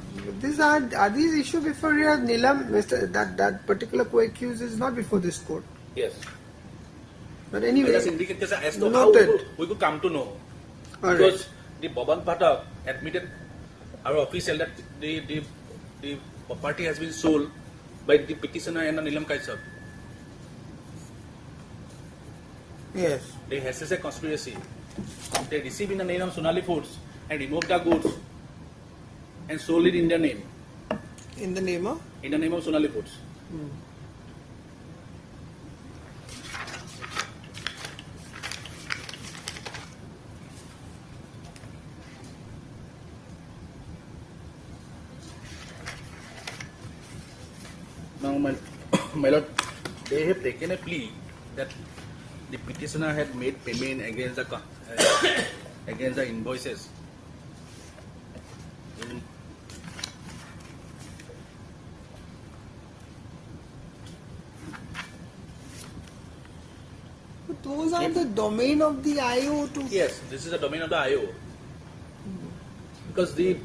these issues before here? Nilam, that particular co-accused is not before this court. Yes. But anyway, just indicate as to how we could come to know. All because right. The Bhavan Pathak admitted our official that the property has been sold by the petitioner and the Nilam Kaisap. Yes. They has a conspiracy. They received in the name of Sonali Foods and removed the goods and sold it in their name. In the name of? In the name of Sonali Foods. Now, my lord, they have taken a plea that the petitioner had made payment against the invoices. But those are the domain of the IO to. Yes, this is the domain of the IO. Because the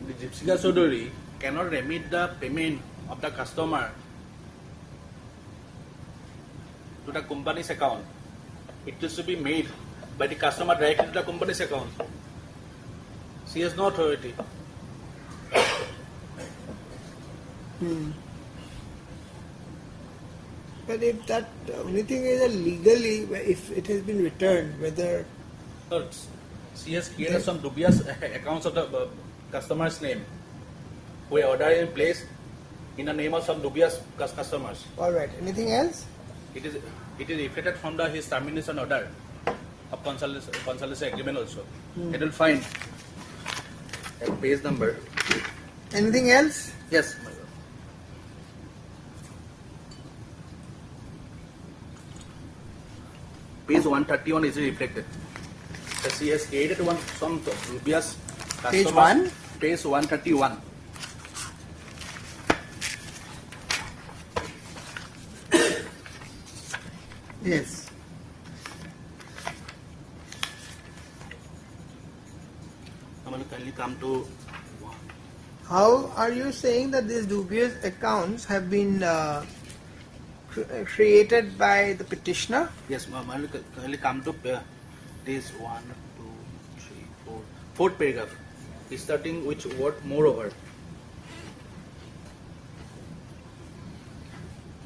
Deepsika Chaudhary cannot remit the payment of the customer to the company's account. It is to be made by the customer directly to the company's account. She has no authority. But if that only thing is legally, if it has been returned, whether. No, she has created some dubious accounts of the customer's name. We order in place in the name of some dubious customers. All right. Anything else? It is reflected from his termination order of consultancy agreement also. It will find a page number. Anything else? Yes. Page 131 is reflected. The she has created some dubious customers. Page 1? Page 131. Yes. I'm going to kindly come to. How are you saying that these dubious accounts have been created by the petitioner? Yes, I will kindly come to this 1, 2, 3, 4. Fourth paragraph. Starting which word moreover.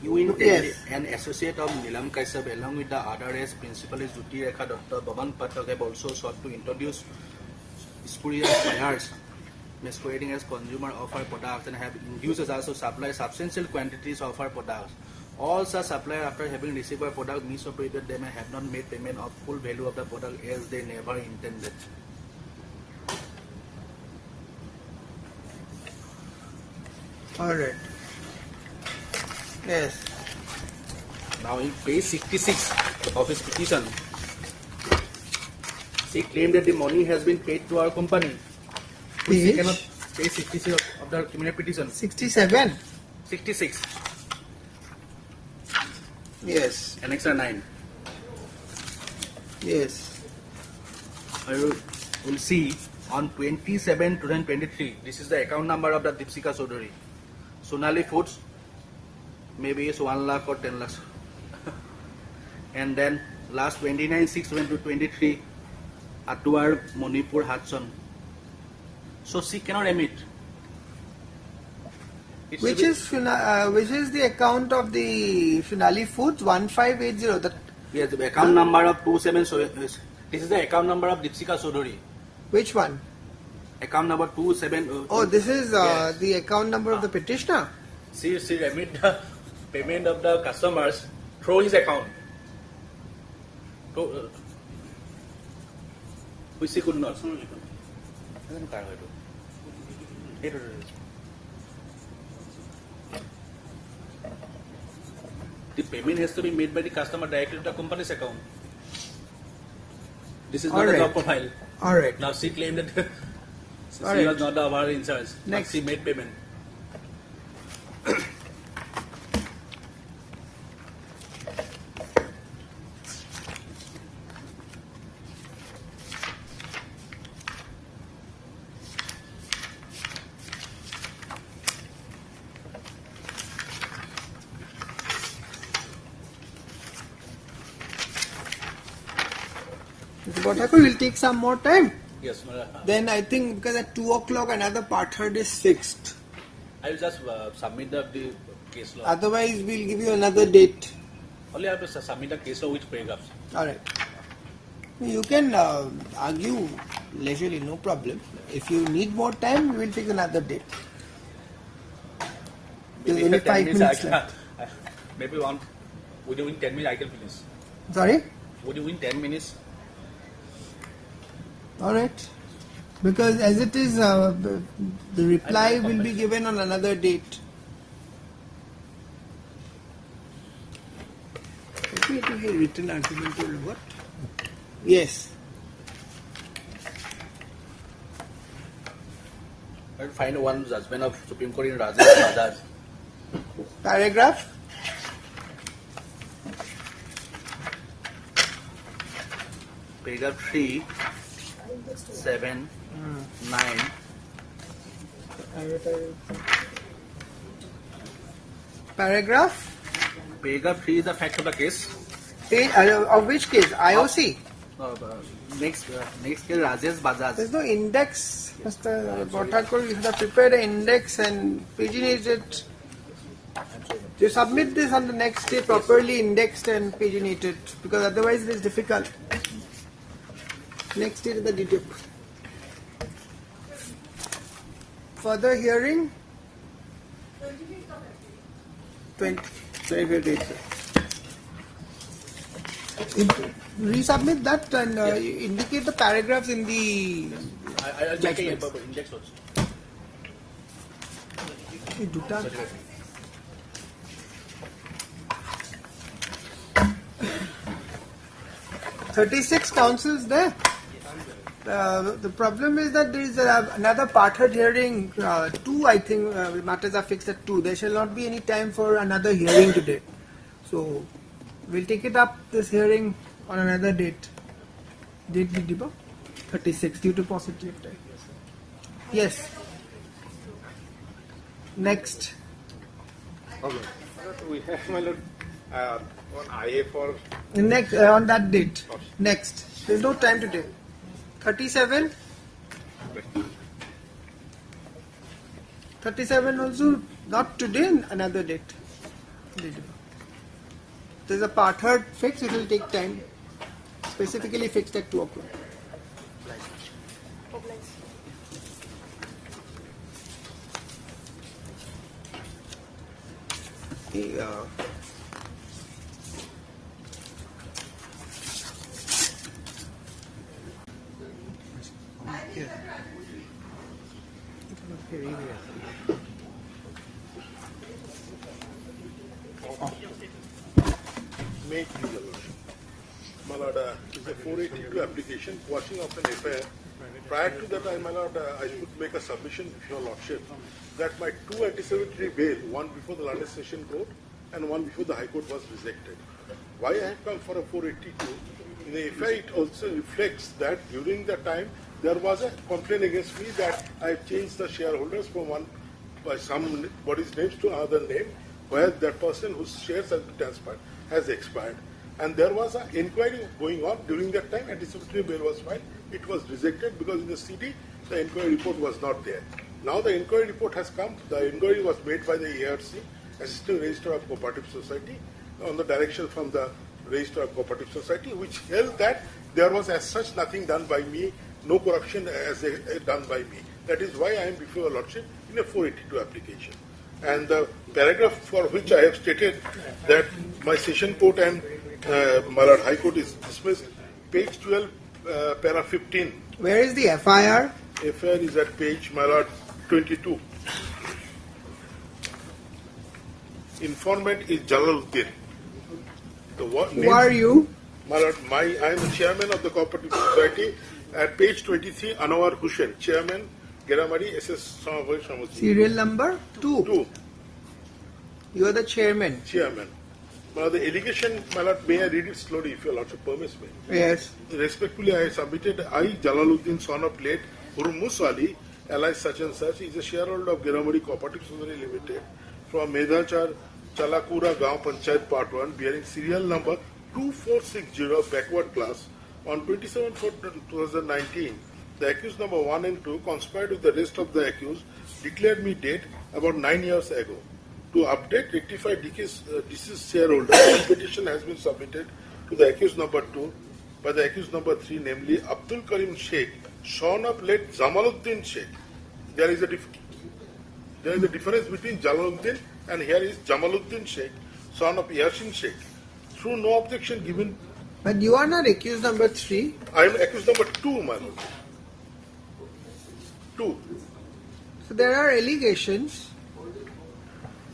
You an associate of Nilam Kaisap along with the other as principal is Jyoti Rekha Dr. Bhavan Pathak have also sought to introduce spurious buyers masquerading as consumer of our products and have induced us to supply substantial quantities of our products. All such suppliers after having received our product misoperated them and have not made payment of full value of the product as they never intended. All right. Yes. Now in page 66 of his petition, she claimed that the money has been paid to our company. She cannot pay 66 of the criminal petition. 67? 66. Yes. Annexure 9. Yes. I will see on 27/2023. This is the account number of the Deepsika Chaudhary. Sonali Foods, maybe it's 1 lakh or 10 lakhs. And then last 29/6/2023, Atuar Manipur Hudson. So she cannot emit. Which is the account of the Finale Foods 1580? That yes, the account number of 27. This is the account number of Deepsika Chaudhary. Which one? Account number 27. Oh, this is yes. the account number of the petitioner. She remit the payment of the customers through his account. Which she could not. The payment has to be made by the customer directly to the company's account. This is not a job profile. Alright. Now she claimed that she was not our in charge. Next. She made payment. Mr. Bhattakur will take some more time. Yes, Then I think because at 2 o'clock another part heard is fixed. I will just submit the case law. Otherwise, we'll give you another date. Only I have to submit the case law with paragraphs. Alright. You can argue leisurely, no problem. If you need more time, we will take another date. There's only 5 minutes left. Maybe would you win 10 minutes? I can finish. Sorry? Would you win 10 minutes? Alright. Because as it is, the reply will be given on another date. Let me take a written argument or what? Yes. I will find one judgment of Supreme Court in Rajesh Bajaj. Paragraph? Paragraph 3, 7, 9. Paragraph? Paragraph 3 is the fact of the case. Of which case? IOC? Next case, Rajesh Bajaj. There's no index, Mr. Bhattakur. You should have prepared an index and paginate it. You submit this on the next day properly indexed and paginated, because otherwise it is difficult. Next day to the detail. Further hearing? 25th date. Resubmit that and indicate the paragraphs in the I'll check the index also. "36 councils there. The problem is that there is another part-heard hearing. 2, I think, matters are fixed at 2. There shall not be any time for another hearing today. So, we'll take it up, this hearing, on another date. Date Diba? 36, due to paucity of time. Yes. Next. Okay. We have, my lord, on IA for... Next, on that date. Next. There's no time today. 37. 37 also, not today, another date. There's a part heard fixed, it will take time. Specifically fixed at 2 o'clock. Make legal. My lord, it's a 482 application, quashing of an affair. Prior to that, my lord, I should make a submission before your lordship that my 2 anticipatory bail, one before the London Session Court and one before the High Court, was rejected. Why I have come for a 482? In the affair, it also reflects that during the time there was a complaint against me that I changed the shareholders from one by somebody's name to another name, where that person whose shares has been transferred has expired. And there was an inquiry going on during that time. Anticipatory bail was filed. It was rejected because in the CD the inquiry report was not there. Now the inquiry report has come. The inquiry was made by the ARC, Assistant Registrar of Cooperative Society, on the direction from the Registrar of Cooperative Society, which held that there was as such nothing done by me, no corruption as done by me. That is why I am before your Lordship in a 482 application. And the paragraph for which I have stated that my session court and my Lord High Court is dismissed, page 12, para 15. Where is the FIR? FIR is at page, my Lord, 22. Informant is Jalaluddin. Who are you? My Lord, I am the chairman of the Cooperative Society. At page 23, Anwar Hussain, chairman, Geramari SS Samavai Samuchi. Serial number 2. 2. You are the chairman. Chairman. My Lord, the allegation, my Lord, may I read it slowly if your Lordship permits me? Yes. Respectfully, I submitted I, Jalaluddin, son of late Hurmus Ali, alias such and such, is a shareholder of Geramari Cooperative Society Limited from Medhachar, Chalakura Gaon Panchayat Part 1, bearing serial number 2460 backward class. On 27/4/2019, the accused number 1 and 2 conspired with the rest of the accused, declared me dead about 9 years ago. To update, rectify deceased shareholder, the petition has been submitted to the accused number 2 by the accused number 3, namely Abdul Karim Sheikh, son of late Jamaluddin Sheikh. There is a difference between Jalaluddin and here is Jamaluddin Sheikh, son of Yasin Sheikh. Through no objection given. But you are not accused number 3. I am accused number 2, my lord. 2. So there are allegations.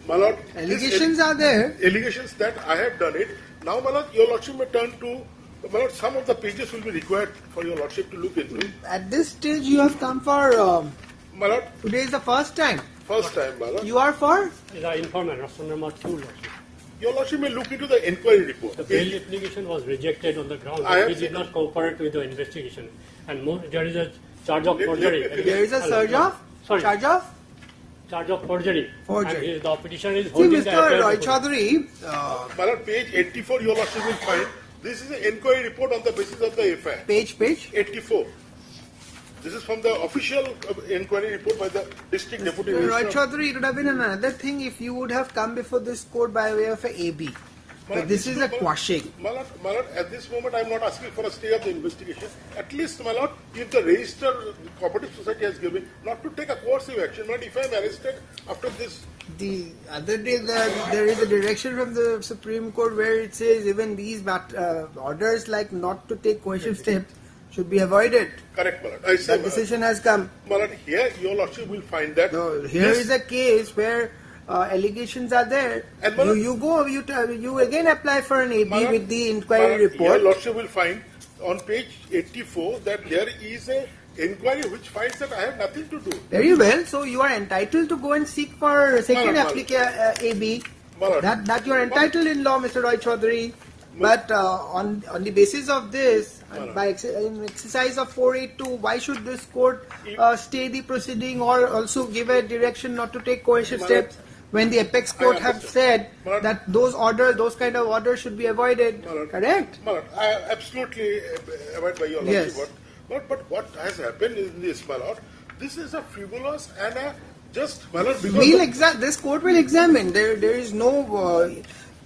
My lord, allegations are there. Allegations that I have done it. Now, my lord, your lordship may turn to, my lord, some of the pages will be required for your lordship to look into. At this stage, you have come for. My lord. Today is the first time. First time, my lord. You are for? The informant, Rasul number 2, lordship. Your lordship may look into the inquiry report. The bail application was rejected on the ground that he did not cooperate with the investigation. And there is a charge of forgery. There is a charge of? Sorry. Charge of? Charge of forgery. Forgery. And the petitioner is See, holding Mr. Roy Chaudhary. My lord, page 84, your lordship will find this is an inquiry report on the basis of the FIR. Page 84. This is from the official inquiry report by the district deputy Roy registrar. Chaudhary, it would have been another thing if you would have come before this court by way of a AB. But this is a quashing. My lord, at this moment I am not asking for a stay of the investigation. At least, my lord, if the register cooperative society has given, not to take a coercive action, but if I am arrested after this. The other day there is a direction from the Supreme Court where it says even these orders like not to take coercive steps should be avoided. Correct, my lord. I say, that decision has come. My lord, here your lordship will find that. Here is a case where allegations are there. And you again apply for an AB with the inquiry report. Your lordship will find on page 84 that there is a inquiry which finds that I have nothing to do. Very well. So you are entitled to go and seek for second AB. That you are entitled in law, Mr. Roy Chaudhary. But on the basis of this, by exercise of 482, why should this court stay the proceeding or also give a direction not to take coercive steps when the apex court have said that those kind of orders should be avoided? Correct? I absolutely abide by your lordship. But what has happened in this, my lord, this is a frivolous and a just, my lord, because this court will examine. There is no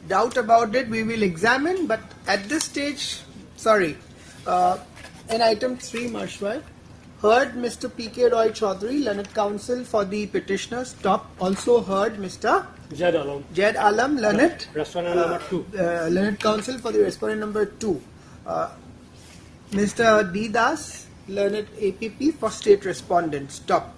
doubt about it. We will examine, but at this stage, sorry, in item 3, Marshal, heard Mr. P.K. Roy Chaudhary, Learned Counsel for the petitioner, stop. Also heard Mr. Jed Alam, Learned. Respondent number 2. Learned Counsel for the respondent number 2. Mr. D. Das, Learned APP for state respondent, stop.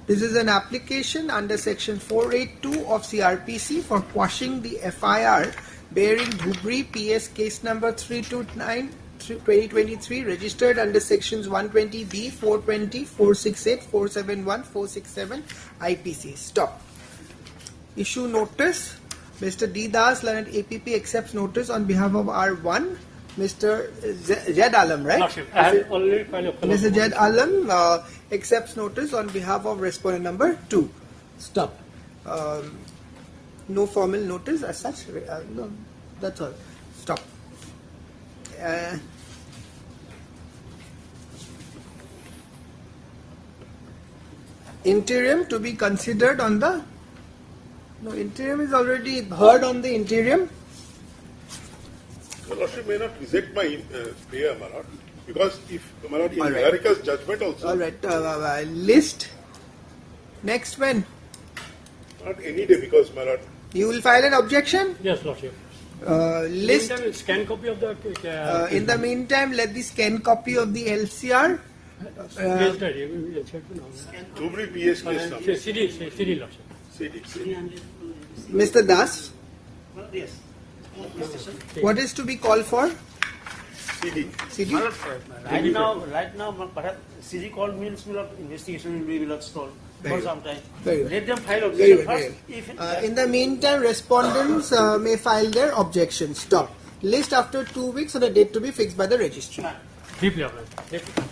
This is an application under section 482 of CRPC for quashing the FIR bearing Dhubri PS case number 329/2023 registered under sections 120B, 420, 468, 471, 467 IPC. Stop. Issue notice. Mr. D. Das, Learned APP accepts notice on behalf of R1. Mr. Jed Alam, right? Mr. Jed Alam accepts notice on behalf of respondent number 2. Stop. No formal notice as such. No, that's all. Stop. interim to be considered on the. No, interim is already heard on the interim. Your Lordship may not reject my prayer, my Lord, because if, my Lord, in All right. America's judgment also. All right, list. Next when? Not any day, because, my Lord. You will file an objection? Yes, Lordship. List. Meantime, scan copy of the. In the meantime, let the scan copy of the LCR. Dhubri PS case. CD, Lordship. CD. Mr. Das, Yes. what is to be called for? CD. CD? Right now, perhaps CD call means investigation will be stalled for some time. Very Let them file Very objection good, first. in the meantime, respondents may file their objections. Stop. List after 2 weeks on a date to be fixed by the registry. Deeply applied. Deeply.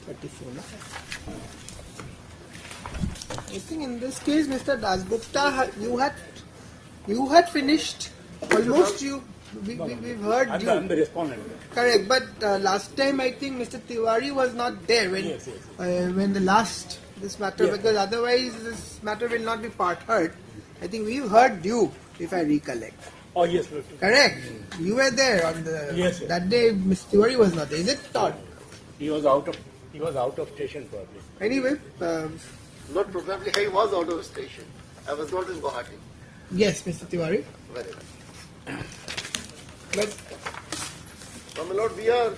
I think in this case, Mr. Dasgupta, you had finished almost. We've heard you. I'm the respondent. Correct, but last time I think Mr. Tiwari was not there when the last this matter, because otherwise this matter will not be part heard. I think we've heard you, if I recollect. Oh yes, correct. You were there on the that day. Mr. Tiwari was not there. Is it Todd? He was out of station probably. Anyway, Not probably, I was out of station. I was not in Guwahati. yes, Mr. Tiwari. Very well. But Now, my Lord, we are.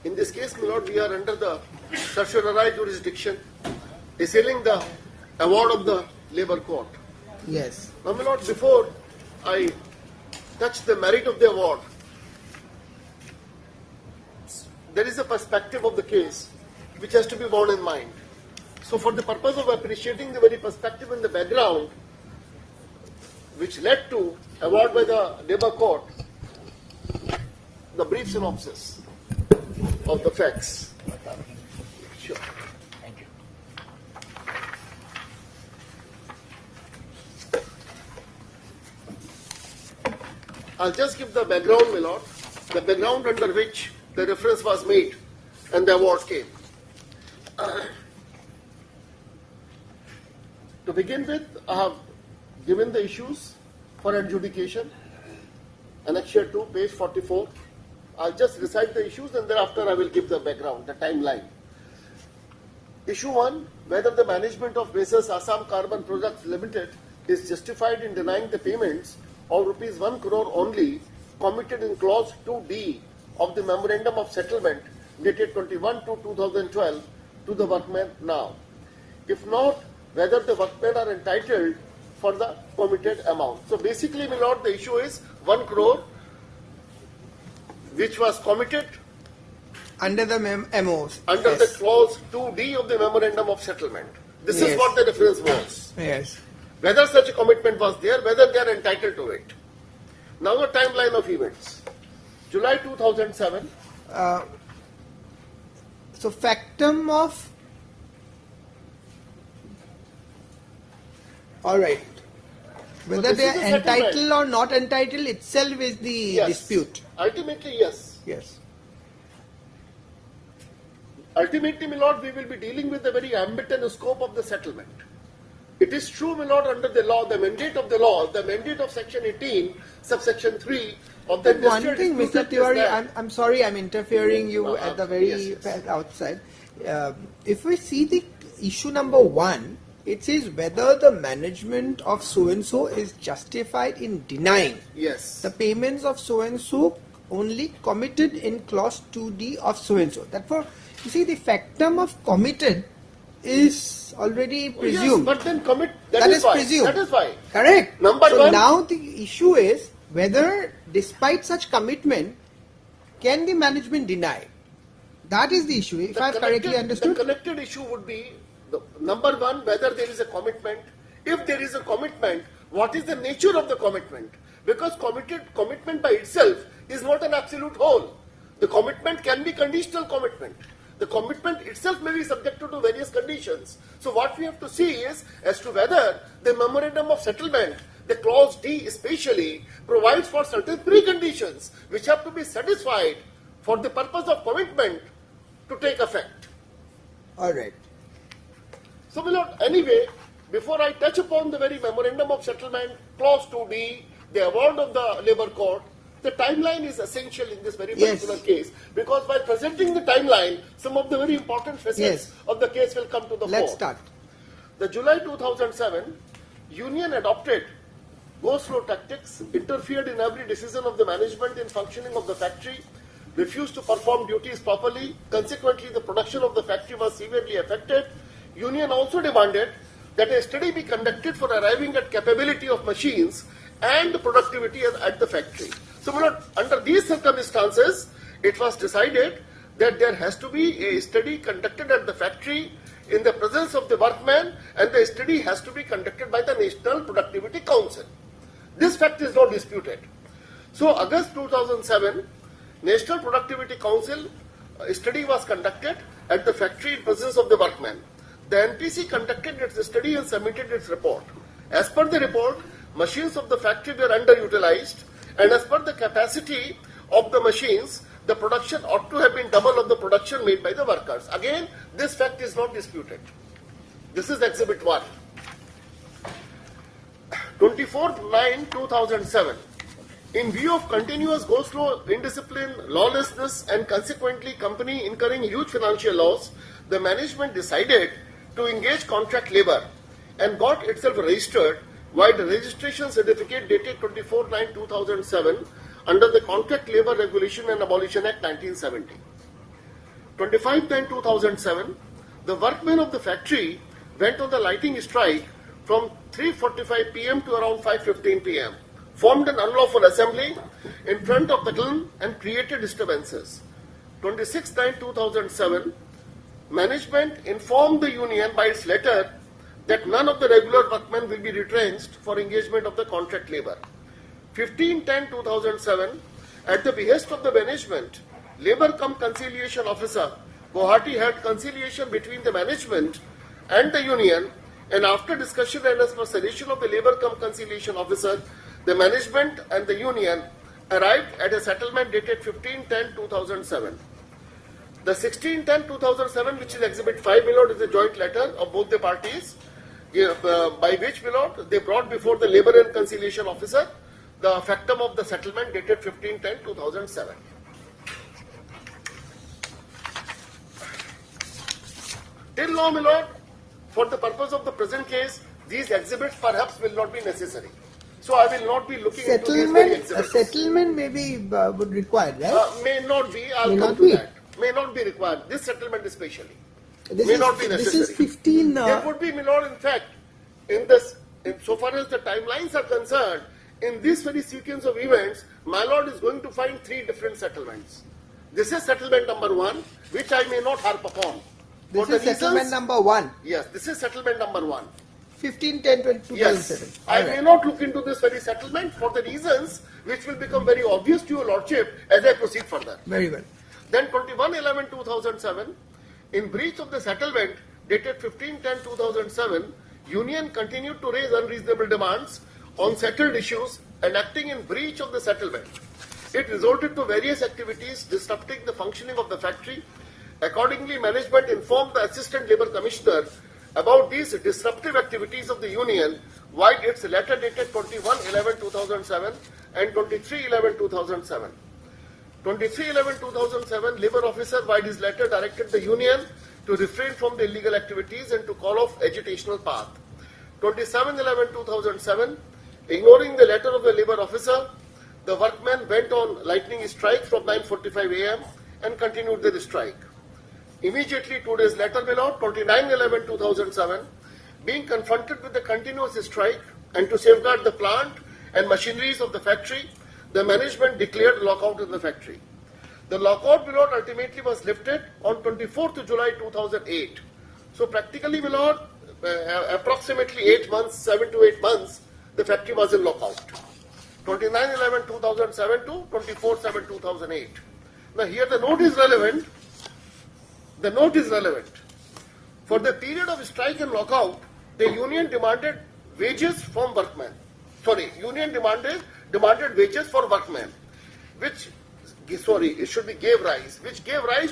In this case, my Lord, we are under the certiorari jurisdiction, assailing the award of the Labour Court. yes, Now, my Lord, before I touch the merit of the award, there is a perspective of the case which has to be borne in mind. So, for the purpose of appreciating the very perspective and the background which led to award by the Labour Court, the brief synopsis of the facts. Sure. Thank you. I'll just give the background, my Lord, the background under which the reference was made and the award came. To begin with, I have given the issues for adjudication, Annexure 2, page 44. I'll just recite the issues and thereafter I will give the background, the timeline. Issue 1, whether the management of Messrs Assam Carbon Products Limited is justified in denying the payments of rupees 1 crore only committed in clause 2D of the Memorandum of Settlement dated 21/2/2012 to the workmen now. If not, whether the workmen are entitled for the committed amount. So basically, my Lord, the issue is 1 crore which was committed under the MOs. Under the clause 2D of the Memorandum of Settlement. This is what the reference was. Yes. Whether such a commitment was there, whether they are entitled to it. Now the timeline of events. July 2007. So factum of. All right. Whether So they this is are a settlement. entitled or not entitled itself is the dispute. Ultimately, yes. Yes. Ultimately, my Lord, we will be dealing with the very ambit and scope of the settlement. It is true, my Lord, under the law, the mandate of the law, the mandate of Section 18, subsection 3 of the But one Industrial thing, Dispute Mr. Act is Tiwari, that- I'm sorry, I'm interfering you at the very outside. If we see the issue number 1, it says whether the management of so-and-so is justified in denying Yes. the payments of so-and-so only committed in clause 2D of so-and-so. Therefore, you see the factum of committed is already presumed. Yes, but then commit, That is is why. presumed. That is why. Correct. Number so one. now the issue is whether, despite such commitment, can the management deny? That is the issue. If I have correctly understood. The connected issue would be, number 1, whether there is a commitment. If there is a commitment, what is the nature of the commitment? Because commitment by itself is not an absolute whole. The commitment can be conditional commitment. The commitment itself may be subjected to various conditions. So what we have to see is as to whether the memorandum of settlement, the clause D especially, provides for certain preconditions which have to be satisfied for the purpose of commitment to take effect. All right. So, my lord, anyway, before I touch upon the very memorandum of settlement, clause 2D, the award of the labor court, the timeline is essential in this very particular case, because while presenting the timeline, some of the very important facets of the case will come to the fore. Let's start. The July 2007, Union adopted go-slow tactics, interfered in every decision of the management in functioning of the factory, refused to perform duties properly. Consequently, the production of the factory was severely affected. Union also demanded that a study be conducted for arriving at capability of machines and productivity at the factory. So, under these circumstances, it was decided that there has to be a study conducted at the factory in the presence of the workmen, and the study has to be conducted by the National Productivity Council. This fact is not disputed. So, August 2007, National Productivity Council study was conducted at the factory in presence of the workmen. The NPC conducted its study and submitted its report. As per the report, machines of the factory were underutilized, and as per the capacity of the machines, the production ought to have been double of the production made by the workers. Again, this fact is not disputed. This is Exhibit 1. 24/9/2007. In view of continuous go-slow, indiscipline, lawlessness, and consequently company incurring huge financial loss, the management decided to engage contract labor and got itself registered via the registration certificate dated 24/9/2007 under the Contract Labor Regulation and Abolition Act 1970. 25/9/2007, the workmen of the factory went on the lighting strike from 3:45 p.m. to around 5:15 p.m., formed an unlawful assembly in front of the kiln and created disturbances. 26/9/2007, management informed the union by its letter that none of the regular workmen will be retrenched for engagement of the contract labor. 15/10/2007, at the behest of the management, Labour cum Conciliation Officer, Guwahati held conciliation between the management and the union, and after discussion and as per suggestion of the Labour cum Conciliation Officer, the management and the union arrived at a settlement dated 15/10/2007. The 16/10/2007, which is Exhibit 5, my lord, is a joint letter of both the parties, by which, my lord, they brought before the Labour and Conciliation Officer the factum of the settlement dated 15/10/2007. Till now, my lord, for the purpose of the present case, these exhibits perhaps will not be necessary. So I will not be looking into these very exhibits. A settlement maybe would require, right? May not be. I'll come to that. May not be required. This settlement especially may not be necessary. This is 15. It would be, my lord, in fact, so far as the timelines are concerned, in this very sequence of events, my lord is going to find 3 different settlements. This is settlement number 1, which I may not harp upon. This is settlement number 1. Yes, this is settlement number 1. 15/10/2007. Yes, I may not look into this very settlement for the reasons which will become very obvious to your lordship as I proceed further. Very well. Then 21/11/2007, in breach of the settlement dated 15/10/2007, Union continued to raise unreasonable demands on settled issues and acting in breach of the settlement. It resulted to various activities disrupting the functioning of the factory. Accordingly, management informed the Assistant Labour Commissioner about these disruptive activities of the Union via its letter dated 21/11/2007 and 23/11/2007. 23/11/2007, Labour Officer via his letter directed the Union to refrain from the illegal activities and to call off agitational path. 27/11/2007, ignoring the letter of the Labour Officer, the workmen went on lightning strike from 9:45 a.m. and continued their strike. Immediately 2 days later, my lord, 29/11/2007, being confronted with the continuous strike and to safeguard the plant and machineries of the factory, the management declared lockout in the factory. The lockout, my lord, ultimately was lifted on 24th July 2008. So practically, my lord, approximately 8 months, 7 to 8 months, the factory was in lockout. 29/11/2007 to 24/7/2008. Now here the note is relevant. The note is relevant. For the period of strike and lockout, the union demanded wages from workmen. Union demanded wages for workmen, it should be gave rise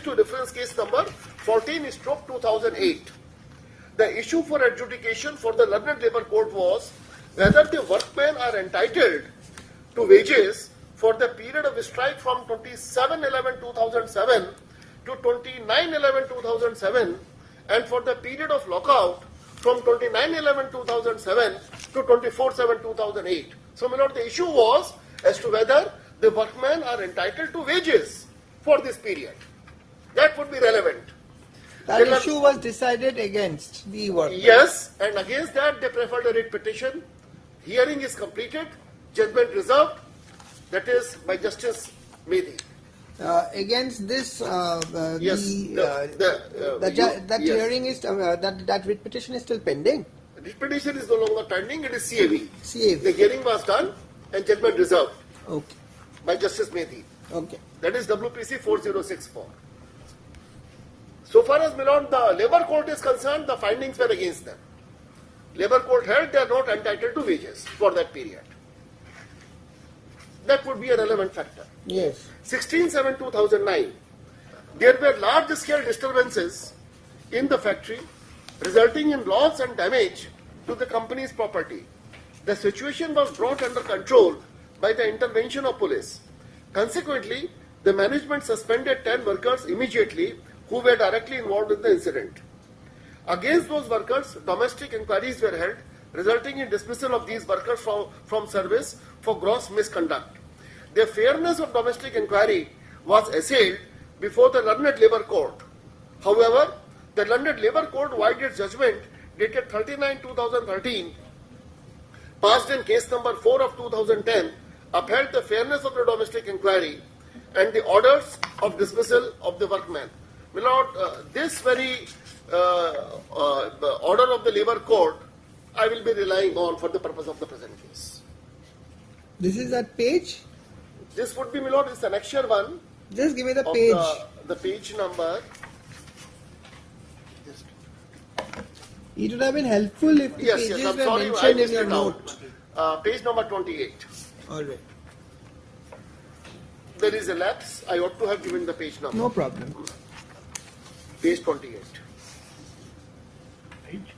to reference case number 14/2008. The issue for adjudication for the Learned Labour Court was whether the workmen are entitled to wages for the period of strike from 27/11/2007 to 29/11/2007 and for the period of lockout from 29/11/2007 to 24/7/2008. So, my lord, the issue was as to whether the workmen are entitled to wages for this period. That would be relevant. That issue was decided against the workmen. Yes, and against that they preferred a writ petition. Hearing is completed, judgment reserved, that is by Justice Mehdi. Against this, that yes. hearing is that writ petition is still pending. Writ petition is no longer pending; it is CAV. CAV. The hearing was done and judgment reserved. Okay. By Justice Mehdi. Okay. That is WPC 4064. So far as, my lord, the Labour Court is concerned, the findings were against them. Labour Court held they are not entitled to wages for that period. That would be a relevant factor. Yes. 16/7/2009, there were large-scale disturbances in the factory, resulting in loss and damage to the company's property. The situation was brought under control by the intervention of police. Consequently, the management suspended 10 workers immediately who were directly involved in the incident. Against those workers, domestic inquiries were held, resulting in dismissal of these workers from service for gross misconduct. The fairness of domestic inquiry was assailed before the Learned Labour Court. However, the Learned Labour Court, void its judgment dated 39/2013, passed in case number 4/2010, upheld the fairness of the domestic inquiry and the orders of dismissal of the workmen. My lord, this very order of the Labour Court, I will be relying on for the purpose of the present case. This is that page? This would be, my lord, it's annexure 1. Just give me the page. The page number. It would have been helpful if the pages were mentioned in your note. Page number 28. All right. There is a lapse. I ought to have given the page number. No problem. Page 28. Page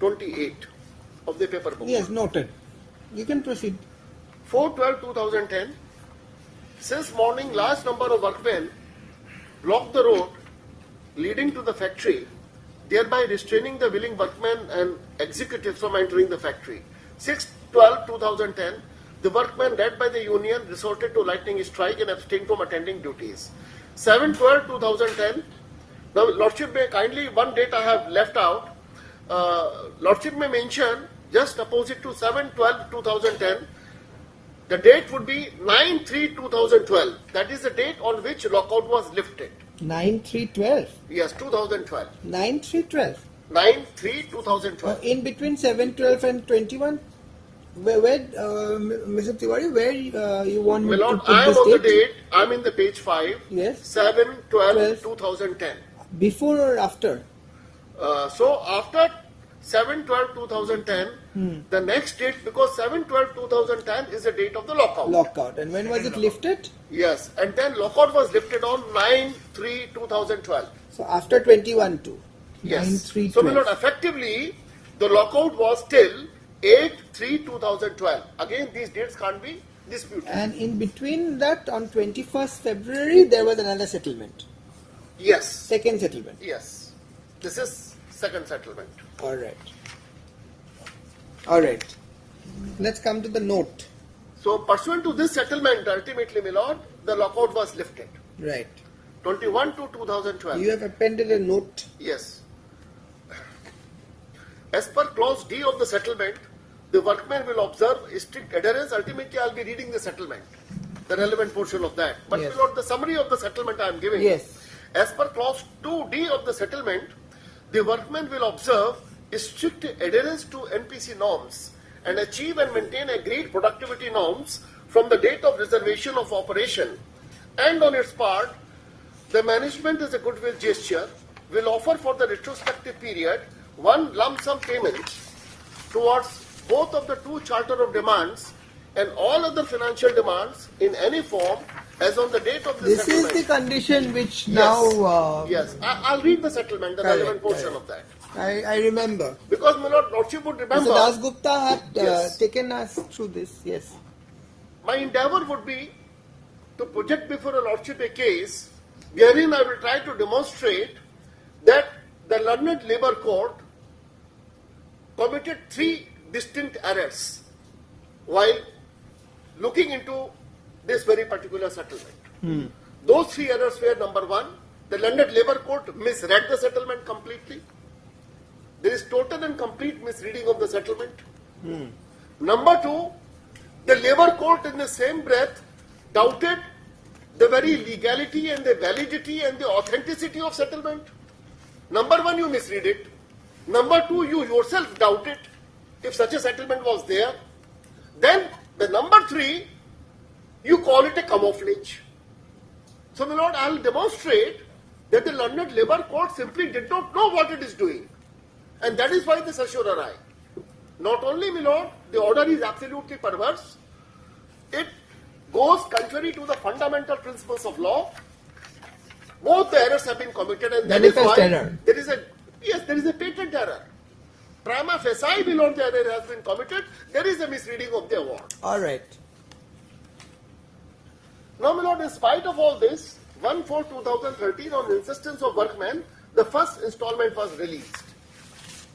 28 of the paper book. Yes, noted. You can proceed. 4/12/2010. Since morning, large number of workmen blocked the road leading to the factory, thereby restraining the willing workmen and executives from entering the factory. 6/12/2010, the workmen led by the union resorted to lightning strike and abstained from attending duties. 7/12/2010, now Lordship may kindly, one date I have left out, Lordship may mention just opposite to 7/12/2010, the date would be 9/3/2012. That is the date on which lockout was lifted. 9/3/12. Yes, 2012. 9/3/12. 9/3/2012. In between 7/12 and 21. Where Mr. Tiwari, where you want me to put I am this on the date? date. I am in the page 5. Yes. 7/12/2010. Before or after? So after 7/12/2010, the next date, because 7/12/2010 is the date of the lockout. Lockout. And when was it lifted? Yes, and then lockout was lifted on 9/3/2012. So after 21 too. Yes. 9/3/12. So, my lord, effectively, the lockout was till 8/3/2012. Again, these dates can't be disputed. And in between that, on 21st February, there was another settlement. Yes. Second settlement. Yes. This is second settlement. All right. All right. Let's come to the note. So, pursuant to this settlement, ultimately, my lord, the lockout was lifted. Right. 21/2/2012. You have appended a note. Yes. As per clause D of the settlement, the workmen will observe strict adherence. Ultimately, I will be reading the settlement, the relevant portion of that. But, Yes. my lord, the summary of the settlement I am giving. Yes. As per clause 2D of the settlement, the workmen will observe strict adherence to NPC norms and achieve and maintain agreed productivity norms from the date of reservation of operation, and on its part, the management as a goodwill gesture will offer for the retrospective period one lump sum payment towards both of the two charter of demands and all other financial demands in any form as on the date of the This settlement. is the condition which Yes. now... Yes, I'll read the settlement, the Correct, relevant portion correct. of that. I remember. Because my Lordship would remember... Mr. Das Gupta had Yes. taken us through this, yes. My endeavor would be to project before a Lordship a case wherein I will try to demonstrate that the learned Labour Court committed three distinct errors while looking into this very particular settlement. Those three errors were: number one, the learned Labour Court misread the settlement completely. There is total and complete misreading of the settlement. Number two, the Labour Court in the same breath doubted the very legality and the validity and the authenticity of settlement. Number one, you misread it. Number two, you yourself doubt it if such a settlement was there. Then the number three, you call it a camouflage. So, my Lord, I will demonstrate that the learned Labour Court simply did not know what it is doing. And that is why the certiorari. Not only, my Lord, the order is absolutely perverse, it goes contrary to the fundamental principles of law. Both the errors have been committed, and that is why error. there is a patent error. Prima facie, my Lord, the error has been committed. There is a misreading of the award. All right. Now, my Lord, in spite of all this, 1/4/2013, on insistence of workmen, the first installment was released.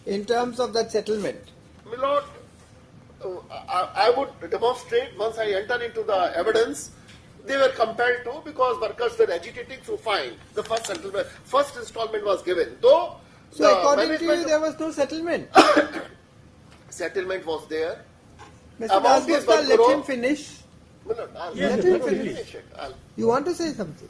In terms of that settlement. My Lord, I would demonstrate once I enter into the evidence. They were compelled to, because workers were agitating, so fine. The first installment was given. Though So the according to you, management there was no settlement. settlement was there. Mr. Das Amount is Gupta, 1 let crore. him finish. No, no, I'll- Let him finish. I'll- You want to say something?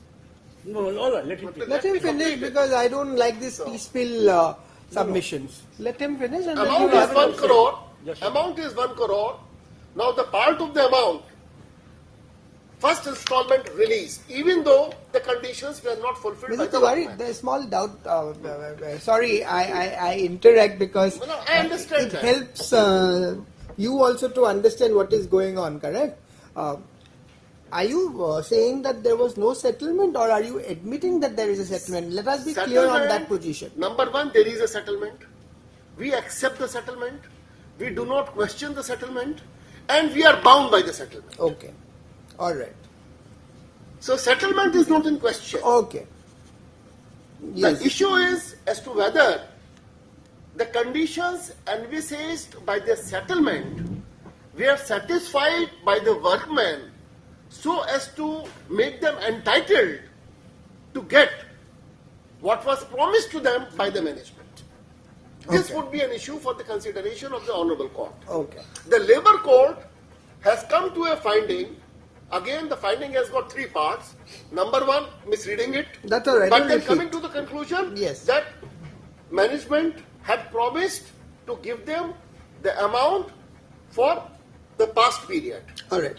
No, all right, let him finish. Let him finish, because I don't like this piecemeal submissions. Let him finish and then Amount you is have 1 it. crore. Amount is 1 crore. Now the part of the amount, first installment released, even though the conditions were not fulfilled by Mr. the Tiwari, workman. there's small doubt. Sorry, I interact because No, I understand it that. helps you also to understand what is going on, correct? Are you saying that there was no settlement, or are you admitting that there is a settlement? Let us be clear on that position. Number one, there is a settlement. We accept the settlement. We do not question the settlement. And we are bound by the settlement. Okay. All right. So settlement is not in question. Okay. Yes. The issue is as to whether the conditions envisaged by the settlement were satisfied by the workmen so as to make them entitled to get what was promised to them by the management. This Okay. would be an issue for the consideration of the Honorable Court. Okay. The Labour Court has come to a finding. Again, the finding has got three parts. Number one, misreading it. That's all right. But I'll then repeat. coming to the conclusion Yes. that management had promised to give them the amount for the past period. All right.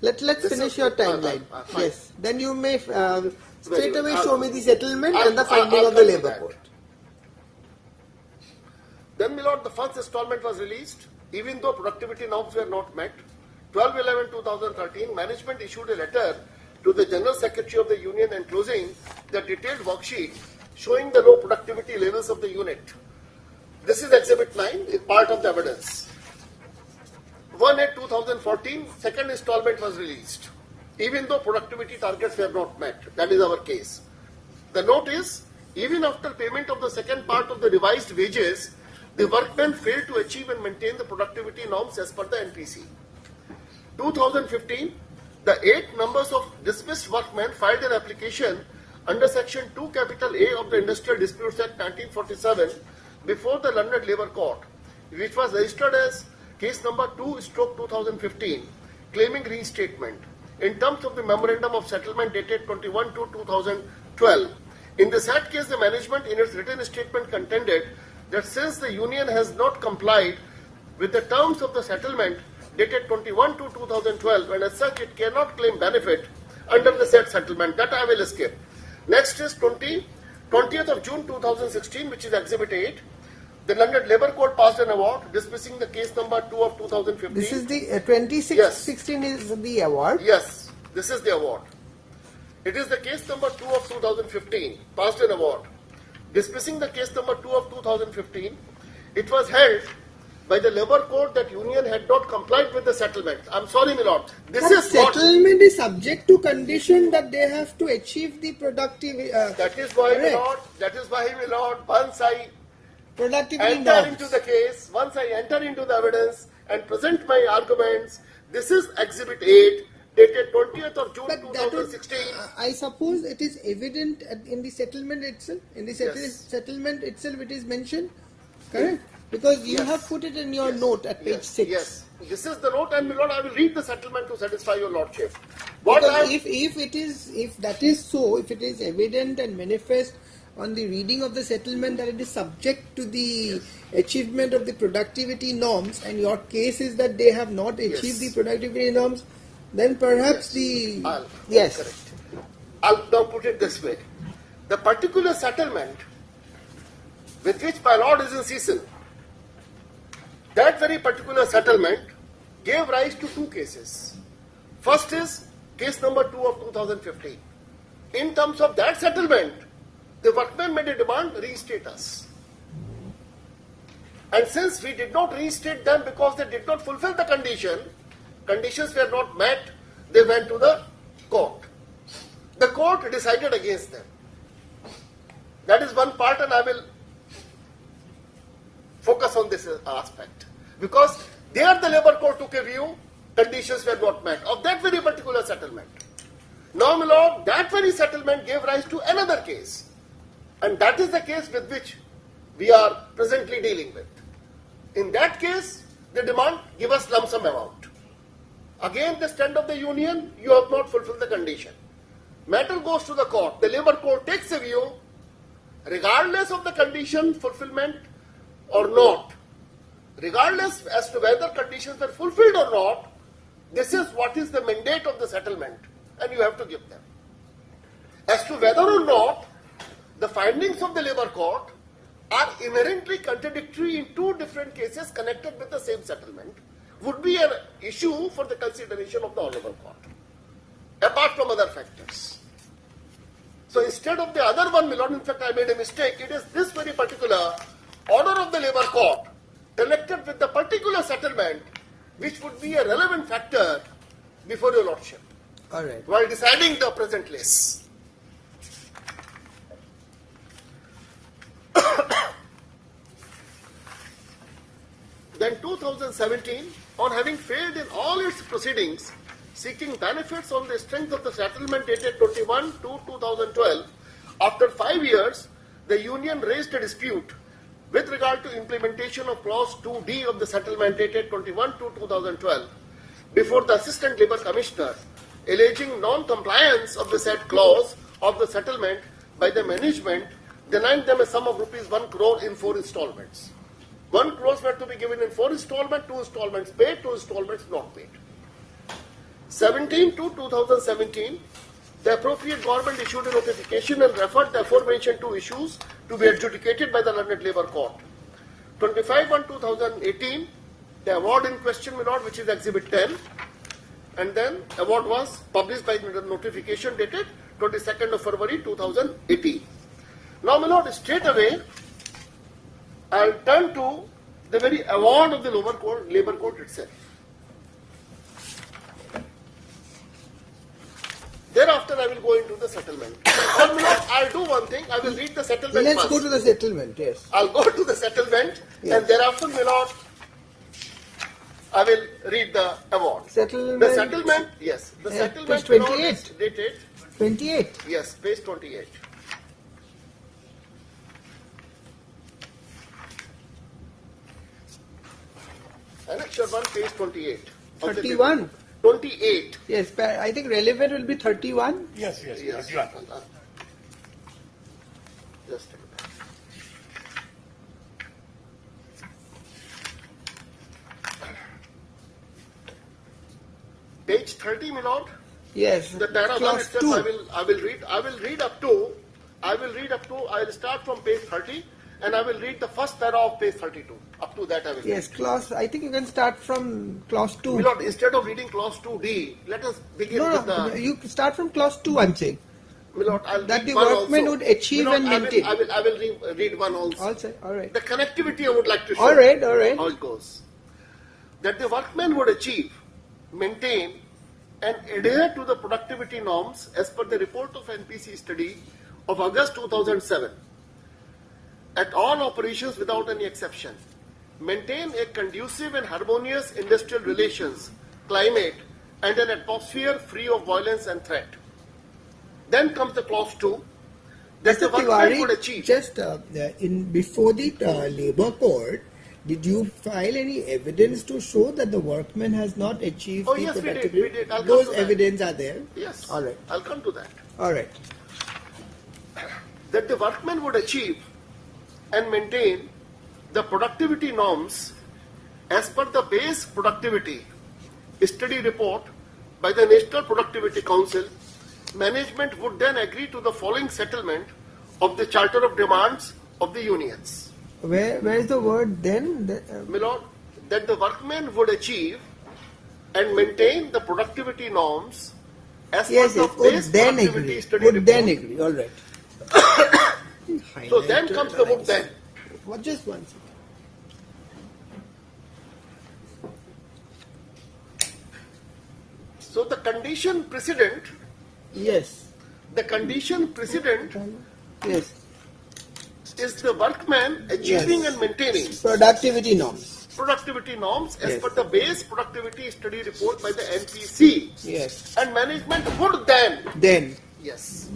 Let's This finish is- your timeline. fine. Yes. Then you may straight away I'll- show me the settlement I'll- and the finding I'll of the come to Labour that. Court. Then, my Lord, the first installment was released, even though productivity norms were not met. 12/11/2013, management issued a letter to the General Secretary of the Union enclosing the detailed worksheet showing the low productivity levels of the unit. This is Exhibit 9, it's part of the evidence. 1/8/2014, second installment was released, even though productivity targets were not met. That is our case. The note is, even after payment of the second part of the revised wages, the workmen failed to achieve and maintain the productivity norms as per the NPC. 2015, the 8 numbers of dismissed workmen filed an application under Section 2 capital A of the Industrial Disputes Act 1947 before the London Labour Court, which was registered as case number 2/2015, claiming reinstatement in terms of the memorandum of settlement dated 21/2/2012. In the said case, the management in its written statement contended that since the union has not complied with the terms of the settlement, dated 21 to 2012, and as such it cannot claim benefit under the said settlement. That I will skip. Next is 20th of June 2016, which is Exhibit 8. The London Labour Court passed an award dismissing the case number 2 of 2015. This is the 2616 is the award? Yes, this is the award. It is the case number 2 of 2015, passed an award. Dismissing the case number 2 of 2015, it was held by the Labour Court that union had not complied with the settlement. I'm sorry, my lord. This is settlement is subject to condition that they have to achieve the productivity. That is why, my lord. That is why, my lord. Once I productivity enter into the case, once I enter into the evidence and present my arguments, this is Exhibit 8, dated 20th of June 2016. I suppose it is evident in the settlement itself. In the settlement itself, it is mentioned, correct? Because you have put it in your note at page 6. Yes, this is the note, and my lord, I will read the settlement to satisfy your lordship. Because if that is so, if it is evident and manifest on the reading of the settlement that it is subject to the achievement of the productivity norms, and your case is that they have not achieved the productivity norms, then perhaps Correct. I'll now put it this way. The particular settlement with which my lord is in season, that very particular settlement gave rise to 2 cases. First is case number 2 of 2015. In terms of that settlement, the workmen made a demand, reinstate us. And since we did not reinstate them because they did not fulfill the conditions were not met, they went to the court. The court decided against them. That is one part, and I will focus on this aspect. Because there the Labour Court took a view, conditions were not met of that very particular settlement. Now, my lord, that very settlement gave rise to another case. And that is the case with which we are presently dealing with. In that case, the demand, give us lump sum amount. Again, the stand of the union, you have not fulfilled the condition. Matter goes to the court. The Labour Court takes a view, regardless of the condition fulfillment or not, regardless as to whether conditions are fulfilled or not, this is what is the mandate of the settlement, and you have to give them. As to whether or not the findings of the Labour Court are inherently contradictory in 2 different cases connected with the same settlement would be an issue for the consideration of the Honourable Court, apart from other factors. So instead of the other one, my lord, in fact I made a mistake. It is this very particular order of the Labour Court connected with the particular settlement which would be a relevant factor before your lordship. All right. While deciding the present case. Then 2017, on having failed in all its proceedings, seeking benefits on the strength of the settlement dated 21 to 2012, after 5 years, the union raised a dispute with regard to implementation of clause 2D of the settlement dated 21 to 2012 before the Assistant Labour Commissioner, alleging non-compliance of the said clause of the settlement by the management, denying them a sum of rupees 1 crore in 4 installments. 1 crore were to be given in 4 installments, 2 installments paid, 2 installments not paid. 17 to 2017, the appropriate government issued a notification and referred the aforementioned 2 issues to be adjudicated by the London Labour Court. 25/1/2018, the award in question, my lord, which is Exhibit 10, and then award was published by the notification dated 22nd of February 2018. Now, my lord, straight away, I'll turn to the very award of the Labour Court itself. Thereafter, I will go into the settlement. Or, my lord, I'll do one thing. I will read the settlement Let's first. go to the settlement, yes. I'll go to the settlement, and thereafter, my lord, I will read the award. Settlement. The settlement, yes. The settlement, page my lord, 28. is dated 28. Yes, page 28. Annexure 1, page 28. 31. 28. Yes, but I think relevant will be 31. Yes. Just a minute. Page 30, my lord. Yes. The para 1 clause itself 2. I will read up to, I will start from page 30 and I will read the first para of page 32. Up to that I will Yes, read. clause, I think you can start from clause 2. My lord, instead of reading clause 2D, let us begin with No, the... you start from clause 2, I'm saying. My lord, I'll That read the one workmen also. would achieve My lord, and maintain. I will read one also. Also, all right. The connectivity I would like to show. All right. How it goes. That the workmen would achieve, maintain, and adhere to the productivity norms as per the report of NPC study of August 2007 at all operations without any exception. Maintain a conducive and harmonious industrial relations, climate, and an atmosphere free of violence and threat. Then comes the clause 2, that the Mr. workmen would Tiwari, achieve. just before the Labour Court, did you file any evidence to show that the workman has not achieved Oh the yes, we productivity? did. I'll come Those to that. evidence are there? Yes. All right. I'll come to that. All right. That the workmen would achieve and maintain the productivity norms as per the base productivity study report by the National Productivity Council. Management would then agree to the following settlement of the Charter of Demands of the unions. Where is the word then? My lord, that the workmen would achieve and maintain the productivity norms as per the base then productivity agree. study Would report. then agree. All right. So then comes the would then. What, just one second. So the condition precedent. Yes. The condition precedent. Yes. Is the workman achieving Yes. and maintaining Productivity norms. productivity norms as Yes. per the base productivity study report by the NPC. Yes. And management would then. Yes.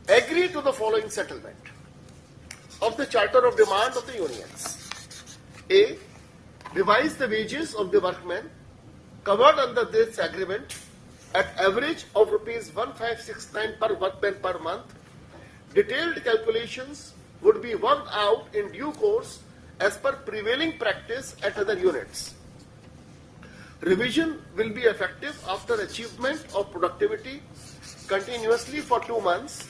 Agree to the following settlement of the Charter of Demand of the unions. A. Revise the wages of the workmen covered under this agreement at average of rupees 1569 per workman per month. Detailed calculations would be worked out in due course as per prevailing practice at other units. Revision will be effective after achievement of productivity continuously for 2 months.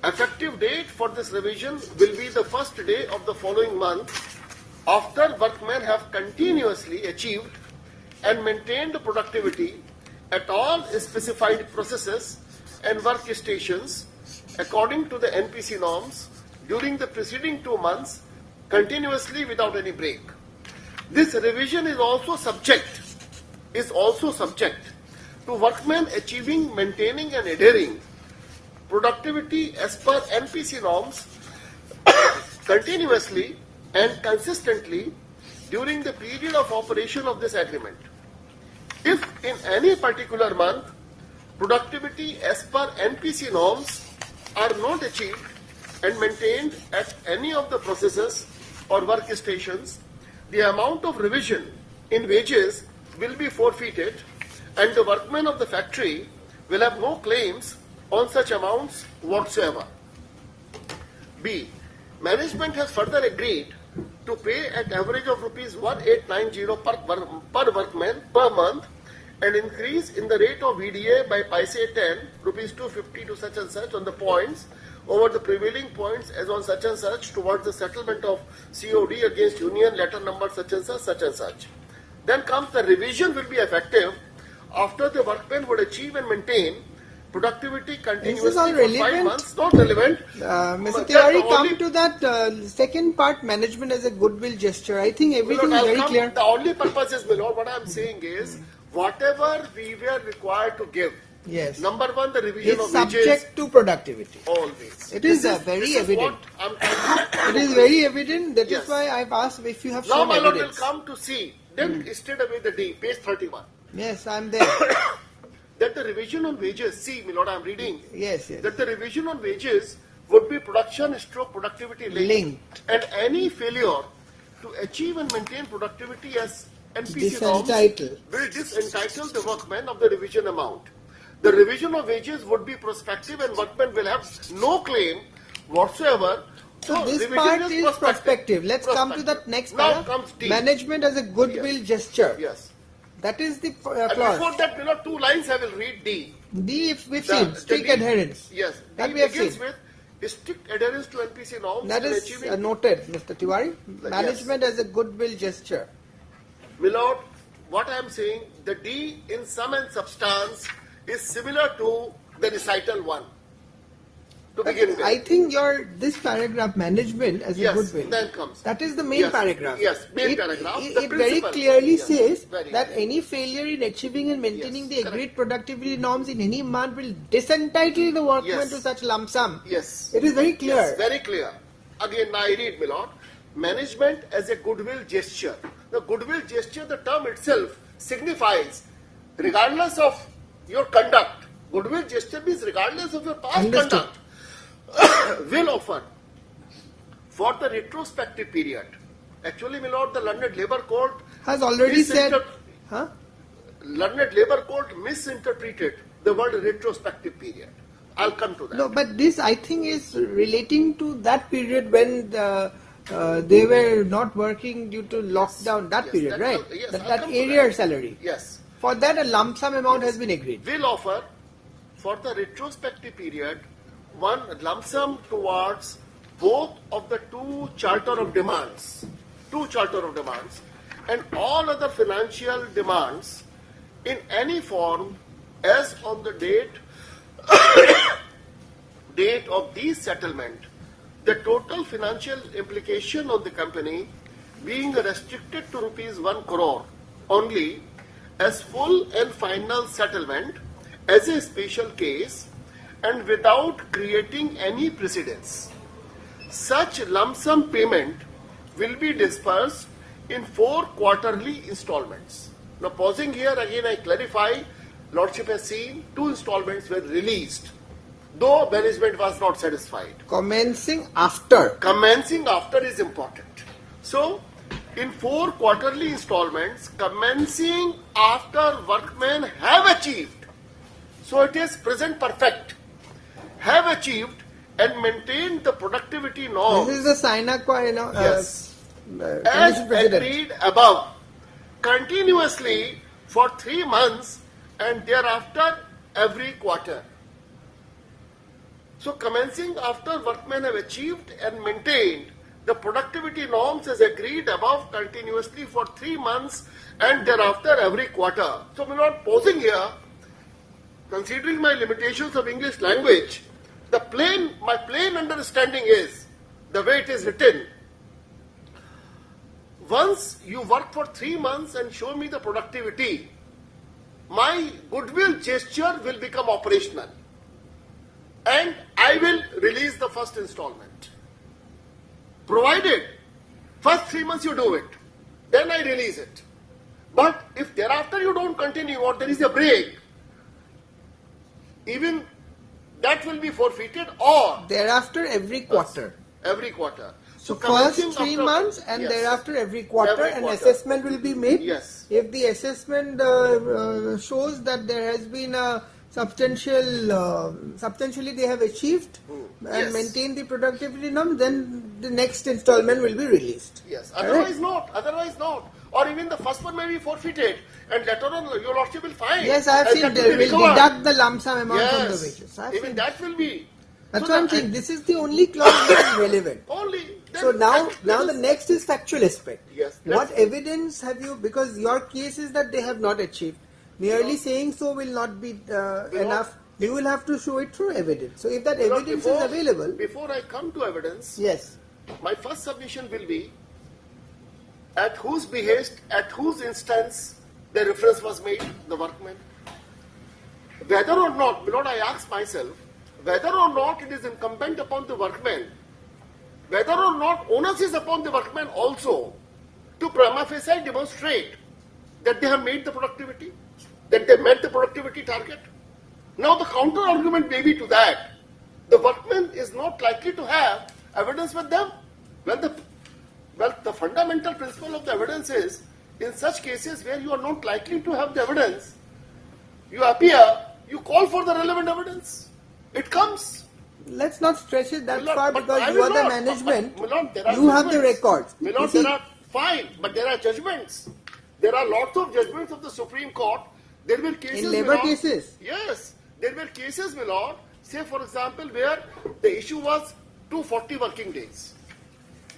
Effective date for this revision will be the first day of the following month after workmen have continuously achieved and maintained productivity at all specified processes and workstations according to the NPC norms during the preceding 2 months continuously without any break. This revision is also subject to workmen achieving, maintaining and adhering productivity as per NPC norms continuously and consistently during the period of operation of this agreement. If in any particular month productivity as per NPC norms are not achieved and maintained at any of the processes or workstations, the amount of revision in wages will be forfeited and the workmen of the factory will have no claims on such amounts whatsoever. B. Management has further agreed to pay at average of rupees 1890 per workman per month and increase in the rate of VDA by paise 10 rupees 250 to such and such on the points over the prevailing points as on such and such towards the settlement of COD against union letter number such and such, such and such. Then comes the revision will be effective after the workmen would achieve and maintain productivity continuously all for 5 relevant? months. Not relevant. Mr. But Tiwari, the come only- to that second part, management as a goodwill gesture. I think everything Milord, is I'll very come- clear. The only purpose is, Milord, what I'm saying is, whatever we were required to give. Yes. Number one, the revision It's of wages. subject to productivity. Always. It is This very this evident. what I'm trying It to is very evident. That is Yes. why I've asked if you have Now, shown my lord, will evidence. come to see. Then straight away the D, page 31. Yes, I'm there. That the revision on wages, see, my lord, I'm reading. Yes, yes. That the revision on wages would be production stroke productivity linked. And any failure to achieve and maintain productivity as NPC norms Disentitle. will disentitle the workmen of the revision amount. The revision of wages would be prospective and workmen will have no claim whatsoever. So this revision part is prospective. Let's come to that next Now part. comes D. Management as a goodwill gesture. Yes. That is the And clause. before that, Milord, 2 lines I will read D. D, if we've The- seen, the strict D- adherence. Yes. That D we have begins seen. with strict adherence to NPC norms. That in is achieving noted, Mr. Tiwari. Yes. Management as a goodwill gesture. Milord, what I am saying, the D in sum and substance is similar to the recital 1. To begin with. I think this paragraph, management as a Yes, goodwill, then comes. that is the main Yes, paragraph. yes, main it, paragraph, It, the it very principle. clearly Yes, says very that clear. any failure in achieving and maintaining the agreed productivity norms in any month will disentitle the workman Yes. to such lump sum. Yes. It is very clear. Yes, very clear. Again, I read, Milord. Management as a goodwill gesture. The goodwill gesture, the term itself signifies, regardless of your conduct, goodwill gesture means regardless of your past Understood. conduct, will offer for the retrospective period. Actually, Milord, the London Labour Court Has already said. Huh? London Labour Court misinterpreted the word retrospective period. I'll come to that. No, but this I think is relating to that period when they were not working due to lockdown. That period, that right? will- yes, that I'll that come to area that. salary. Yes. For that, a lump sum amount has been agreed. Will offer for the retrospective period one lump sum towards both of the two charter of demands, and all other financial demands in any form as on the date of these settlement, the total financial implication of the company being restricted to rupees 1 crore only as full and final settlement as a special case and without creating any precedents. Such lump sum payment will be dispersed in 4 quarterly installments. Now pausing here again I clarify, Lordship has seen 2 installments were released, though management was not satisfied. Commencing after. Commencing after is important. So, in 4 quarterly installments, commencing after workmen have achieved. So it is present perfect. Have achieved and maintained the productivity norms. This is the sine qua non. Yes. Condition As precedent. agreed above, continuously for 3 months and thereafter every quarter. So commencing after workmen have achieved and maintained the productivity norms as agreed above continuously for 3 months and thereafter every quarter. So we're not pausing here. Considering my limitations of English language, my plain understanding is the way it is written. Once you work for 3 months and show me the productivity, my goodwill gesture will become operational. And I will release the first installment. Provided, first 3 months you do it, then I release it. But if thereafter you don't continue or there is a break, even that will be forfeited or Thereafter, every quarter. every quarter. So first commencing 3 after- months and Yes. thereafter every quarter, Every an quarter. assessment will be made. Yes. If the assessment shows that there has been a substantially they have achieved and Yes. maintained the productivity norm, then the next installment will be released. Yes, Correct? otherwise not. Or even the first one may be forfeited and later on your lordship will find. Yes, I have and seen that they will be will recovered. deduct the lump sum amount from the Yes. wages. I have Even seen that will be. That's So what I'm the- saying. This is the only clause that is relevant. Only. So now the next is factual aspect. Yes. What evidence have you? Because your case is that they have not achieved. Merely saying so will not be enough. You will have to show it through evidence. So if that Lord, evidence is available, Before I come to evidence, yes, my first submission will be at whose behest, at whose instance the reference was made, the workman. Whether or not, Lord, I ask myself, whether or not it is incumbent upon the workman, whether or not onus is upon the workman also to prima facie demonstrate that they have made the productivity, that they met the productivity target. Now the counter argument may be to that, the workman is not likely to have evidence with them. Well, the fundamental principle of the evidence is, in such cases where you are not likely to have the evidence, you appear, you call for the relevant evidence. It comes. let's not stretch it that Milord, far but because I you will are the not. management. Milord, there are You have the judgments. records. Milord, You see- there are fine, but there are judgments. There are lots of judgments of the Supreme Court. There were cases, In labor cases? Yes, there were cases, my lord. Say, for example, where the issue was 240 working days.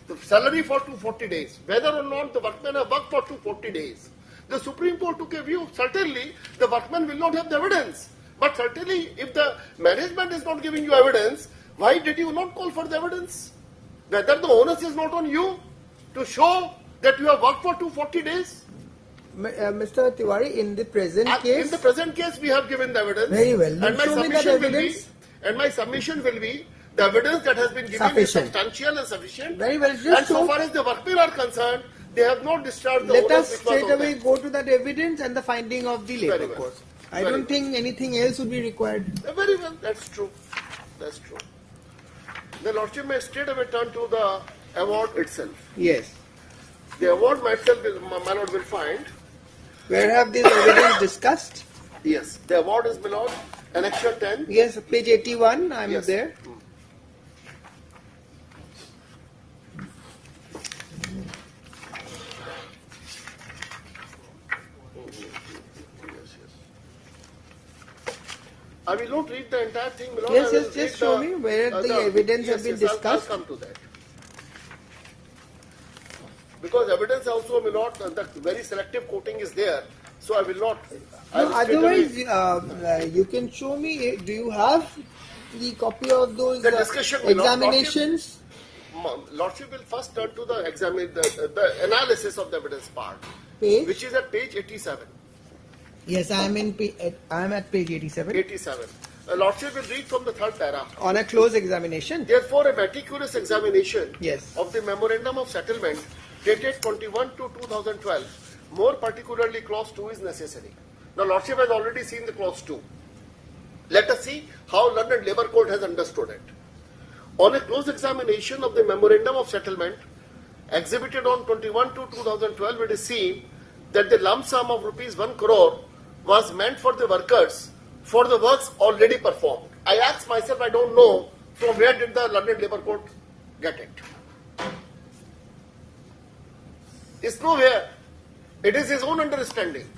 The salary for 240 days. Whether or not the workmen have worked for 240 days. The Supreme Court took a view. Certainly, the workman will not have the evidence. But certainly, if the management is not giving you evidence, why did you not call for the evidence? Whether the onus is not on you to show that you have worked for 240 days? Mr. Tiwari, in the present case... In the present case, we have given the evidence. Very well. And my submission will be the evidence that has been given is substantial and sufficient. Very well. And so far as the workmen are concerned, they have not discharged the Let onus us straight away go to that evidence and the finding of the labor well. court. I don't think anything else would be required. Very well, that's true. That's true. The Lordship may straight away turn to the award itself. Yes. The award myself, my lord, will find. Where have these evidence discussed? Yes. The award is, my lord, Annexure 10. Yes, page 81, I am there. I will not read the entire thing, my lord. Yes, just show me where the evidence has been discussed. I'll come to that. Because evidence also, my lord, the very selective quoting is there, so I will not. No, otherwise, you can show me. Do you have the copy of those examinations? Lordship will first turn to the analysis of the evidence part, which is at page 87. Yes, I am at page 87. 87. Lordship will read from the third para. On a close examination. Therefore, a meticulous examination yes. of the memorandum of settlement dated 21 to 2012, more particularly clause 2, is necessary. Now, Lordship has already seen the clause 2. Let us see how London Labour Court has understood it. On a close examination of the memorandum of settlement exhibited on 21 to 2012, it is seen that the lump sum of rupees 1 crore was meant for the workers for the works already performed. I asked myself, I don't know from where did the London Labour Court get it. It's nowhere. It is his own understanding.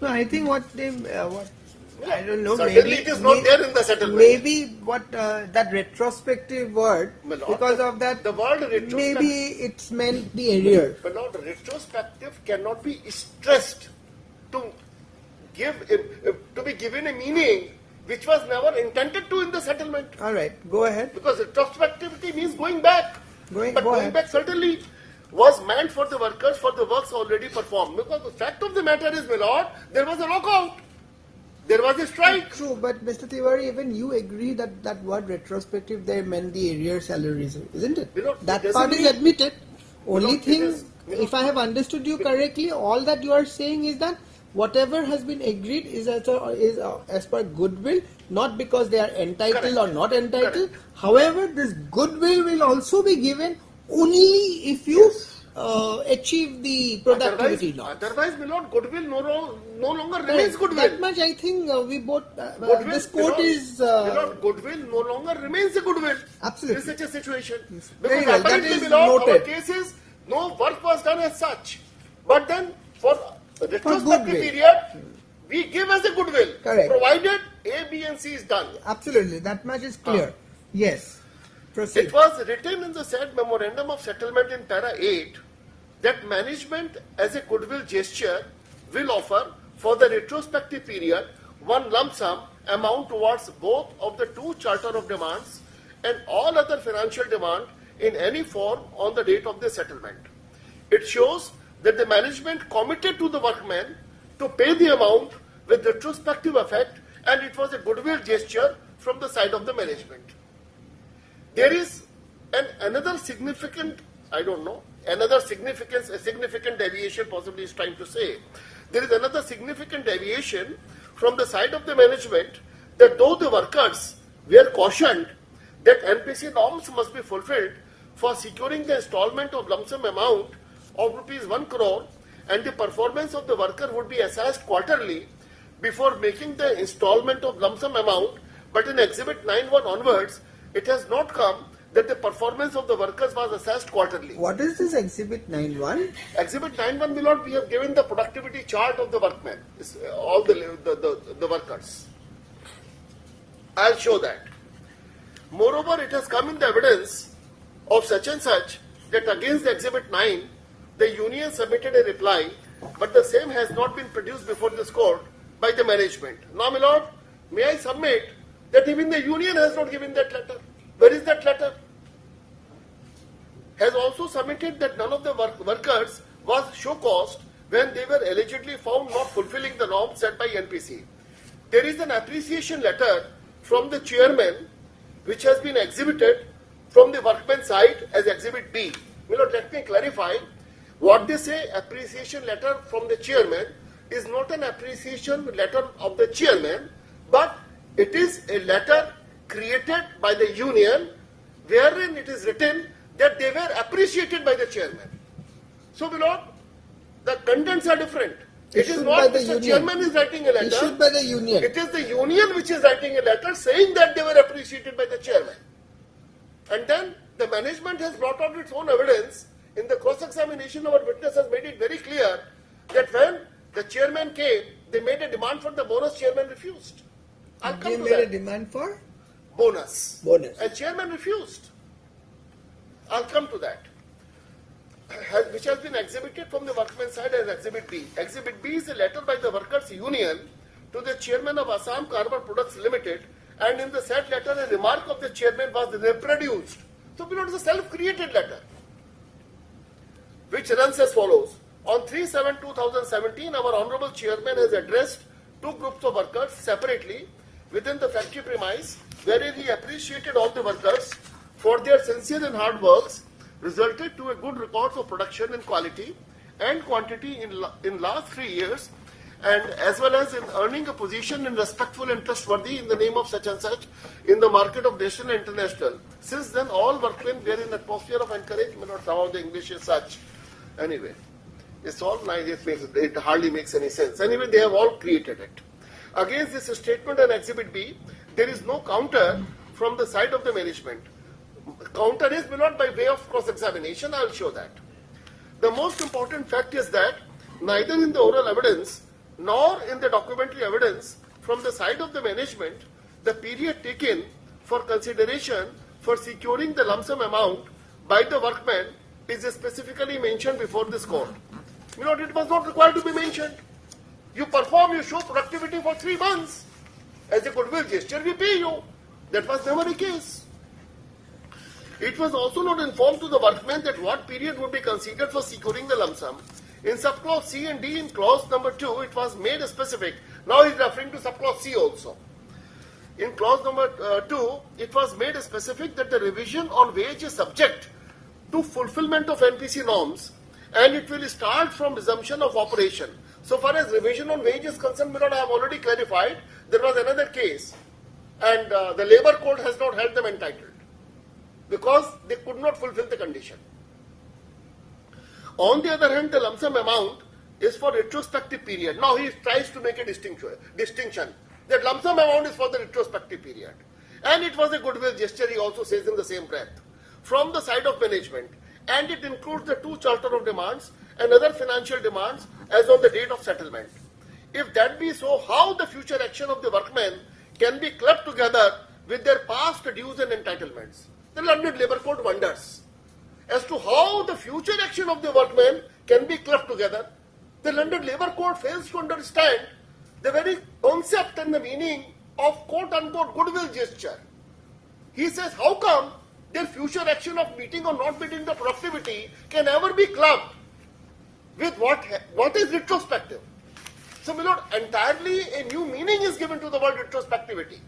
No, I think what I don't know. Certainly maybe it is not there in the settlement. Maybe what that retrospective word, because of that, the word retrospective, maybe it's meant the arrear. But now the retrospective cannot be stressed to be given a meaning which was never intended to in the settlement. All right, go ahead. Because retrospectivity means going back. Going ahead. Back certainly was meant for the workers for the works already performed. Because the fact of the matter is, my lord, there was a lockout. There was a strike. True, but Mr. Tiwari, even you agree that that word retrospective there meant the arrear salaries, isn't it? That part is admitted. Only thing, if I have understood you correctly, all that you are saying is that whatever has been agreed is as per goodwill, not because they are entitled or not entitled. However, this goodwill will also be given only if you achieve the productivity norm. Otherwise, my lord, goodwill no longer remains goodwill. That much I think we both, this court is... goodwill no longer remains a goodwill. Absolutely. In such a situation. Very Because well, that is my lord, noted. our cases, no work was done as such. But then, for the retrospective period, we give as a goodwill. Correct. Provided A, B and C is done. Absolutely, that much is clear. Yes. Proceed. It was written in the said memorandum of settlement in para 8 that management as a goodwill gesture will offer for the retrospective period one lump sum amount towards both of the two charter of demands and all other financial demand in any form on the date of the settlement. It shows that the management committed to the workmen to pay the amount with retrospective effect, and it was a goodwill gesture from the side of the management. There is another significant, a significant deviation possibly is trying to say. There is another significant deviation from the side of the management that though the workers were cautioned that NPC norms must be fulfilled for securing the installment of lump sum amount of rupees 1 crore and the performance of the worker would be assessed quarterly before making the installment of lump sum amount, but in Exhibit 9.1 onwards, it has not come that the performance of the workers was assessed quarterly. What is this Exhibit 9.1? Exhibit 9.1, my lord, we have given the productivity chart of the workmen, all the workers. I'll show that. Moreover, it has come in the evidence of such and such that against the Exhibit 9, the union submitted a reply, but the same has not been produced before this court by the management. Now, my lord, may I submit that even the union has not given that letter. Where is that letter? Has also submitted that none of the workers was show caused when they were allegedly found not fulfilling the norms set by NPC. There is an appreciation letter from the chairman which has been exhibited from the workmen's side as Exhibit B. My lord, let me clarify. What they say, appreciation letter from the chairman, is not an appreciation letter of the chairman, but it is a letter created by the union wherein it is written that they were appreciated by the chairman. So, my lord, the contents are different. It is not Mr. Chairman is writing a letter. Issued by the union. It is the union which is writing a letter saying that they were appreciated by the chairman. And then the management has brought out its own evidence. In the cross-examination, our witness has made it very clear that when the chairman came, they made a demand for the bonus, chairman refused. I'll come to that. They made a demand for? Bonus. Bonus. And chairman refused. I'll come to that. Which has been exhibited from the workmen's side as Exhibit B. Exhibit B is a letter by the workers' union to the chairman of Assam Carbon Products Limited, and in the said letter a remark of the chairman was reproduced. So, it is a self-created letter, which runs as follows. On 3/7/2017, our Honorable Chairman has addressed two groups of workers separately within the factory premise, wherein he appreciated all the workers for their sincere and hard works, resulted to a good record of production in quality and quantity in last 3 years, and as well as in earning a position in respectful and trustworthy in the name of such and such in the market of national and international. Since then, all workmen were in an atmosphere of encouragement, or somehow the English is such. Anyway, it's all nice, it hardly makes any sense. Anyway, they have all created it. Against this statement and Exhibit B, there is no counter from the side of the management. Counter is not by way of cross-examination, I will show that. The most important fact is that neither in the oral evidence nor in the documentary evidence from the side of the management, the period taken for consideration for securing the lump sum amount by the workman is specifically mentioned before this court. It was not required to be mentioned. You perform, you show productivity for 3 months. As a goodwill gesture, we pay you. That was never the case. It was also not informed to the workmen that what period would be considered for securing the lump sum. In subclause C and D in clause number 2, it was made specific. Now he is referring to subclause C also. In clause number 2, it was made specific that the revision on wage is subject to fulfillment of NPC norms, and it will start from resumption of operation. So far as revision on wage is concerned, I have already clarified, there was another case, and the labor code has not held them entitled, because they could not fulfill the condition. On the other hand, the lump sum amount is for retrospective period. Now he tries to make a distinction. That lump sum amount is for the retrospective period. And it was a goodwill gesture, he also says in the same breath, from the side of management. And it includes the 2 charter of demands and other financial demands as on the date of settlement. If that be so, how the future action of the workmen can be clubbed together with their past dues and entitlements? The London Labour Code wonders as to how the future action of the workmen can be clubbed together. The London Labour Code fails to understand the very concept and the meaning of quote-unquote goodwill gesture. He says, how come their future action of meeting or not meeting the productivity can ever be clubbed with what is retrospective? So, my lord, entirely a new meaning is given to the word retrospectivity.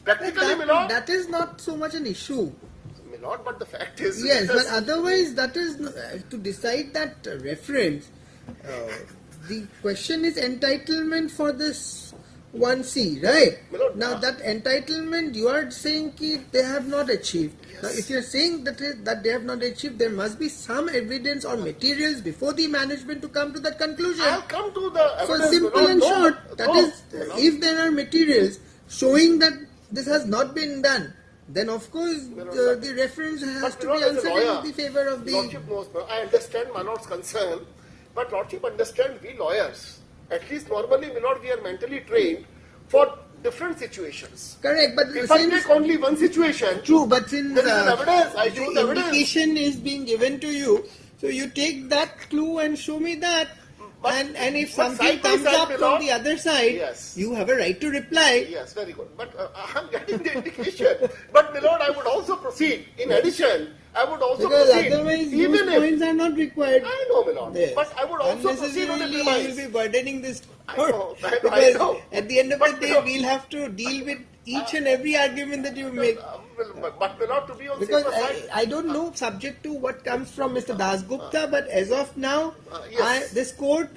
Practically, my lord, that is not so much an issue. My lord, but the fact is... Yes, but otherwise that is, to decide that reference, the question is entitlement for this 1C, right? Lord, now that entitlement, you are saying that they have not achieved. Yes. Now if you are saying that they have not achieved, there must be some evidence or materials before the management to come to that conclusion. I'll come to the evidence. So simple and short, that is, if there are materials showing that this has not been done, then of course the reference has to be answered in the favor of the... Lordship knows, I understand my Lord's concern, but Lordship understand we lawyers, at least normally, my Lord, we are mentally trained for different situations. Correct, but if I take only one situation, true, but since there is an evidence, I show the evidence. Indication is being given to you, so you take that clue and show me that. And if something comes up from the other side, yes, you have a right to reply. Yes, very good. But I am getting the indication. But my Lord, I would also proceed. In addition, I would also proceed. Because otherwise, those points are not required. I know, my Lord. Yes. But I would also proceed on the premise. You will be burdening this court. I know. At the end of the day, we'll have to deal with each and every argument that you make. But my Lord, to be on because safer side. I don't know subject to what comes from Mr. Das Gupta, but as of now, this court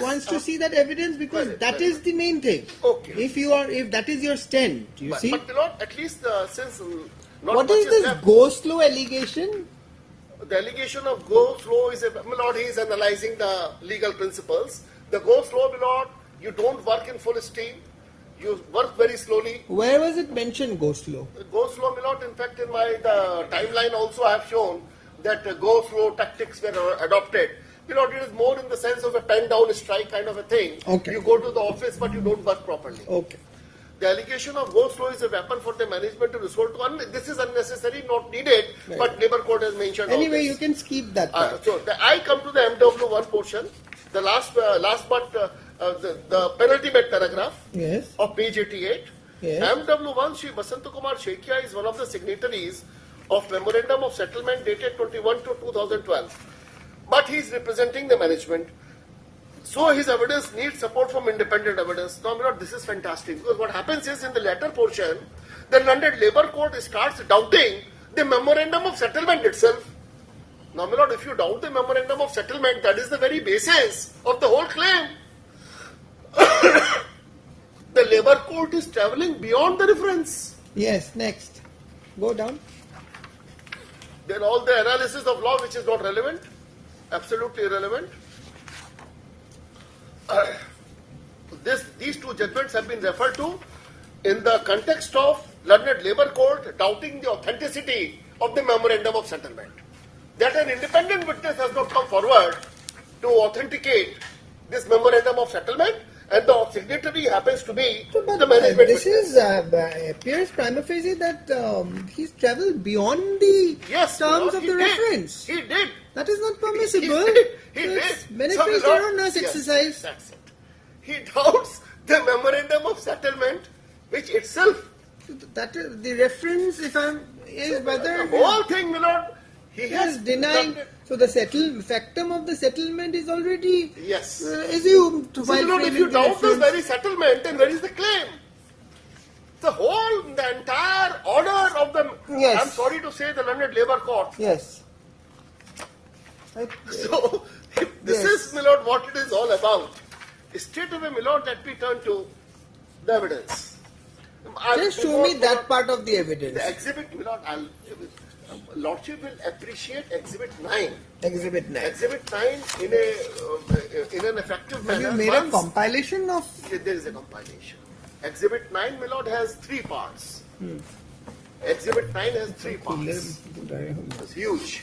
wants to see that evidence because that is the main thing. Okay. If that is your stand, you see. But my Lord, at least since not what much is this left, go slow allegation? The allegation of go slow is, my Lord, he is analyzing the legal principles. The go slow, my Lord, you don't work in full steam. You work very slowly. Where was it mentioned, go slow? Go slow, my Lord. In fact, in the timeline also I have shown that go slow tactics were adopted. My Lord, it is more in the sense of a pen down strike kind of a thing. Okay. You go to the office, but you don't work properly. Okay. The allegation of go slow is a weapon for the management to resort to. This is unnecessary, not needed, Right. but Labour Court has mentioned all Anyway, this. you can skip that part. So I come to the MW1 portion, the last but the penultimate paragraph Yes. of page 88. Yes. MW1 Shri Basanta Kumar Shekhia is one of the signatories of Memorandum of Settlement dated 21 to 2012. But he is representing the management. So his evidence needs support from independent evidence. Now, my Lord, this is fantastic because what happens is in the latter portion, the London Labour Court starts doubting the Memorandum of Settlement itself. Now, my Lord, if you doubt the Memorandum of Settlement, that is the very basis of the whole claim. The Labour Court is travelling beyond the reference. Yes, next. Go down. Then all the analysis of law which is not relevant, absolutely irrelevant. These two judgments have been referred to in the context of London Labour Court doubting the authenticity of the Memorandum of Settlement. That an independent witness has not come forward to authenticate this Memorandum of Settlement, and the signatory happens to be the management This witness. is appears prima facie that he's travelled beyond the terms of the reference. He did. That is not permissible. He did. Manifest erroneous exercise. That's it. He doubts the Memorandum of Settlement, which itself. That is, the reference, is whether the whole thing, my Lord, he has denied. So the factum of the settlement is already yes assumed. So, my Lord, if you doubt this very settlement, then where is the claim? The entire order of the. Yes. I'm sorry to say, the London Labour Court. Yes. So, if this is, my Lord, what it is all about, straight away, my Lord, let me turn to the evidence. Just show me that part of the evidence. The exhibit, my Lord, Lordship will appreciate Exhibit 9. Exhibit 9. Exhibit 9 in an effective manner. Have you made a compilation of? There is a compilation. Exhibit 9, my Lord, has 3 parts. Exhibit 9 has 3 parts. It's huge.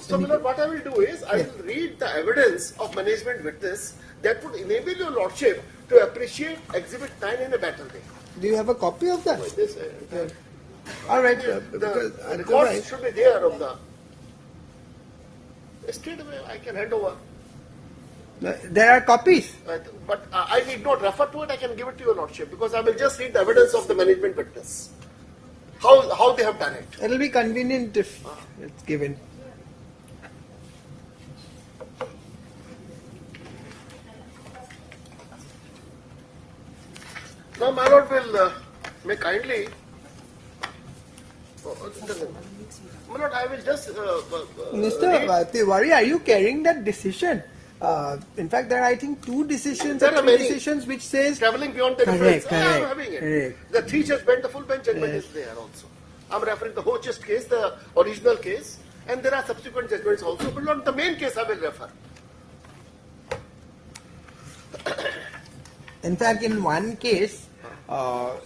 So, my Lord, what I will do is, I will read the evidence of management witness that would enable your Lordship to appreciate Exhibit 9 in a better way. Do you have a copy of that? This, all right. The records should be there of the. Straight away, I can hand over. There are copies. But I need not refer to it, I can give it to your Lordship because I will just read the evidence of the management witness. How they have done it. It will be convenient if it's given. Now, my Lord will may kindly. My Lord, I will just. Mr. Tiwari, are you carrying that decision? In fact, there are, I think, 2 decisions There or are 3 many decisions which says travelling beyond the correct, reference. I am having it. correct. The 3 judgment, the full bench judgment is there also. I am referring to the Hochest case, the original case, and there are subsequent judgments also. But not the main case, I will refer. In fact, in one case,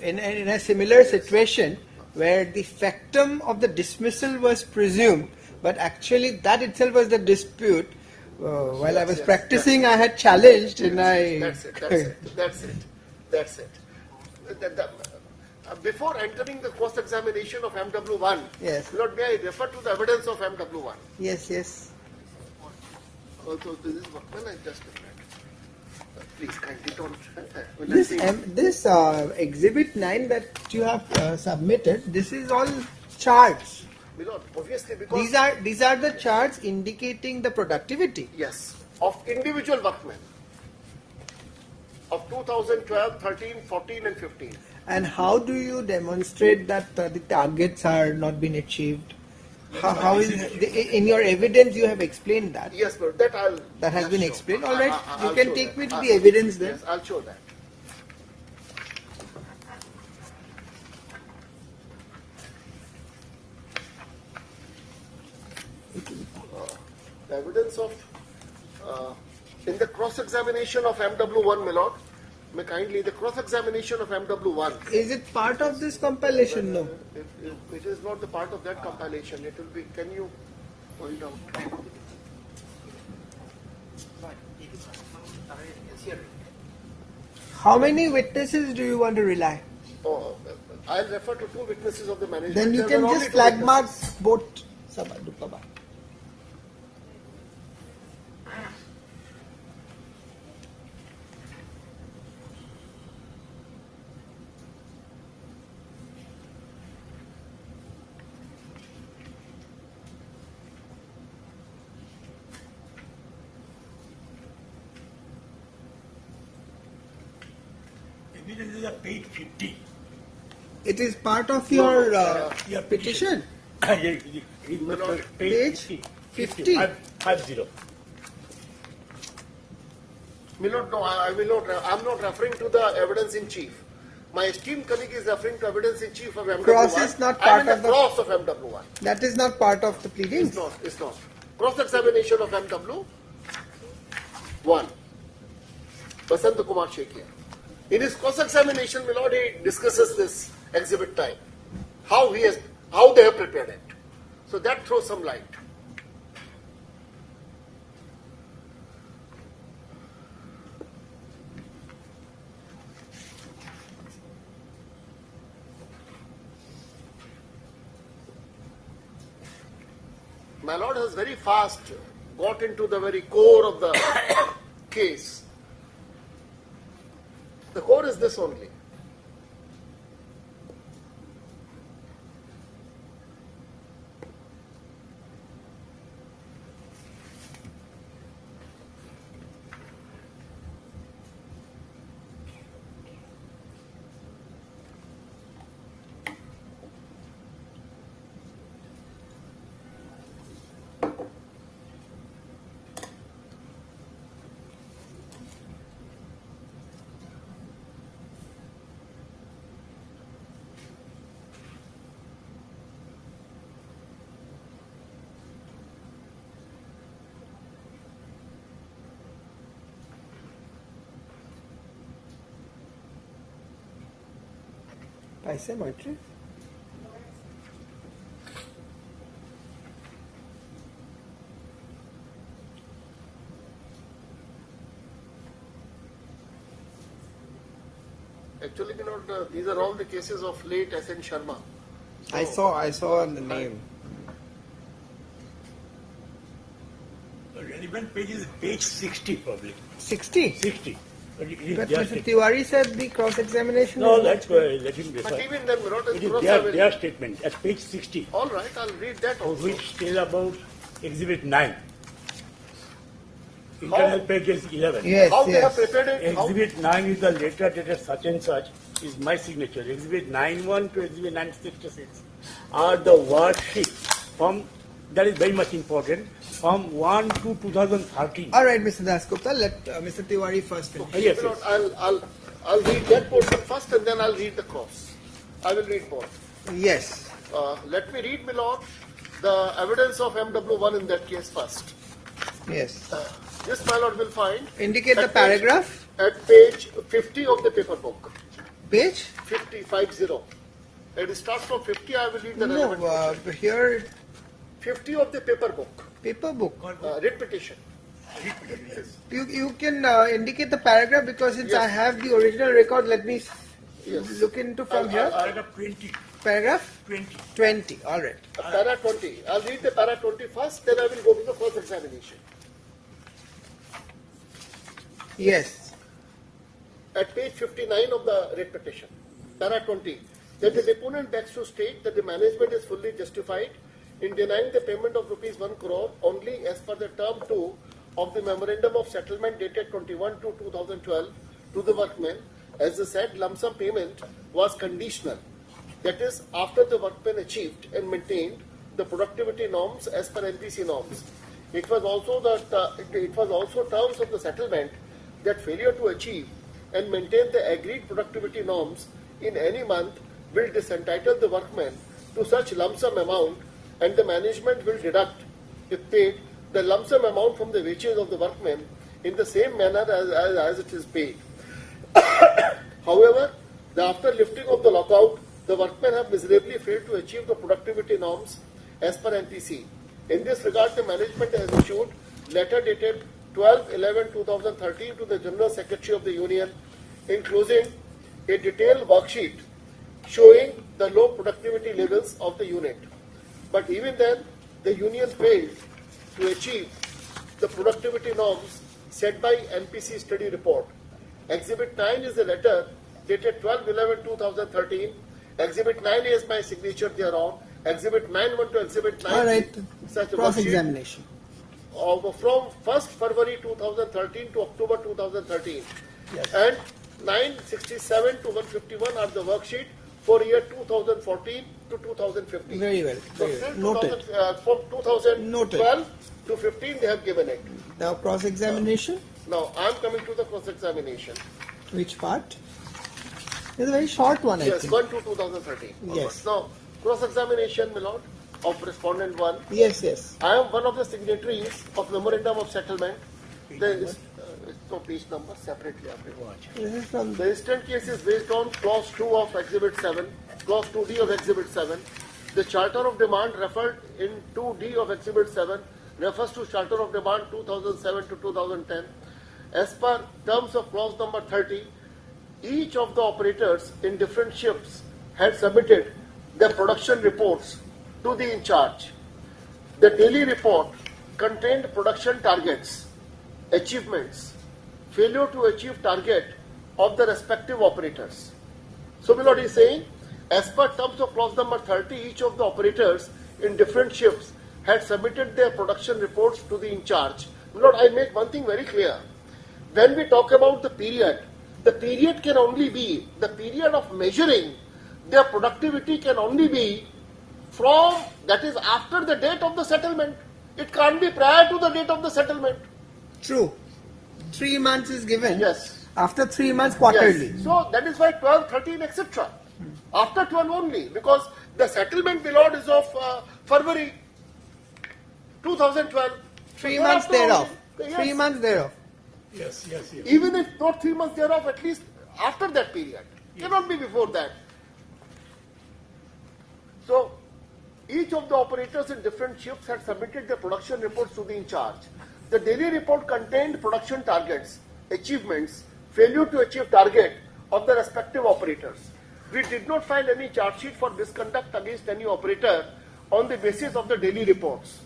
in a similar situation, where the factum of the dismissal was presumed, but actually that itself was the dispute. While I was practicing, I had challenged, and That's it. Before entering the cross-examination of MW1, Yes. Lord, may I refer to the evidence of MW1? Yes. Also, this is Workman, I just please kindly don't. This Exhibit 9 that you have submitted, this is all charts. Milord, obviously because These are the charts indicating the productivity. Yes, of individual workmen of 2012, 13, 14 and 15. And how do you demonstrate that the targets are not being achieved? How is in your evidence you have explained that? Yes, but that has been explained. All right, you I'll can show take that. me to the evidence then. Yes, I'll show that. The evidence of in the cross-examination of MW1, my lord, may kindly the cross-examination of MW1. Is it part of this compilation? No. It is not the part of that compilation. It will be. Can you point out? How many witnesses do you want to rely? Oh, I'll refer to two witnesses of the management. Then you There can were just only two flag witnesses. mark both. Sabadupaba. Evidence is page 50. It is part of your petition. Page 50. 50. Milord, no, I will not. I'm not referring to the evidence in chief. My esteemed colleague is referring to evidence in chief of MW1. Cross is not I'm part in the of the cross of MW1. That is not part of the pleadings. It's not. It's not. Cross-examination of MW1. Basant Kumar Shekhia. In his cross-examination, my lord, he discusses this exhibit type, how they have prepared it. So that throws some light. My lord has very fast got into the very core of the case. The core is this only. Paise Maitri? Actually, you know, these are all the cases of late S.N. Sharma. I saw the name. The relevant page is page 60 probably. 60? 60. But Mr. Tiwari said the cross-examination. No, is let's not- let him decide. But even then, It is their statement at page 60. All right, I'll read that also. Which tell about exhibit 9. Internal page is 11. How they have prepared it? Exhibit 9 is the letter dated such and such is my signature. Exhibit 9.1 to exhibit 966 are the worksheet from, that is very much important, from 1 to 2013. All right, Mr. Dasgupta, let Mr. Tiwari first finish. Yes, You know, I'll read that portion first and then I'll read the cross. I will read both. Yes. Let me read, my lord, the evidence of MW1 in that case first. Yes. This, my lord, will find. Indicate the at paragraph. At page 50 of the paper book. Page? 50. It starts from 50. I will read the No, relevant here 50 of the paper book. Paper book. Writ petition. You can indicate the paragraph because since I have the original record, let me look into from here. Paragraph 20. Paragraph 20. 20. All right. Para 20. I'll read the para 20 first, then I will go to the first examination. Yes. At page 59 of the writ petition, para 20, that the deponent begs to state that the management is fully justified in denying the payment of rupees 1 crore only as per the term 2 of the memorandum of settlement dated 21/2/2012 to the workmen, as the said lump sum payment was conditional. That is, after the workmen achieved and maintained the productivity norms as per NPC norms. It was also terms of the settlement that failure to achieve and maintain the agreed productivity norms in any month will disentitle the workmen to such lump sum amount, and the management will deduct, if paid, the lump sum amount from the wages of the workmen in the same manner as it is paid. However, after lifting of the lockout, the workmen have miserably failed to achieve the productivity norms as per NPC. In this regard, the management has issued letter dated 12/11/2013 to the General Secretary of the Union, enclosing a detailed worksheet showing the low productivity levels of the unit. But even then, the Union failed to achieve the productivity norms set by NPC study report. Exhibit 9 is a letter dated 12/11/2013. Exhibit 9 is my signature thereon. Exhibit 9(1) to Exhibit 9. All right. Such a Cross-examination. From 1st February 2013 to October 2013. Yes. And 967 to 151 are the worksheet for year 2014 to 2015. Very well. So Very well. till Noted. from 2012 to 15 they have given it. Now cross-examination. Now I am coming to the cross-examination. Which part? It's a very short one, I Yes, think. 1 to 2013. Yes. Now cross-examination, my lord, of respondent 1. Yes, yes. I am one of the signatories of memorandum of settlement. There is no page number separately. This is from The instant case is based on clause 2 of Exhibit 7, clause 2D of Exhibit 7. The charter of demand referred in 2D of Exhibit 7 refers to charter of demand 2007 to 2010. As per terms of clause number 30, each of the operators in different shifts had submitted their production reports to the in charge. The daily report contained production targets, achievements, failure to achieve target of the respective operators. So, my lord is saying, as per terms of clause number 30, each of the operators in different shifts had submitted their production reports to the in charge. My lord, I make one thing very clear. When we talk about the period can only be, the period of measuring their productivity can only be from, that is after the date of the settlement. It can't be prior to the date of the settlement. True. 3 months is given. Yes. After 3 months, quarterly. Yes. So that is why 12, 13, etc. After 12 only, because the settlement, my lord, is of February 2012. 3 So months thereafter thereof. only. 3 months thereof. Yes, yes, yes. Even if not 3 months thereof, at least after that period. Cannot be before that. So, each of the operators in different shifts had submitted their production reports to the in charge. The daily report contained production targets, achievements, failure to achieve target of the respective operators. We did not find any charge sheet for misconduct against any operator on the basis of the daily reports.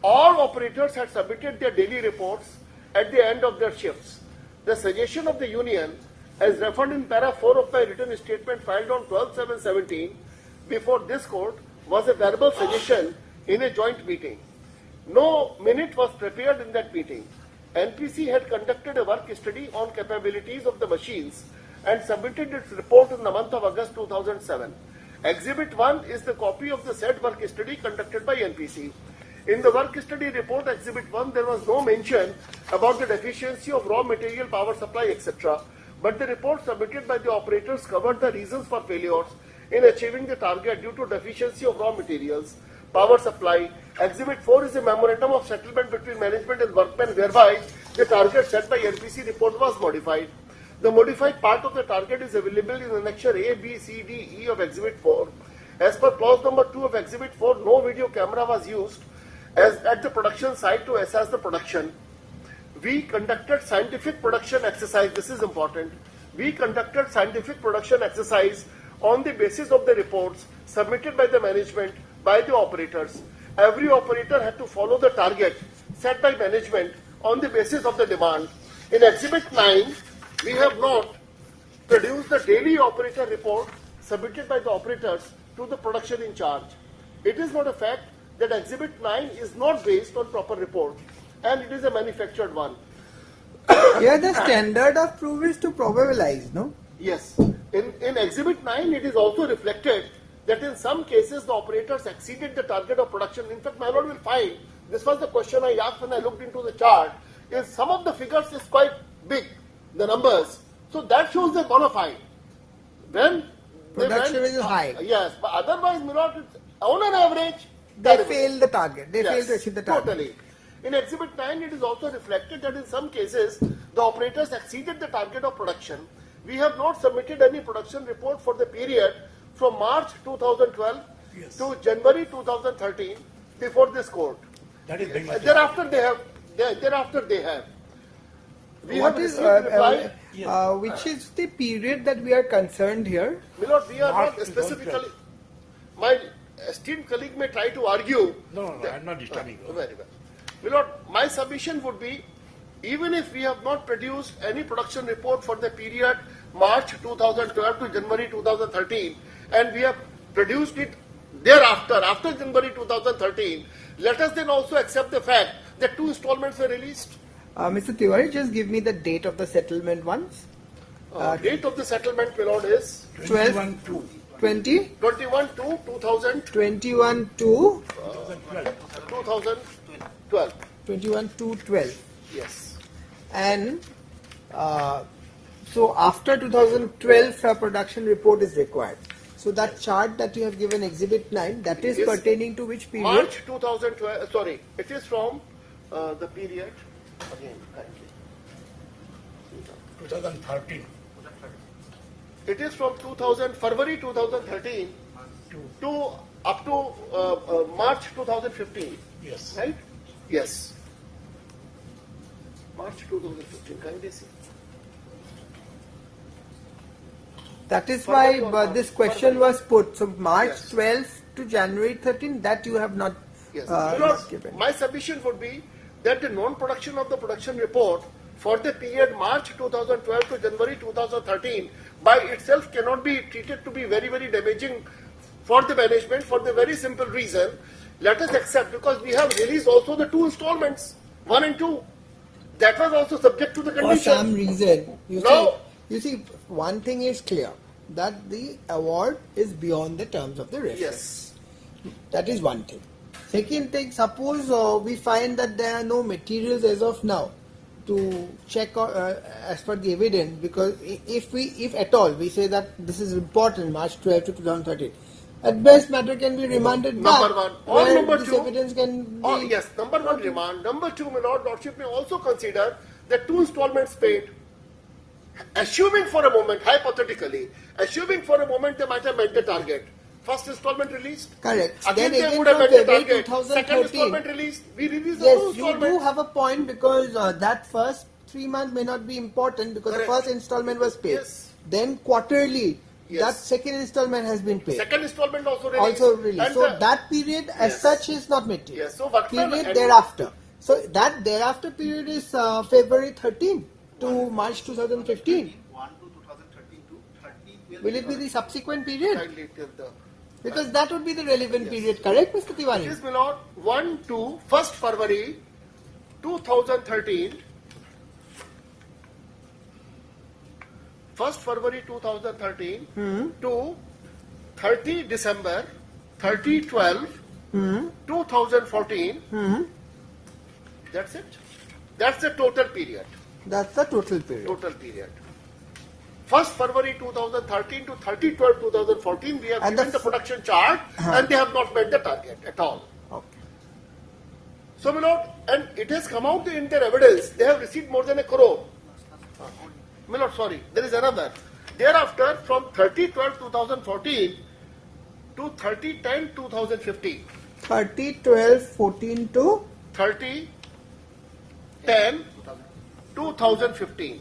All operators had submitted their daily reports at the end of their shifts. The suggestion of the union, as referred in para 4 of my written statement filed on 12/7/17 before this court, was a verbal suggestion in a joint meeting. No minute was prepared in that meeting. NPC had conducted a work study on capabilities of the machines and submitted its report in the month of August 2007. Exhibit 1 is the copy of the said work study conducted by NPC. In the work study report, Exhibit 1, there was no mention about the deficiency of raw material, power supply, etc. But the report submitted by the operators covered the reasons for failures in achieving the target due to deficiency of raw materials, power supply. Exhibit 4 is a memorandum of settlement between management and workmen whereby the target set by NPC report was modified. The modified part of the target is available in annexure A, B, C, D, E of Exhibit 4. As per clause number 2 of Exhibit 4, no video camera was used as at the production site to assess the production. We conducted scientific production exercise. This is important. We conducted scientific production exercise on the basis of the reports submitted by the management, by the operators. Every operator had to follow the target set by management on the basis of the demand. In Exhibit 9, we have not produced the daily operator report submitted by the operators to the production in charge. It is not a fact that Exhibit 9 is not based on proper report, and it is a manufactured one. Here the standard of proof is to probabilize, no? Yes. In Exhibit 9, it is also reflected that in some cases the operators exceeded the target of production. In fact, my lord will find, this was the question I asked when I looked into the chart, is some of the figures is quite big, the numbers. So that shows the bona fide. When production is high. Yes, but otherwise, my lord, on an average, they fail the target. They fail to achieve the target. Totally. In Exhibit 9, it is also reflected that in some cases, the operators exceeded the target of production. We have not submitted any production report for the period from March 2012 to January 2013 before this court. That is very much Thereafter they have. We What have is received reply. which is the period that we are concerned here? My lord, we are not specifically. My esteemed colleague may try to argue. No, I am not disturbing you. Very well. My lord, my submission would be, even if we have not produced any production report for the period March 2012 to January 2013, and we have produced it thereafter, after January 2013, let us then also accept the fact that 2 installments were released. Mr. Tiwari, just give me the date of the settlement once. Date of the settlement, my lord, is 21-2. 20? 21-2, 2000. 21-2. 2012. 21-2-12. Yes. And so after 2012, a production report is required. So that chart that you have given, Exhibit 9, that is pertaining to which period? March 2012. Sorry, it is from the period. Again, 2013. It is from February 2013 to up to March 2015. Yes. Right? Yes. March 2015. Kindly see. That is why this question was put. So March 12 to January 13, that you have not given. My submission would be that the non-production of the production report for the period March 2012 to January 2013 by itself cannot be treated to be very, very damaging for the management for the very simple reason. Let us accept, because we have released also the 2 installments, 1 and 2. That was also subject to the condition. For some reason. You see, one thing is clear, that the award is beyond the terms of the reference. Yes. That is one thing. Second thing, suppose we find that there are no materials as of now to check as per the evidence, because if at all we say that this is important, March 12 to 2013, at best matter can be remanded back. Number 1. Or number this 2. Evidence can be Yes, number 1 remand. Number 2, my lordship may also consider that 2 installments paid, assuming for a moment, hypothetically, assuming for a moment they might have met the target. First installment released. Correct. Again, Then they would have met the target. 2013. Second installment released. We released the 2 Yes, you installments. do have a point, because that first 3 months may not be important because the first installment was paid. Yes. Then quarterly, that second installment has been paid. Second installment also released. And So that period as such is not material. Yes. So what period thereafter. So that thereafter period is February 13 to March 2015. Will it be the subsequent period? Because that would be the relevant period, correct, Mr. Tiwari? Yes, my lord. 1 to 1st February 2013. 1st February 2013 to 30 December 30/12 2014. That's it. That's the total period. That's the total period. Total period. 1st February 2013 to 30/12/2014, we have given the production chart, and they have not met the target at all. Okay. So, my lord, and it has come out in their evidence, they have received more than 1 crore. My lord, sorry, there is another. Thereafter, from 30/12/2014 to 30/10/2015. 30/12/14 to 30/10/2015.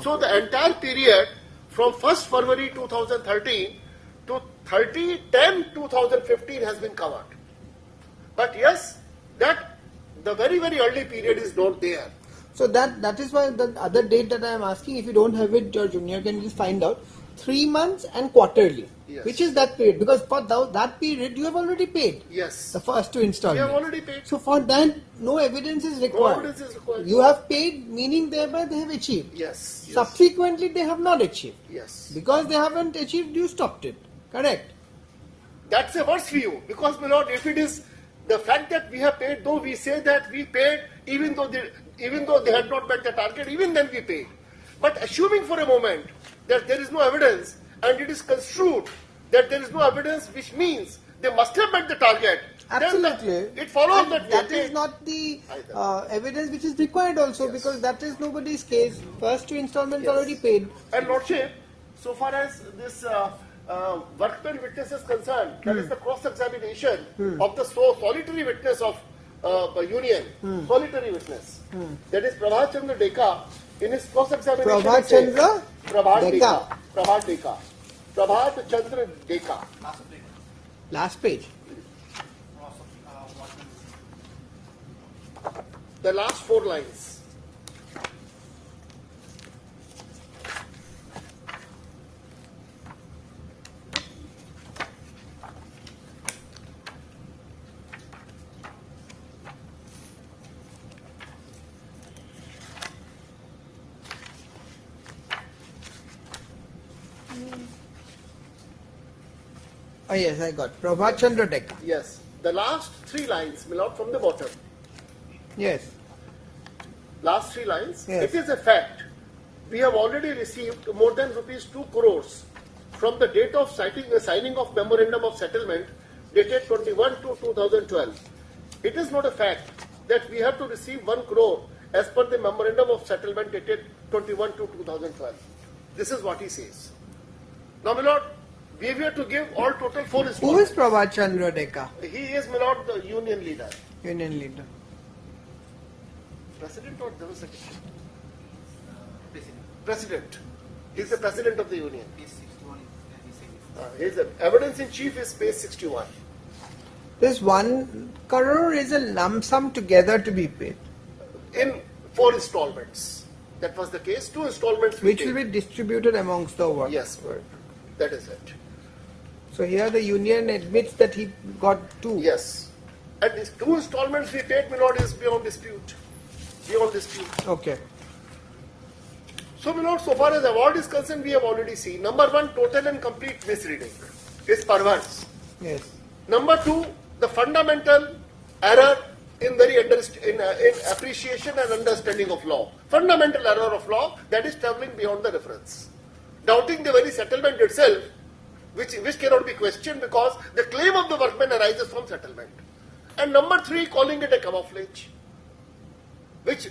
So the entire period from 1st February 2013 to 30/10/2015 has been covered. But yes, that the very early period is not there. So that is why the other date that I am asking, if you don't have it, your junior can just find out. 3 months and quarterly, Yes. which is that period, because for that period you have already paid. Yes. The first two installments. We have already paid. So for that, no evidence is required. No evidence is required. You have paid, meaning thereby they have achieved. Yes. Subsequently, they have not achieved. Yes. Because they haven't achieved, you stopped it. Correct? That's a worse view, because, my lord, if it is the fact that we have paid, though we say that we paid even though they had not met the target, even then we paid. But assuming for a moment that there is no evidence, and it is construed that there is no evidence, which means they must have met the target, Absolutely. then it follows And that that is not the evidence which is required also, because that is nobody's case. First two installments already paid. And Lordship, so far as this workman witness is concerned, that is the cross-examination of the solitary witness of union, solitary witness. That is Prabhat Chandra Deka. In his cross-examination, Prabhat Chandra Deka. Prabhat Chandra Deka. Last page. The last 4 lines. Oh yes, I got Prabhat Chandra Deka. Yes. The last 3 lines, my lord, from the bottom. Yes. Last 3 lines. Yes. It is a fact. We have already received more than rupees 2 crores from the date of signing of memorandum of settlement dated 21/2/2012. It is not a fact that we have to receive 1 crore as per the memorandum of settlement dated 21/2/2012. This is what he says. Now, my lord, we were to give all total 4 Who installments. is Prabhat Chandra Deka? He is, my lord, the union leader. Union leader. President or General Secretary? President. He is the president of the union. His evidence in chief is page 61. This 1 crore is a lump sum together to be paid, In 4 installments. That was the case. 2 installments we which paid. will be distributed amongst the workers. Yes, that is it. So here the union admits that he got 2. Yes. And these 2 installments we paid, my lord, is beyond dispute. Beyond dispute. Okay. So, my lord, so far as award is concerned, we have already seen. Number 1, total and complete misreading. Is perverse. Yes. Number 2, the fundamental error in appreciation and understanding of law. Fundamental error of law, that is traveling beyond the reference. Doubting the very settlement itself, which cannot be questioned because the claim of the workman arises from settlement. And number 3, calling it a camouflage, which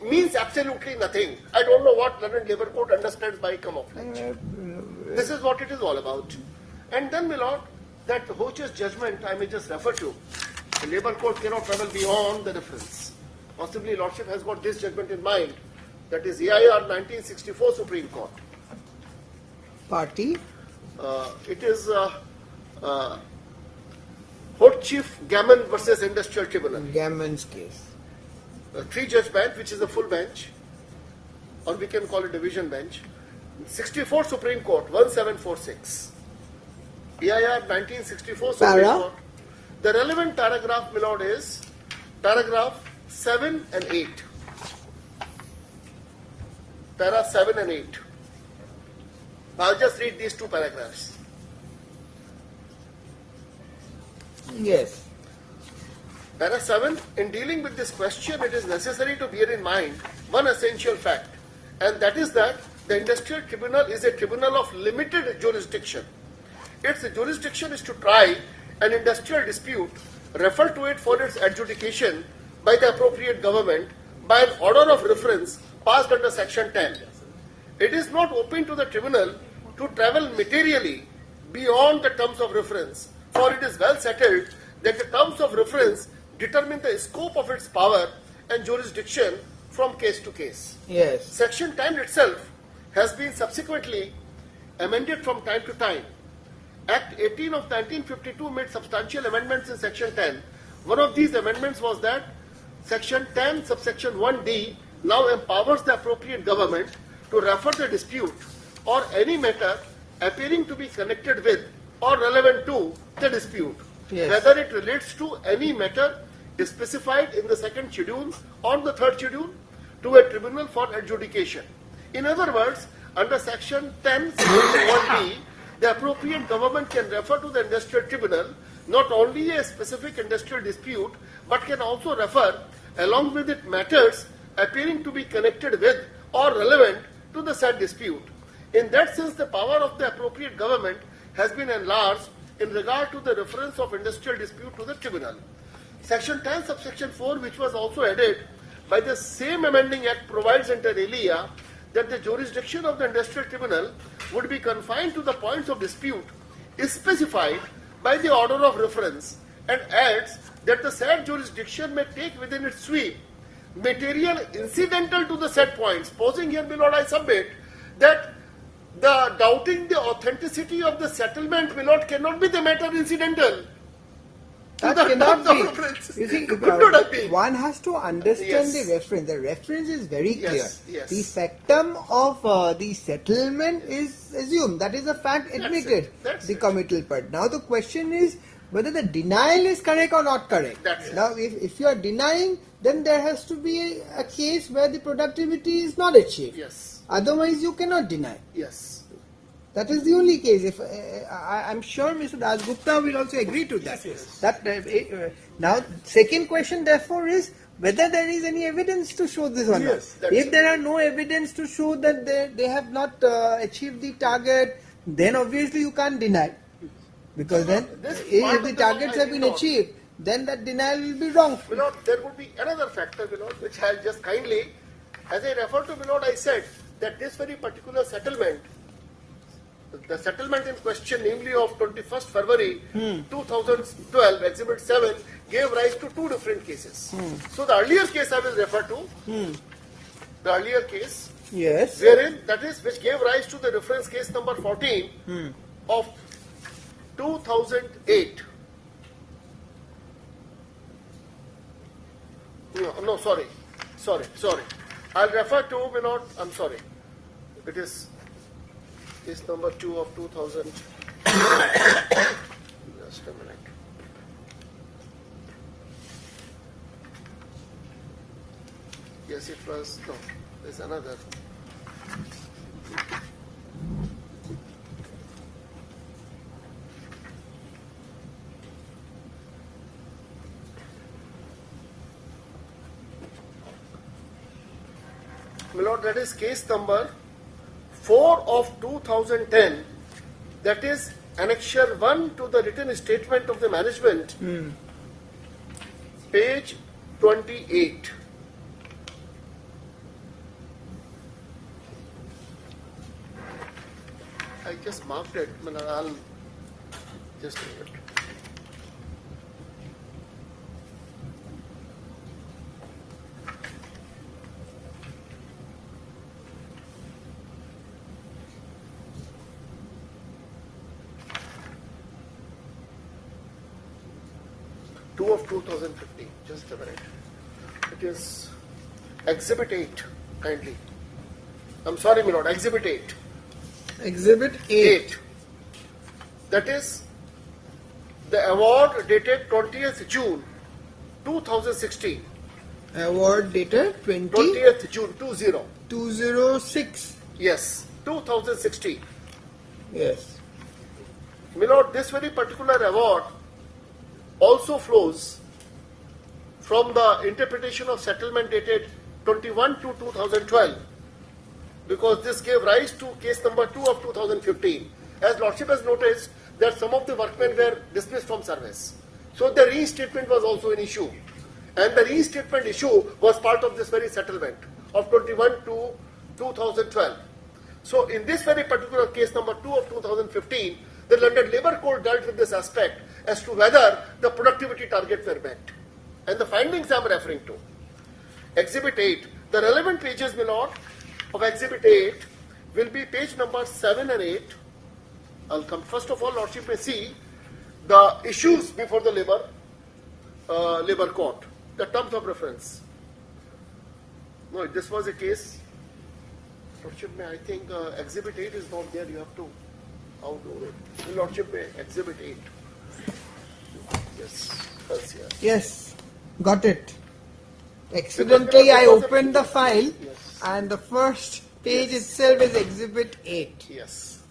means absolutely nothing. I don't know what London Labour Court understands by camouflage. This is what it is all about. And then, my lord, that Hoche's judgment I may just refer to. The Labour Court cannot travel beyond the reference. Possibly Lordship has got this judgment in mind. That is EIR 1964 Supreme Court. Party? It is Court Chief Gammon versus Industrial Tribunal. Gammon's case. 3-judge bench, which is a full bench, or we can call it division bench. 64 Supreme Court, 1746. EIR 1964 Supreme Para? Court. The relevant paragraph, my lord, is paragraph 7 and 8. Para 7 and 8. I'll just read these 2 paragraphs. Yes. Para 7, in dealing with this question, it is necessary to bear in mind one essential fact, and that is that the Industrial Tribunal is a tribunal of limited jurisdiction. Its jurisdiction is to try an industrial dispute, refer to it for its adjudication by the appropriate government by an order of reference passed under Section 10. it is not open to the tribunal to travel materially beyond the terms of reference, for it is well settled that the terms of reference determine the scope of its power and jurisdiction from case to case. Yes. Section 10 itself has been subsequently amended from time to time. Act 18 of 1952 made substantial amendments in Section 10. One of these amendments was that Section 10, subsection 1D, now empowers the appropriate government to refer the dispute or any matter appearing to be connected with or relevant to the dispute, Yes. whether it relates to any matter specified in the second schedule or the third schedule, to a tribunal for adjudication. In other words, under Section 10, Section 1D, the appropriate government can refer to the industrial tribunal not only a specific industrial dispute, but can also refer along with it matters appearing to be connected with or relevant to the said dispute. In that sense, the power of the appropriate government has been enlarged in regard to the reference of industrial dispute to the tribunal. Section 10, subsection 4, which was also added by the same amending act, provides inter alia that the jurisdiction of the industrial tribunal would be confined to the points of dispute specified by the order of reference, and adds that the said jurisdiction may take within its sweep material incidental to the said points. Posing here, my lord, I submit that the doubting the authenticity of the settlement, my lord, cannot be the matter incidental. That The cannot terms of be. reference. You see, Could not have been. one has to understand Yes. the reference. The reference is very clear. Yes, yes. The factum of the settlement is assumed. That is a fact admitted. The committal part. Now the question is whether the denial is correct or not correct. Now, if you are denying, then there has to be a case where the productivity is not achieved. Yes. Otherwise, you cannot deny. Yes. That is the only case. If I'm sure Mr. Dasgupta will also agree to that. That now, second question therefore is whether there is any evidence to show this or not. If there are no evidence to show that they have not achieved the target, then obviously you can't deny, because then if the targets have been achieved, then that denial will be wrong. My lord, there would be another factor, my lord, which I'll just kindly, as I refer to, my lord, I said that this very particular settlement, the settlement in question, namely of 21st February 2012, Exhibit 7, gave rise to two different cases. So the earlier case I will refer to, the earlier case, Yes. wherein, that is, which gave rise to the reference case number 14 of 2008. No, sorry. I'll refer to, my lord, I'm sorry. It is case number 2 of 2000. Just a minute. Yes, it was, no, there's another. My lord, that is case number 4 of 2010, that is Annexure 1 to the written statement of the management, page 28. I just marked it, I'll just do it. Of 2015, just a minute. It is Exhibit 8, kindly. I'm sorry, my lord, Exhibit 8. Exhibit 8. That is the award dated 20th June 2016. Award dated 20th June 2006. Yes, 2016. Yes. My lord, this very particular award also flows from the interpretation of settlement dated 21 to 2012, because this gave rise to case number 2 of 2015. As Lordship has noticed that some of the workmen were dismissed from service. So the reinstatement was also an issue. And the reinstatement issue was part of this very settlement of 21 to 2012. So in this very particular case number 2 of 2015, the London Labour Court dealt with this aspect as to whether the productivity targets were met. And the findings I am referring to. Exhibit 8. The relevant pages, my lord, of Exhibit 8 will be page number 7 and 8. I'll come. First of all, Lordship may see the issues before the Labour Court, the terms of reference. No, this was a case. Lordship may, I think Exhibit 8 is not there. You have to outdo it. Lordship may, Exhibit 8. Yes. Yes, got it. Accidentally, I opened the file, and the first page itself is Exhibit 8. Yes.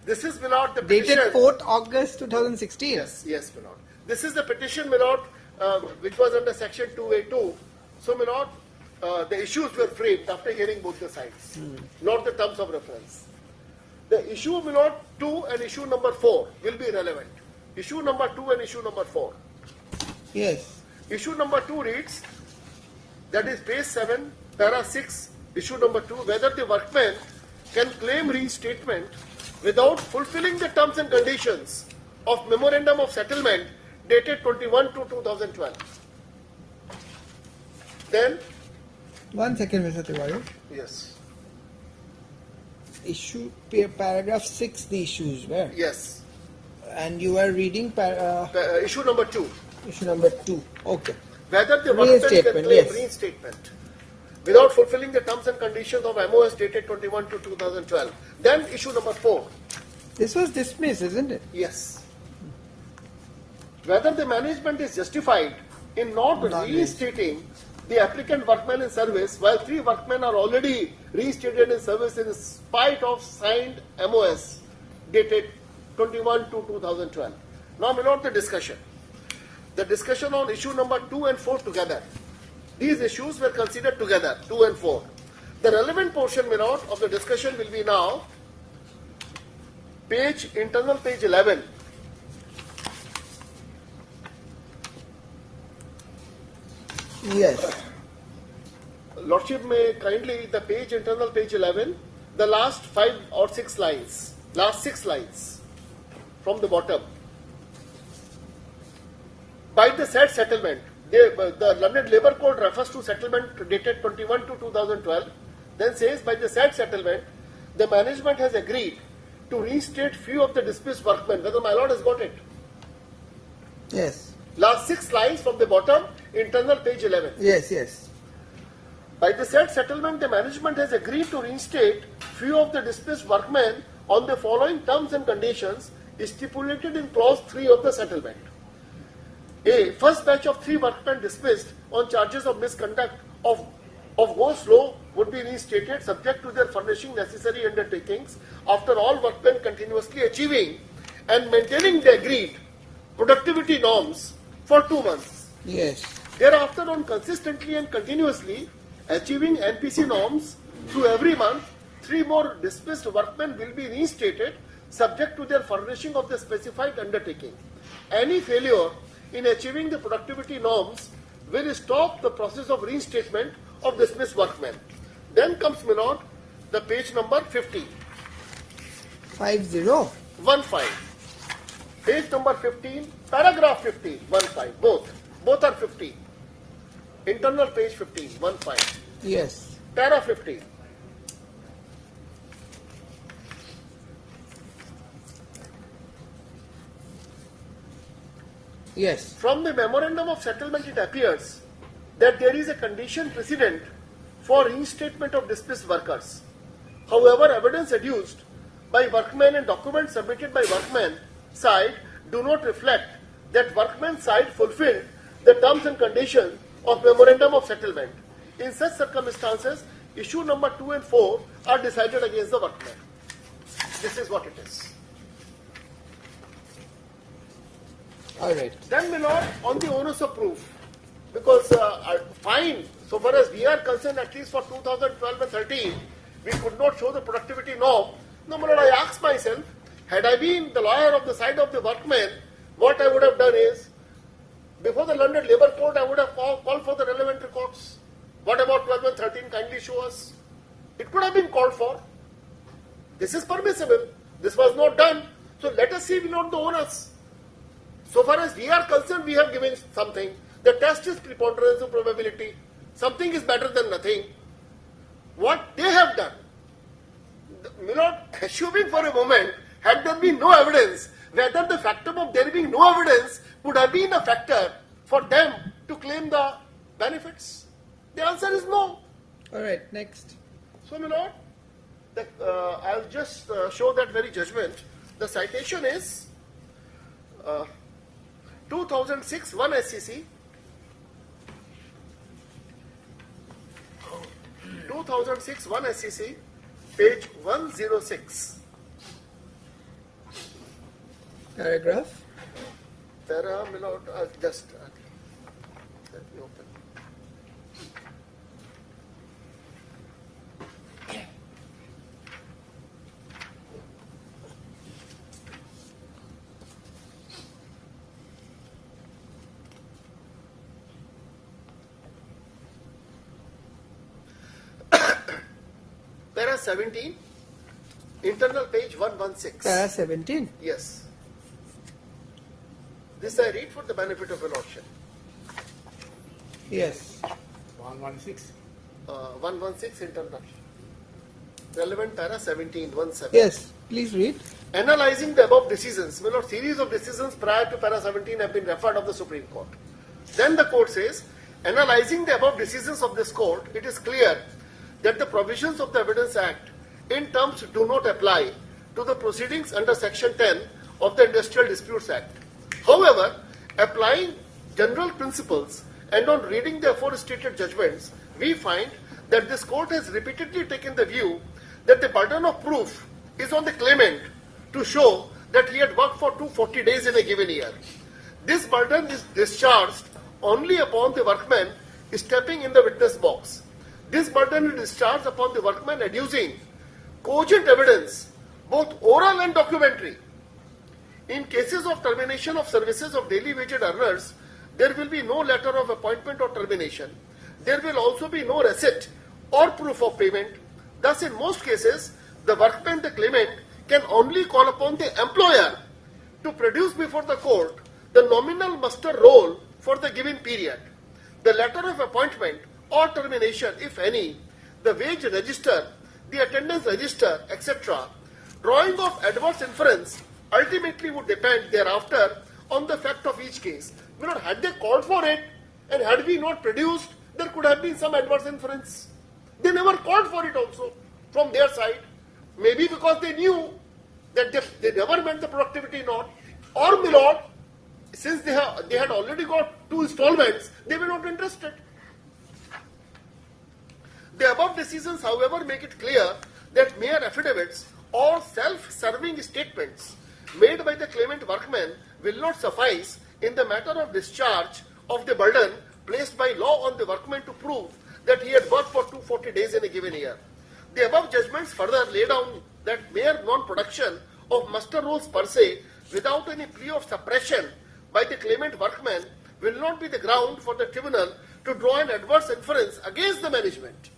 This is, my lord, the petition. Dated 4th August 2016. Yes, my lord. This is the petition, my lord, which was under Section 2A2. So, my lord, the issues were framed after hearing both the sides, not the terms of reference. The issue, my lord, 2 and issue number 4 will be relevant. Issue number 2 and issue number 4. Yes. Issue number 2 reads, that is page 7, para 6, issue number 2, whether the workman can claim reinstatement without fulfilling the terms and conditions of Memorandum of Settlement dated 21 to 2012. Then, 1 second, Mr. Tiwari. yes, Issue paragraph 6, the issues were. yes, And you are reading issue number 2. Issue number 2. Okay. Whether the workman can Reinstatement, claim yes. reinstatement without fulfilling the terms and conditions of MOS dated 21 to 2012. Then issue number 4. This was dismissed, isn't it? Yes. Whether the management is justified in not reinstating the applicant workmen in service while 3 workmen are already reinstated in service in spite of signed MOS dated 21 to 2012. Now, my lord, the discussion. The discussion on issue number 2 and 4 together. These issues were considered together, 2 and 4. The relevant portion, my lord, of the discussion will be now internal page 11. Yes. Lordship may kindly, the page, internal page 11, the last 5 or 6 lines, last 6 lines from the bottom. By the said settlement, the London Labour Court refers to settlement dated 21 to 2012, then says, by the said settlement, the management has agreed to reinstate few of the dismissed workmen. Whether my lord has got it? Yes. Last 6 lines from the bottom, internal page 11. Yes. By the said settlement, the management has agreed to reinstate few of the dismissed workmen on the following terms and conditions stipulated in clause 3 of the settlement. A. First batch of 3 workmen dismissed on charges of misconduct of go slow would be reinstated subject to their furnishing necessary undertakings after all workmen continuously achieving and maintaining the agreed productivity norms for 2 months. Yes. Thereafter, on consistently and continuously achieving NPC norms through every month, 3 more dismissed workmen will be reinstated subject to their furnishing of the specified undertaking. Any failure in achieving the productivity norms will stop the process of reinstatement of dismissed workmen. Then comes, my lord, the page number 50. 50. 15. Page number 15, paragraph 15, 15. Both are 15. Internal page 15, 15. Yes. Para 15. Yes. From the memorandum of settlement, it appears that there is a condition precedent for reinstatement of dismissed workers. However, evidence adduced by workmen and documents submitted by workmen side do not reflect that workmen side fulfilled the terms and conditions of memorandum of settlement. In such circumstances, issue number 2 and 4 are decided against the workmen. This is what it is. All right. Then, my lord, on the onus of proof, because fine, so far as we are concerned, at least for 2012 and 13, we could not show the productivity norm. No, my lord, I ask myself, had I been the lawyer of the side of the workmen, what I would have done is, before the London Labour Court, I would have called for the relevant records. What about 12 and 13? Kindly show us. It could have been called for. This is permissible. This was not done. So let us see, not the onus. So far as we are concerned, we have given something. The test is preponderance of probability. Something is better than nothing. What they have done, assuming for a moment, had there been no evidence, whether the factor of there being no evidence would have been a factor for them to claim the benefits? The answer is no. All right, next. So, I'll just show that very judgment. The citation is 2006 1 SCC. 2006 1 SCC, page 106. Paragraph? Para, my lord, just let me open. Para 17, internal page 116. Para 17? Yes. This I read for the benefit of your lordship. Yes. 116. 116 internal. Relevant para 17, 17. Yes, please read. Analyzing the above decisions, series of decisions prior to para 17 have been referred of the Supreme Court. Then the court says, analyzing the above decisions of this court, it is clear that the provisions of the Evidence Act in terms do not apply to the proceedings under Section 10 of the Industrial Disputes Act. However, applying general principles and on reading the aforestated judgments, we find that this court has repeatedly taken the view that the burden of proof is on the claimant to show that he had worked for 240 days in a given year. This burden is discharged only upon the workman stepping in the witness box. This burden is discharged upon the workman adducing cogent evidence, both oral and documentary. In cases of termination of services of daily waged earners, there will be no letter of appointment or termination. There will also be no receipt or proof of payment. Thus, in most cases, the workman, the claimant, can only call upon the employer to produce before the court the nominal muster roll for the given period, the letter of appointment or termination, if any, the wage register, the attendance register, etc. Drawing of adverse inference ultimately would depend thereafter on the fact of each case. Had they called for it and had we not produced, there could have been some adverse inference. They never called for it also from their side. Maybe because they knew that they never meant the productivity not, or my lord, since they had already got 2 installments, they were not interested. The above decisions, however, make it clear that mere affidavits or self-serving statements made by the claimant workman will not suffice in the matter of discharge of the burden placed by law on the workman to prove that he had worked for 240 days in a given year. The above judgments further lay down that mere non-production of muster rolls per se without any plea of suppression by the claimant workman will not be the ground for the tribunal to draw an adverse inference against the management.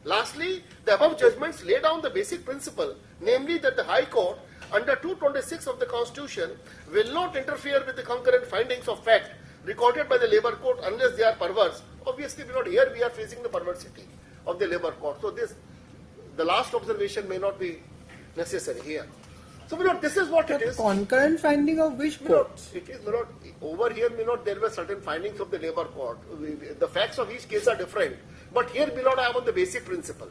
Lastly, the above judgments lay down the basic principle, namely that the High Court, under 226 of the Constitution, will not interfere with the concurrent findings of fact recorded by the Labour Court unless they are perverse. Obviously, here we are facing the perversity of the Labour Court. So the last observation may not be necessary here. So, this is what it is. Concurrent finding of which court? It is, over here, there were certain findings of the Labour Court. The facts of each case are different. But here, I have on the basic principle.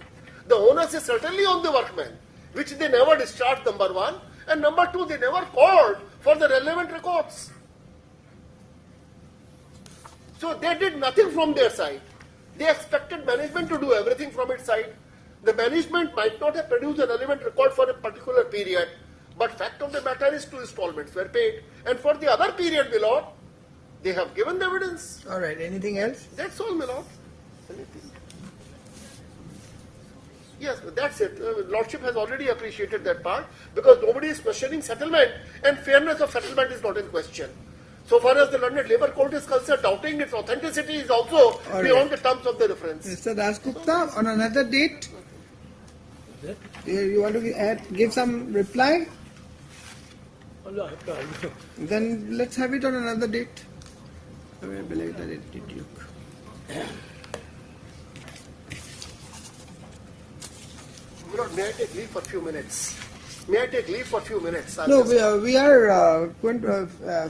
The onus is certainly on the workmen, which they never discharged, number one. And number two, they never called for the relevant records. So they did nothing from their side. They expected management to do everything from its side. The management might not have produced a relevant record for a particular period, but fact of the matter is 2 installments were paid. And for the other period, my lord, they have given the evidence. All right, anything else? That's all, my lord. Yes, that's it. Lordship has already appreciated that part because nobody is questioning settlement and fairness of settlement is not in question. So far as the London Labour Court is concerned, doubting its authenticity is also beyond the terms of the reference. Mr. Dasgupta, on another date? You want to give some reply? No. Then let's have it on another date. May I take leave for a few minutes? No, we are going to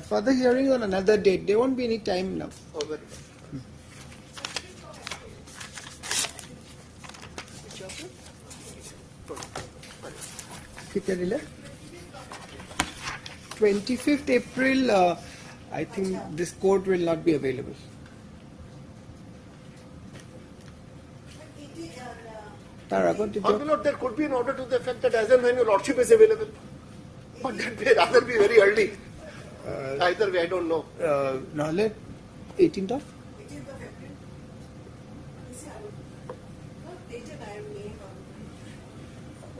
further hearing on another date. There won't be any time now. Oh, very well. Kitne dile? 25th April, I think this court will not be available. There could be an order to the effect that as and when your lordship is available. But that may rather be very early. Either way, I don't know. 18th of?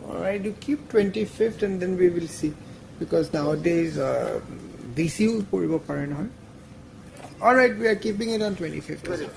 Alright, you keep 25th and then we will see. Because nowadays, VCU puribo pare nahoy. Alright, we are keeping it on 25th.